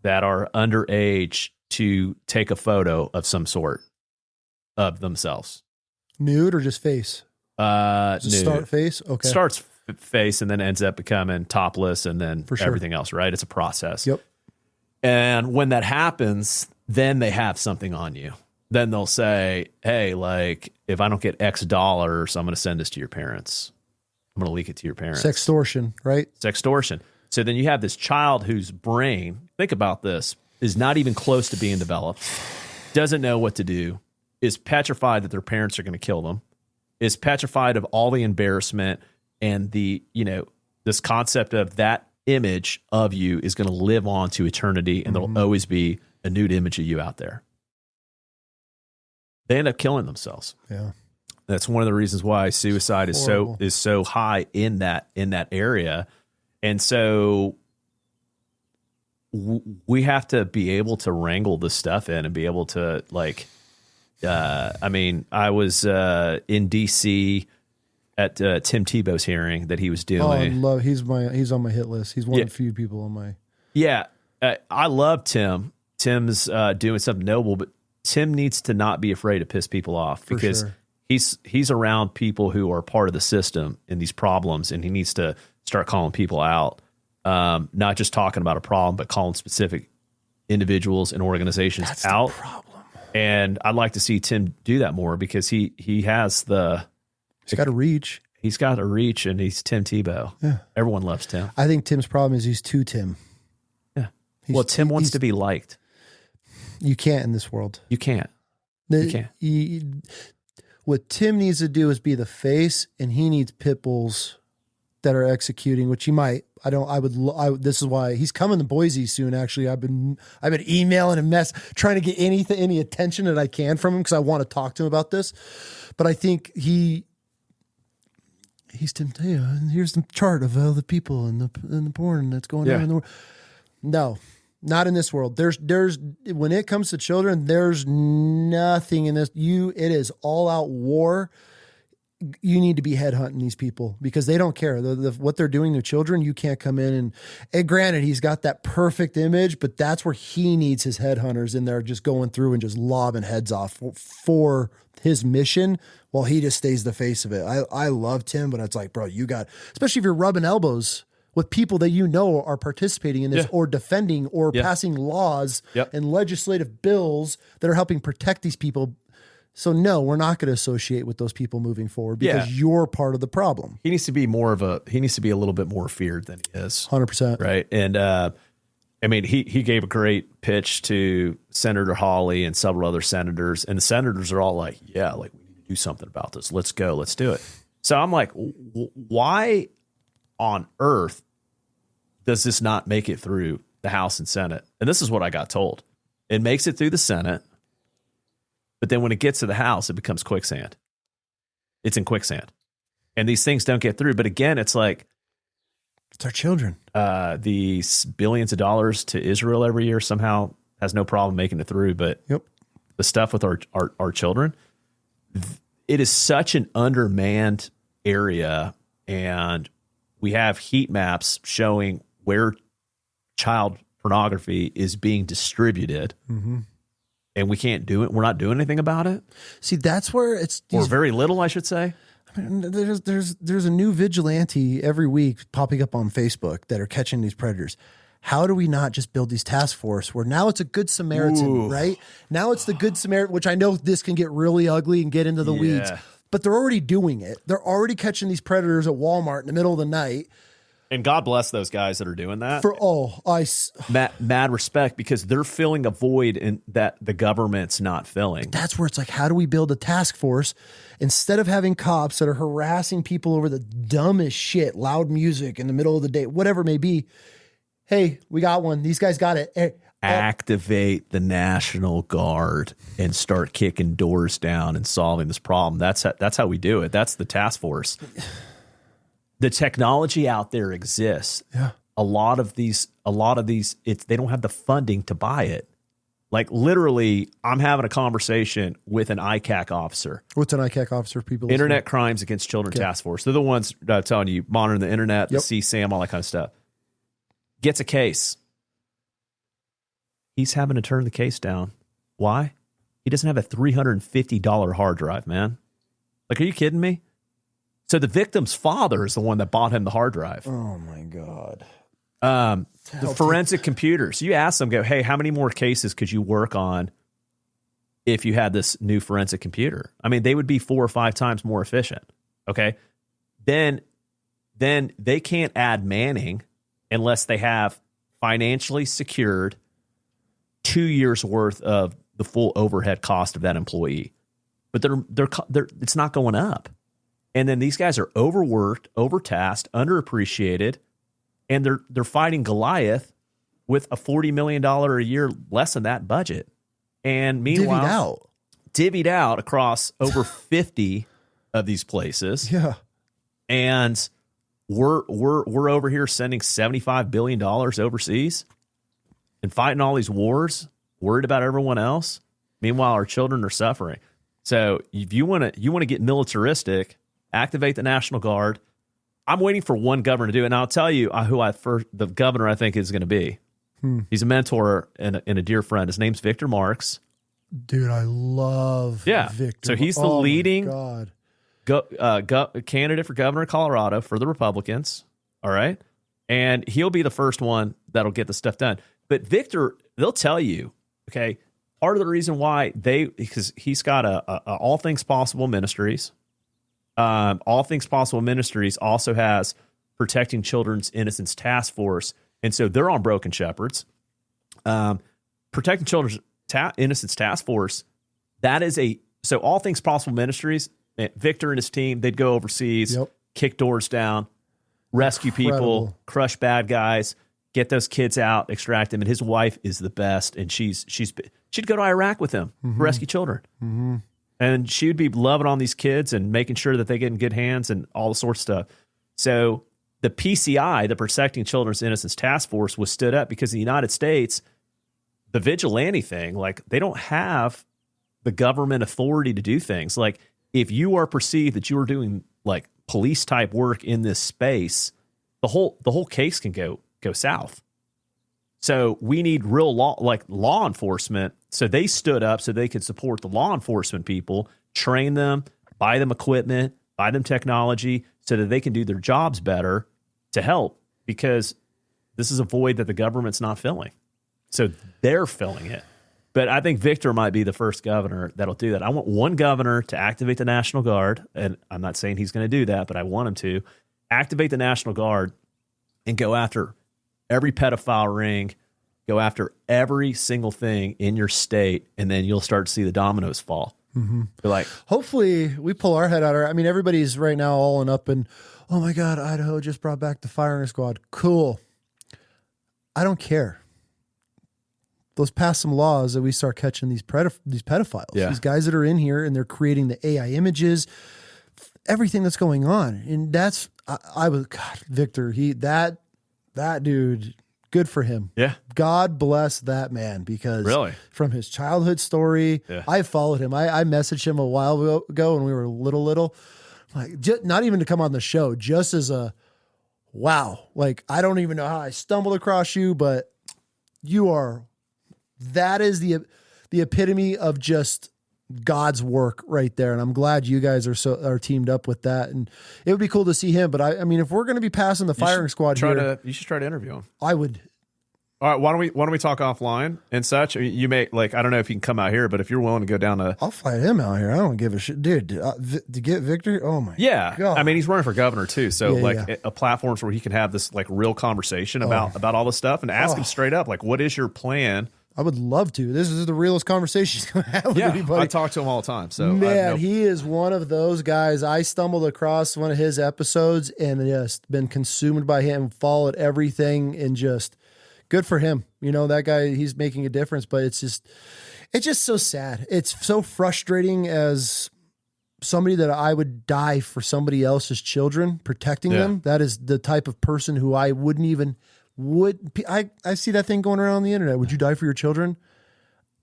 Speaker 2: that are underage to take a photo of some sort of themselves.
Speaker 1: Nude or just face?
Speaker 2: Nude.
Speaker 1: Start face? Okay.
Speaker 2: Starts face and then ends up becoming topless and then everything else, right? It's a process.
Speaker 1: Yep.
Speaker 2: And when that happens, then they have something on you. Then they'll say, hey, like, if I don't get X dollars, I'm going to send this to your parents. I'm going to leak it to your parents.
Speaker 1: Sextortion, right?
Speaker 2: Sextortion. So then you have this child whose brain, think about this, is not even close to being developed, doesn't know what to do, is petrified that their parents are going to kill them, is petrified of all the embarrassment and the, this concept of that image of you is going to live on to eternity, and there'll always be a nude image of you out there. They end up killing themselves.
Speaker 1: Yeah.
Speaker 2: That's one of the reasons why suicide is so high in that area. And so we have to be able to wrangle this stuff in and be able to I was in DC at Tim Tebow's hearing that he was doing.
Speaker 1: Oh, he's on my hit list. He's one of the few people on my.
Speaker 2: Yeah. I love Tim. Tim's doing something noble, but Tim needs to not be afraid to piss people off because he's around people who are part of the system in these problems, and he needs to start calling people out. Not just talking about a problem, but calling specific individuals and organizations out.
Speaker 1: The problem.
Speaker 2: And I'd like to see Tim do that more because he has
Speaker 1: he's got a reach.
Speaker 2: He's got a reach, and he's Tim Tebow.
Speaker 1: Yeah.
Speaker 2: Everyone loves Tim.
Speaker 1: I think Tim's problem is he's too Tim.
Speaker 2: Yeah. Tim wants to be liked.
Speaker 1: You can't in this world.
Speaker 2: You can't.
Speaker 1: What Tim needs to do is be the face, and he needs pit bulls that are executing, which he might. This is why he's coming to Boise soon. Actually, I've been emailing him, trying to get any attention that I can from him because I want to talk to him about this. But I think he's Tim Tebow, and here's the chart of all the people and the porn that's going on in the world. No, not in this world. There's when it comes to children, there's nothing in this. It is all out war. You need to be headhunting these people because they don't care. What they're doing to children, you can't come in and granted, he's got that perfect image, but that's where he needs his headhunters in there just going through and just lobbing heads off for his mission while he just stays the face of it. I love Tim, but it's like, bro, you got, especially if you're rubbing elbows with people that are participating in this or defending or passing laws and legislative bills that are helping protect these people. So no, we're not going to associate with those people moving forward because you're part of the problem.
Speaker 2: He needs to be a little bit more feared than he is.
Speaker 1: 100%.
Speaker 2: Right. And he gave a great pitch to Senator Hawley and several other senators, and the senators are all like, we need to do something about this. Let's go. Let's do it. So I'm like, why on earth does this not make it through the House and Senate? And this is what I got told. It makes it through the Senate. But then when it gets to the House, it becomes quicksand. It's in quicksand. And these things don't get through. But again, it's like,
Speaker 1: it's our children.
Speaker 2: These billions of dollars to Israel every year somehow has no problem making it through. But the stuff with our children, it is such an undermanned area. And we have heat maps showing where child pornography is being distributed. Mm-hmm. And we can't do it. We're not doing anything about it.
Speaker 1: See, that's where
Speaker 2: or very little, I should say.
Speaker 1: I mean, there's a new vigilante every week popping up on Facebook that are catching these predators. How do we not just build these task force where now it's a good Samaritan, right? Now it's the good Samaritan, which I know this can get really ugly and get into the weeds, but they're already doing it. They're already catching these predators at Walmart in the middle of the night.
Speaker 2: And God bless those guys that are doing that. Mad respect, because they're filling a void in that the government's not filling.
Speaker 1: That's where it's like, how do we build a task force instead of having cops that are harassing people over the dumbest shit, loud music in the middle of the day, whatever it may be? Hey, we got one. These guys got it.
Speaker 2: Activate the National Guard and start kicking doors down and solving this problem. That's how we do it. That's the task force. The technology out there exists.
Speaker 1: Yeah.
Speaker 2: A lot of these, they don't have the funding to buy it. Like literally, I'm having a conversation with an ICAC officer.
Speaker 1: What's an ICAC officer? People
Speaker 2: Internet Crimes Against Children Task Force. They're the ones telling you, monitoring the internet, the CSAM, all that kind of stuff. Gets a case. He's having to turn the case down. Why? He doesn't have a $350 hard drive, man. Like, are you kidding me? So the victim's father is the one that bought him the hard drive.
Speaker 1: Oh, my God.
Speaker 2: The forensic computers. You ask them, hey, how many more cases could you work on if you had this new forensic computer? I mean, they would be 4 or 5 times more efficient. Okay. Then they can't add manning unless they have financially secured 2 years worth of the full overhead cost of that employee. But they're it's not going up. And then these guys are overworked, overtasked, underappreciated, and they're fighting Goliath with a $40 million a year less than that budget. And meanwhile, divvied out across over 50 of these places.
Speaker 1: Yeah.
Speaker 2: And we're over here sending $75 billion overseas and fighting all these wars, worried about everyone else. Meanwhile, our children are suffering. So if you want to get militaristic, activate the National Guard. I'm waiting for one governor to do it. And I'll tell you the governor I think is going to be. He's a mentor and a dear friend. His name's Victor Marks.
Speaker 1: Dude, I love Victor.
Speaker 2: So he's the leading candidate for governor of Colorado for the Republicans. All right. And he'll be the first one that'll get the stuff done. But Victor, they'll tell you, okay, part of the reason why because he's got a All Things Possible Ministries. All Things Possible Ministries also has Protecting Children's Innocence Task Force. And so they're on Broken Shepherds. Protecting Children's Innocence Task Force, so All Things Possible Ministries, Victor and his team, they'd go overseas, kick doors down, rescue people, crush bad guys, get those kids out, extract them. And his wife is the best. And she'd go to Iraq with him, rescue children. Mm-hmm. And she would be loving on these kids and making sure that they get in good hands and all the sorts of stuff. So the PCI, the Protecting Children's Innocence Task Force, was stood up because in the United States, the vigilante thing, like they don't have the government authority to do things. Like if you are perceived that you are doing like police type work in this space, the whole case can go south. So we need real law enforcement. So they stood up so they could support the law enforcement people, train them, buy them equipment, buy them technology so that they can do their jobs better to help, because this is a void that the government's not filling. So they're filling it. But I think Victor might be the first governor that'll do that. I want one governor to activate the National Guard, and I'm not saying he's going to do that, but I want him to activate the National Guard and go after every pedophile ring, go after every single thing in your state, and then you'll start to see the dominoes fall.
Speaker 1: Mm-hmm.
Speaker 2: Like,
Speaker 1: hopefully we pull our head out. I mean, everybody's right now all in up and, oh my God, Idaho just brought back the firing squad. Cool. I don't care. Let's pass some laws that we start catching these pedophiles, these guys that are in here and they're creating the AI images, everything that's going on. And that's, Victor, that dude, good for him.
Speaker 2: Yeah.
Speaker 1: God bless that man, because from his childhood story, I followed him. I messaged him a while ago when we were little, like not even to come on the show, just as a, wow. Like, I don't even know how I stumbled across you, but that is the epitome of just God's work right there. And I'm glad you guys are teamed up with that. And it would be cool to see him. But I mean, if we're going to be passing the firing squad here,
Speaker 2: you should try to interview him.
Speaker 1: I would.
Speaker 2: All right. Why don't we talk offline and such? You may, like, I don't know if you can come out here, but if you're willing to go down to,
Speaker 1: I'll fly him out here. I don't give a shit, dude. To get Victor. Oh my God.
Speaker 2: I mean, he's running for governor too. So a platform where he can have this like real conversation about all this stuff and ask him straight up, like, what is your plan?
Speaker 1: I would love to. This is the realest conversation he's going to have with anybody.
Speaker 2: I talk to him all the time. So
Speaker 1: man, he is one of those guys. I stumbled across one of his episodes and just been consumed by him, followed everything, and just good for him. You know, that guy, he's making a difference, but it's just so sad. It's so frustrating as somebody that I would die for somebody else's children, protecting them. That is the type of person who I wouldn't even... I see that thing going around on the internet. Would you die for your children?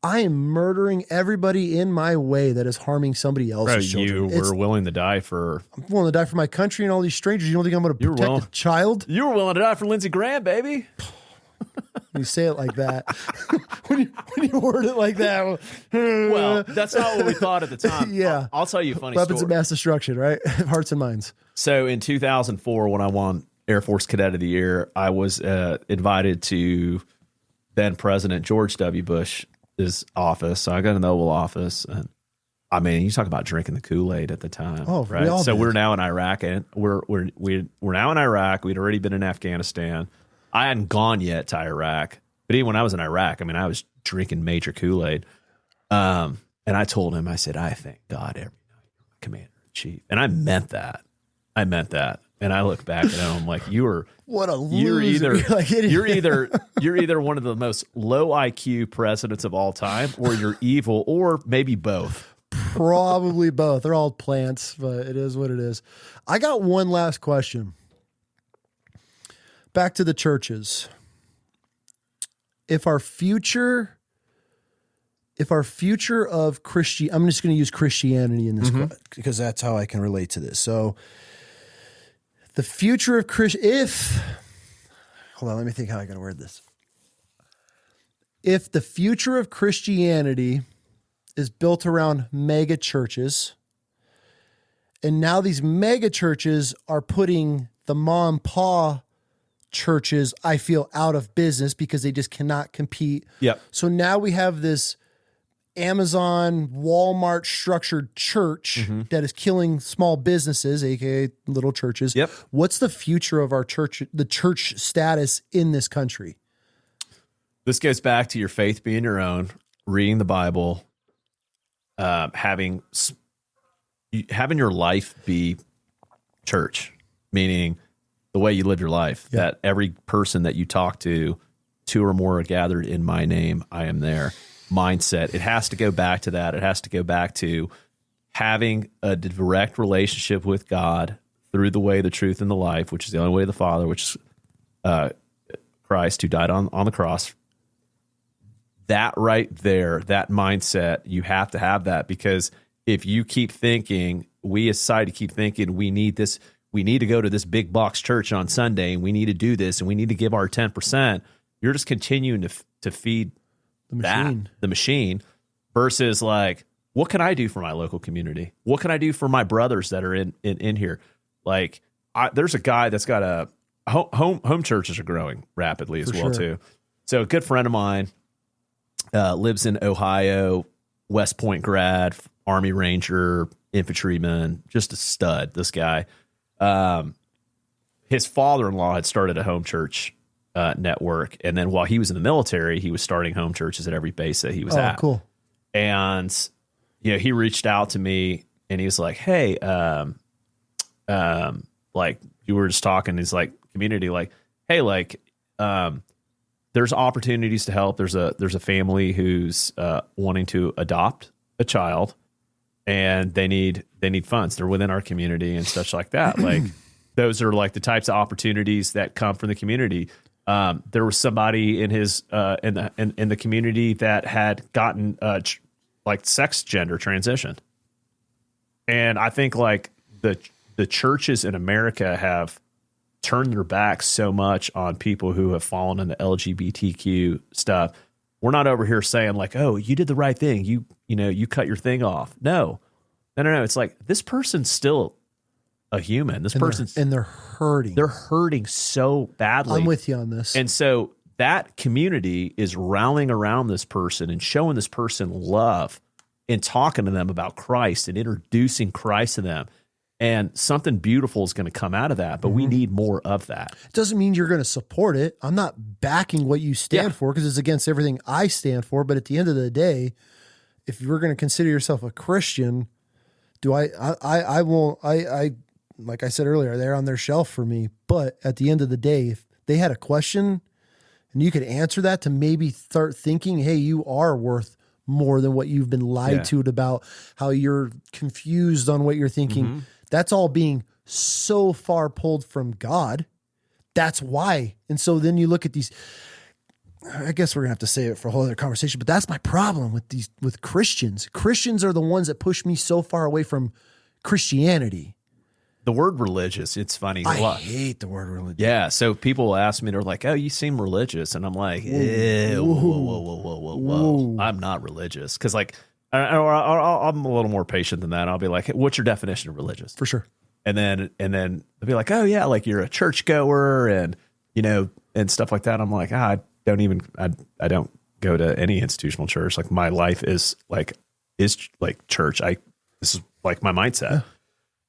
Speaker 1: I am murdering everybody in my way that is harming somebody else's children.
Speaker 2: You were willing to die for...
Speaker 1: I'm willing to die for my country and all these strangers. You don't think I'm going to protect a child?
Speaker 2: You were willing to die for Lindsey Graham, baby.
Speaker 1: You say it like that. when you word it like that.
Speaker 2: Well, that's not what we thought at the time.
Speaker 1: Yeah.
Speaker 2: I'll tell you a funny
Speaker 1: Weapons
Speaker 2: story.
Speaker 1: of mass destruction, right? Hearts and minds.
Speaker 2: So in 2004, when I won Air Force Cadet of the Year, I was invited to then President George W. Bush's office. So I got in the Oval Office, and I mean, you talk about drinking the Kool-Aid at the time.
Speaker 1: Oh,
Speaker 2: right.
Speaker 1: We all
Speaker 2: so
Speaker 1: did.
Speaker 2: we're now in Iraq, and we're now in Iraq. We'd already been in Afghanistan. I hadn't gone yet to Iraq, but even when I was in Iraq, I mean, I was drinking major Kool-Aid. And I told him, I said, I thank God every night, Commander, chief. And I meant that. And I look back at him, I'm like,
Speaker 1: what a loser.
Speaker 2: You're either one of the most low IQ presidents of all time, or you're evil, or maybe both.
Speaker 1: Probably both. They're all plants, but it is what it is. I got one last question. Back to the churches. If our future of Christianity, I'm just going to use Christianity in this because that's how I can relate to this. So the future of hold on, let me think how I can word this. If the future of Christianity is built around mega churches, and now these mega churches are putting the mom and pa churches, I feel, out of business because they just cannot compete.
Speaker 2: Yep.
Speaker 1: So now we have this Amazon, Walmart structured church that is killing small businesses, aka little churches.
Speaker 2: Yep.
Speaker 1: What's the future of our church, the church status in this country?
Speaker 2: This goes back to your faith being your own, reading the Bible, having your life be church, meaning the way you live your life, that every person that you talk to, 2 or more are gathered in my name, I am there. Mindset. It has to go back to that. It has to go back to having a direct relationship with God through the way, the truth, and the life, which is the only way of the Father, which is Christ, who died on the cross. That right there, that mindset, you have to have that, because if you keep thinking, we as society keep thinking, we need this, we need to go to this big box church on Sunday, and we need to do this, and we need to give our 10%, you're just continuing to feed the machine versus like, what can I do for my local community? What can I do for my brothers that are in here? Like, there's a guy that's got a home churches are growing rapidly as well too. So a good friend of mine lives in Ohio, West Point grad, Army Ranger, infantryman, just a stud. This guy, his father-in-law had started a home church network, and then while he was in the military, he was starting home churches at every base that he was at.
Speaker 1: Cool.
Speaker 2: And he reached out to me, and he was like, "Hey, like you were just talking." He's like, "Community, like, hey, like, there's opportunities to help. There's a family who's wanting to adopt a child, and they need funds. They're within our community and such like that. Like, those are like the types of opportunities that come from the community." There was somebody in his in the community that had gotten like sex gender transitioned, and I think like the churches in America have turned their backs so much on people who have fallen into LGBTQ stuff. We're not over here saying like, "Oh, you did the right thing. You cut your thing off." No. It's like, this person's still a human. This person's
Speaker 1: and they're hurting.
Speaker 2: They're hurting so badly.
Speaker 1: I'm with you on this.
Speaker 2: And so that community is rallying around this person and showing this person love and talking to them about Christ and introducing Christ to them. And something beautiful is going to come out of that, but we need more of that.
Speaker 1: It doesn't mean you're going to support it. I'm not backing what you stand for because it's against everything I stand for. But at the end of the day, if you're going to consider yourself a Christian, I won't, like I said earlier, they're on their shelf for me. But at the end of the day, if they had a question and you could answer that to maybe start thinking, hey, you are worth more than what you've been lied to about, how you're confused on what you're thinking. That's all being so far pulled from God. That's why. And so then you look at these, I guess we're gonna have to save it for a whole other conversation, but that's my problem with Christians. Christians are the ones that push me so far away from Christianity.
Speaker 2: The word religious, it's funny.
Speaker 1: I hate the word religious.
Speaker 2: Yeah. So people ask me, they're like, "Oh, you seem religious." And I'm like, whoa. I'm not religious. Cause like, I'm a little more patient than that. I'll be like, hey, what's your definition of religious?
Speaker 1: For sure.
Speaker 2: And then they'll be like, "Oh yeah, like you're a churchgoer and, and stuff like that." I'm like, I don't go to any institutional church. Like my life is like church. This is like my mindset. Yeah.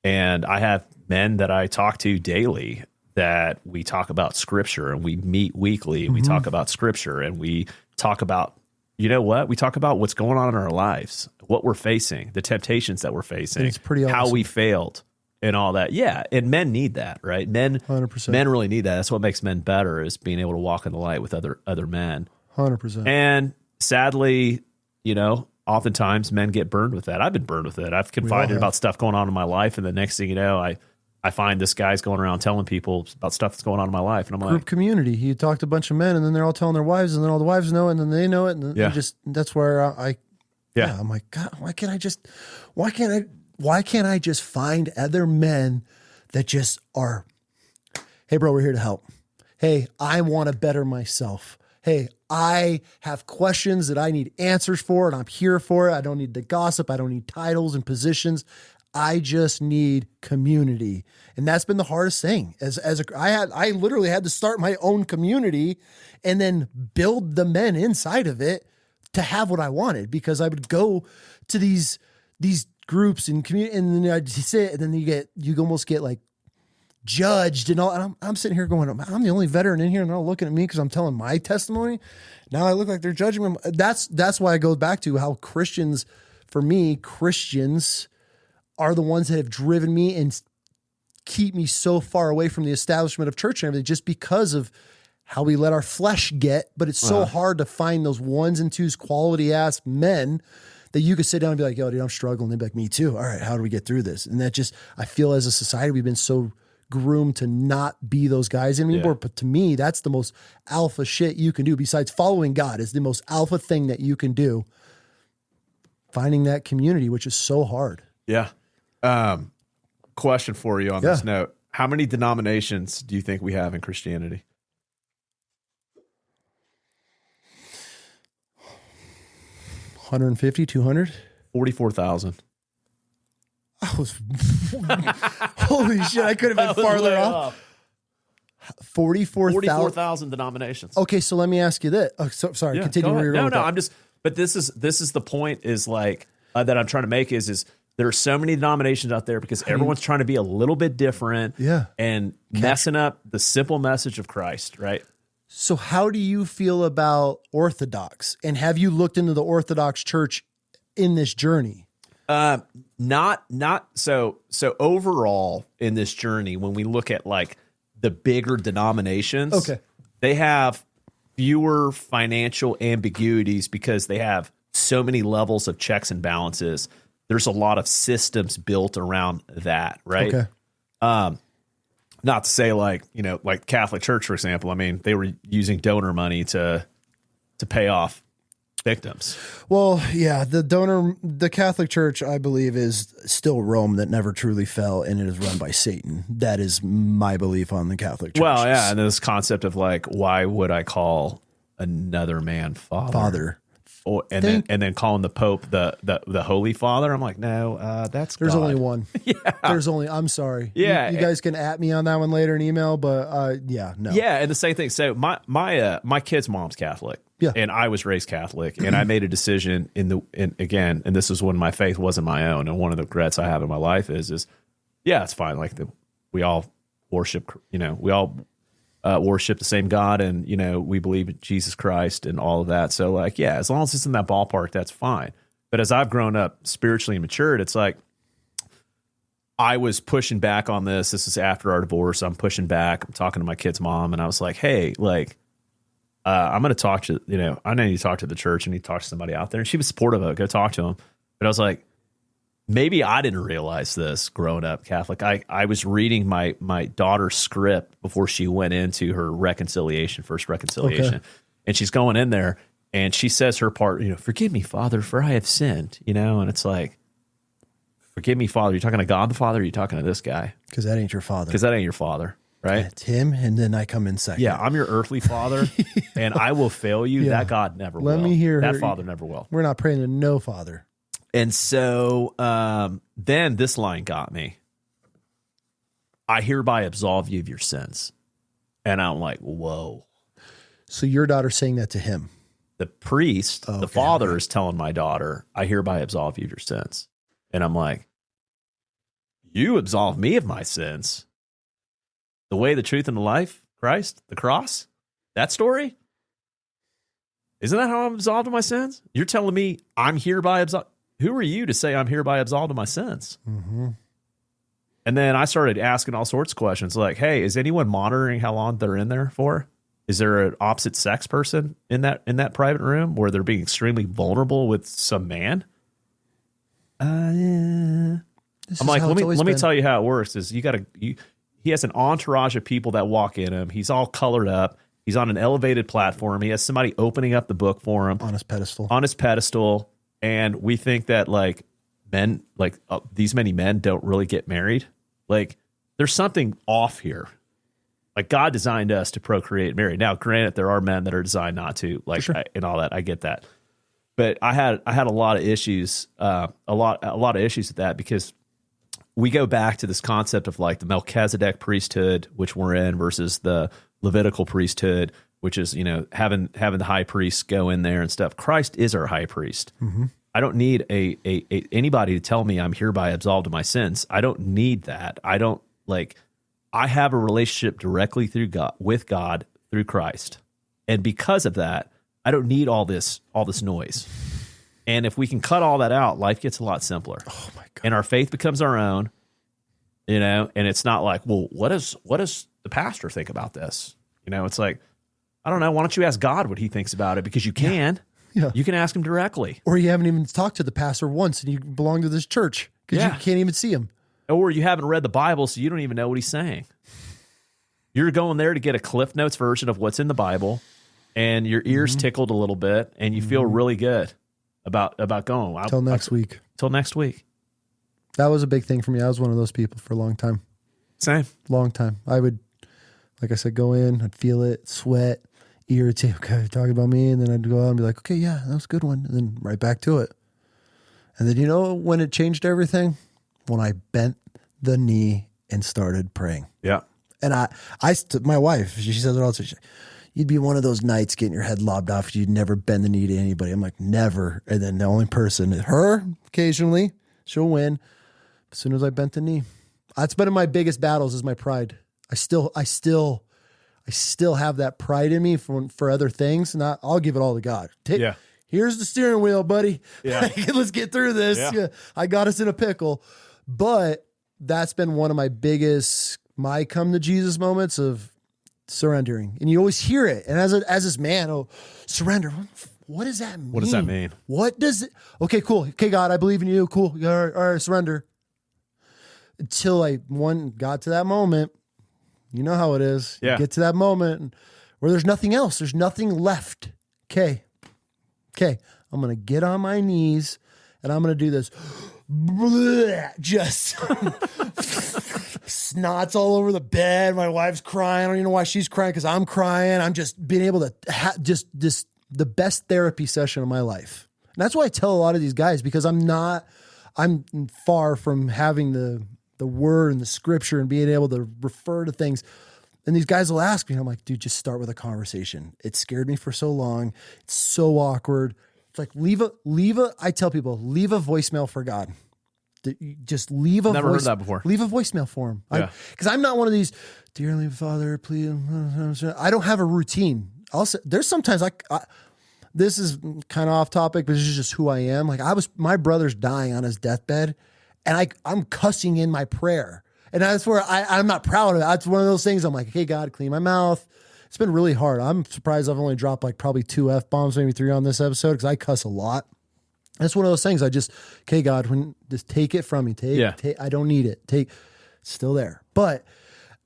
Speaker 2: And I have men that I talk to daily that we talk about scripture, and we meet weekly and we talk about scripture, and we talk about, you know what? We talk about what's going on in our lives, what we're facing, the temptations that we're facing,
Speaker 1: And it's pretty
Speaker 2: how
Speaker 1: awesome.
Speaker 2: we failed and all that. Yeah. And men need that, right? Men
Speaker 1: 100%.
Speaker 2: Men really need that. That's what makes men better, is being able to walk in the light with other men.
Speaker 1: 100%.
Speaker 2: And sadly, you know, oftentimes men get burned with that. I've been burned with it. I've confided about stuff going on in my life, and the next thing you know, I find this guy's going around telling people about stuff that's going on in my life, and I'm
Speaker 1: Group
Speaker 2: like,
Speaker 1: community. He talked to a bunch of men, and then they're all telling their wives, and then all the wives know it, and then they know it, and then
Speaker 2: Yeah.
Speaker 1: they just, that's where I'm like, God, why can't I just find other men that just are, hey bro, we're here to help. Hey, I want to better myself. Hey, I have questions that I need answers for, and I'm here for it. I don't need the gossip. I don't need titles and positions. I just need community. And that's been the hardest thing. I literally had to start my own community and then build the men inside of it to have what I wanted, because I would go to these groups and community, and then I'd sit, and then you almost get like judged and all. And I'm sitting here going, I'm the only veteran in here, and they're all looking at me because I'm telling my testimony. Now I look like they're judging me. That's why I go back to how Christians are the ones that have driven me and keep me so far away from the establishment of church and everything, just because of how we let our flesh get. But it's so hard to find those ones and twos, quality ass men that you could sit down and be like, yo, dude, I'm struggling. They'd be like, me too. All right, how do we get through this? And that just, I feel as a society, we've been so groomed to not be those guys anymore. But to me, that's the most alpha shit you can do. Besides following God, is the most alpha thing that you can do. Finding that community, which is so hard.
Speaker 2: yeah. Question for you on this note. How many denominations do you think we have in Christianity?
Speaker 1: 150, 200?
Speaker 2: 44,000.
Speaker 1: I was, holy shit, I could have been farther off.
Speaker 2: 44,000 denominations.
Speaker 1: Okay, so let me ask you this. Oh, sorry, continue where you're going.
Speaker 2: I'm just, but this is the point, is like, that I'm trying to make is there are so many denominations out there because everyone's trying to be a little bit different and messing up the simple message of Christ, right?
Speaker 1: So how do you feel about Orthodox? And have you looked into the Orthodox Church in this journey?
Speaker 2: Not so overall in this journey, when we look at like the bigger denominations, they have fewer financial ambiguities because they have so many levels of checks and balances. There's a lot of systems built around that, right?
Speaker 1: Okay.
Speaker 2: Not to say like, you know, like Catholic Church, for example, I mean, they were using donor money to pay off victims.
Speaker 1: Well, yeah, the Catholic Church, I believe, is still Rome that never truly fell, and it is run by Satan. That is my belief on the Catholic Church.
Speaker 2: Well, yeah, and this concept of like, why would I call another man father? And then calling the Pope the Holy Father. I'm like, no, that's
Speaker 1: there's
Speaker 2: God.
Speaker 1: only one. I'm sorry.
Speaker 2: Yeah,
Speaker 1: you guys can at me on that one later in email, but no.
Speaker 2: Yeah, and the same thing. So my kid's mom's Catholic.
Speaker 1: Yeah,
Speaker 2: and I was raised Catholic, and I made a decision and this is when my faith wasn't my own, and one of the regrets I have in my life is it's fine. Like we all worship, worship the same God, and we believe in Jesus Christ and all of that. So like, yeah, as long as it's in that ballpark, that's fine. But as I've grown up spiritually and matured, it's like I was pushing back on this. This is after our divorce. I'm pushing back. I'm talking to my kid's mom, and I was like, hey, like, I'm going to talk to, I know you talk to the church and you talk to somebody out there, and she was supportive of it. Go talk to them. But I was like, maybe I didn't realize this growing up Catholic. I was reading my daughter's script before she went into her first reconciliation. Okay. And she's going in there and she says her part, forgive me, Father, for I have sinned, and it's like, forgive me, Father. You're talking to God the Father, or are you talking to this guy?
Speaker 1: Because that ain't your father. Right? It's him, and then I come in second.
Speaker 2: Yeah, I'm your earthly father, and I will fail you. That God never will.
Speaker 1: Let me hear
Speaker 2: that Father never will.
Speaker 1: We're not praying to no Father.
Speaker 2: And so then this line got me. I hereby absolve you of your sins. And I'm like, whoa.
Speaker 1: So your daughter's saying that to him?
Speaker 2: The priest, the father, is telling my daughter, I hereby absolve you of your sins. And I'm like, you absolve me of my sins? The way, the truth, and the life, Christ, the cross, that story? Isn't that how I'm absolved of my sins? You're telling me I'm hereby absolved. Who are you to say I'm hereby absolved of my sins?
Speaker 1: Mm-hmm.
Speaker 2: And then I started asking all sorts of questions like, hey, is anyone monitoring how long they're in there for? Is there an opposite sex person in that private room where they're being extremely vulnerable with some man? Yeah. I'm like, let me tell you how it works. Is he has an entourage of people that walk in him. He's all colored up. He's on an elevated platform. He has somebody opening up the book for him
Speaker 1: on his pedestal.
Speaker 2: And we think that like men, like these many men don't really get married. Like there's something off here. Like God designed us to procreate and marry. Now, granted, there are men that are designed not to, like, sure. And all that. I get that. But I had a lot of issues, a lot of issues with that, because we go back to this concept of like the Melchizedek priesthood, which we're in, versus the Levitical priesthood, which is, you know, having the high priest go in there and stuff. Christ is our high priest.
Speaker 1: Mm-hmm.
Speaker 2: I don't need anybody to tell me I'm hereby absolved of my sins. I don't need that. I have a relationship directly with God through Christ. And because of that, I don't need all this noise. And if we can cut all that out, life gets a lot simpler.
Speaker 1: Oh my God.
Speaker 2: And our faith becomes our own, you know, and it's not like, well, what does the pastor think about this? You know, it's like, I don't know. Why don't you ask God what he thinks about it? Because you can.
Speaker 1: Yeah.
Speaker 2: You can ask him directly.
Speaker 1: Or you haven't even talked to the pastor once and you belong to this church because you can't even see him.
Speaker 2: Or you haven't read the Bible, so you don't even know what he's saying. You're going there to get a Cliff Notes version of what's in the Bible, and your ears tickled a little bit, and you feel really good about going.
Speaker 1: Till next week.
Speaker 2: Till next week.
Speaker 1: That was a big thing for me. I was one of those people for a long time.
Speaker 2: Same.
Speaker 1: Long time. I would, like I said, go in, I'd feel it, sweat, irritate. Okay, talking about me, and then I'd go out and be like, okay, yeah, that was a good one, and then right back to it. And then you know when it changed everything? When I bent the knee and started praying.
Speaker 2: Yeah.
Speaker 1: And my wife, she says it all the time. You'd be one of those nights getting your head lobbed off. You'd never bend the knee to anybody. I'm like, never. And then the only person, her, occasionally, she'll win. As soon as I bent the knee. That's been in my biggest battles is my pride. I still have that pride in me for other things. And I'll give it all to God. Here's the steering wheel, buddy.
Speaker 2: Yeah.
Speaker 1: Let's get through this.
Speaker 2: Yeah.
Speaker 1: I got us in a pickle. But that's been one of my biggest, my come to Jesus moments of surrendering. And you always hear it. And as this man, surrender. What does that mean?
Speaker 2: What does that mean?
Speaker 1: What does it? Okay, cool. Okay, God, I believe in you. Cool. All right, surrender. Until I got to that moment. You know how it is.
Speaker 2: Yeah.
Speaker 1: You get to that moment where there's nothing else. There's nothing left. Okay. I'm going to get on my knees and I'm going to do this. Just snots all over the bed. My wife's crying. I don't even know why she's crying because I'm crying. I'm just being able to the best therapy session of my life. And that's why I tell a lot of these guys, because I'm far from having the word and the scripture and being able to refer to things. And these guys will ask me, I'm like, dude, just start with a conversation. It scared me for so long. It's so awkward. It's like, I tell people, leave a voicemail for God. Just leave a
Speaker 2: Never heard that before.
Speaker 1: Leave a voicemail for him.
Speaker 2: Yeah.
Speaker 1: Because I'm not one of these, dear Heavenly Father, please. I don't have a routine. There's sometimes this is kind of off topic, but this is just who I am. Like my brother's dying on his deathbed and I'm cussing in my prayer. And that's where I'm not proud of it. That's one of those things I'm like, hey, God, clean my mouth. It's been really hard. I'm surprised I've only dropped like probably 2 F-bombs, maybe 3 on this episode because I cuss a lot. That's one of those things okay, God, just take it from me. I don't need it. It's still there. But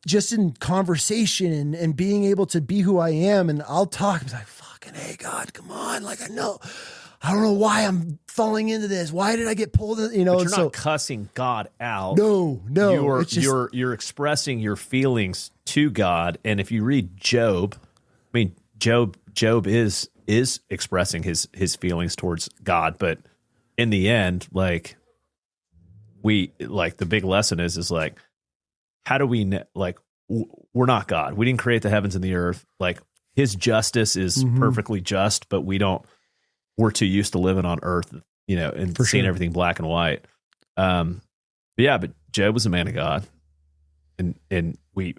Speaker 1: just in conversation and being able to be who I am, and I'll talk, I'm like, fucking, hey, God, come on. Like, I don't know why I'm falling into this. Why did I get pulled in?
Speaker 2: But you're not cussing God out.
Speaker 1: No.
Speaker 2: You're expressing your feelings to God. And if you read Job, I mean, Job is expressing his feelings towards God, but in the end, like the big lesson is like, how do we we're not God. We didn't create the heavens and the earth. Like his justice is perfectly just, but we're too used to living on earth, you know, and seeing everything black and white. But Job was a man of God, and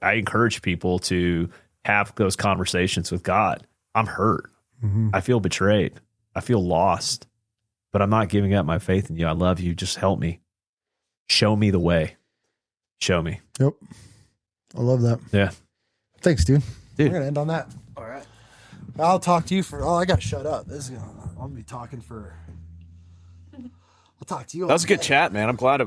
Speaker 2: I encourage people to have those conversations with God. I'm hurt. I feel betrayed. I feel lost, but I'm not giving up my faith in you. I love you. Just help me. Show me the way. Show me.
Speaker 1: Yep. I love that.
Speaker 2: Yeah.
Speaker 1: Thanks, dude.
Speaker 2: Dude.
Speaker 1: We're going to end on that. All right. I'll talk to you I got to shut up. I'm going to be talking for... I'll talk to you.
Speaker 2: That was a good chat, man. I'm glad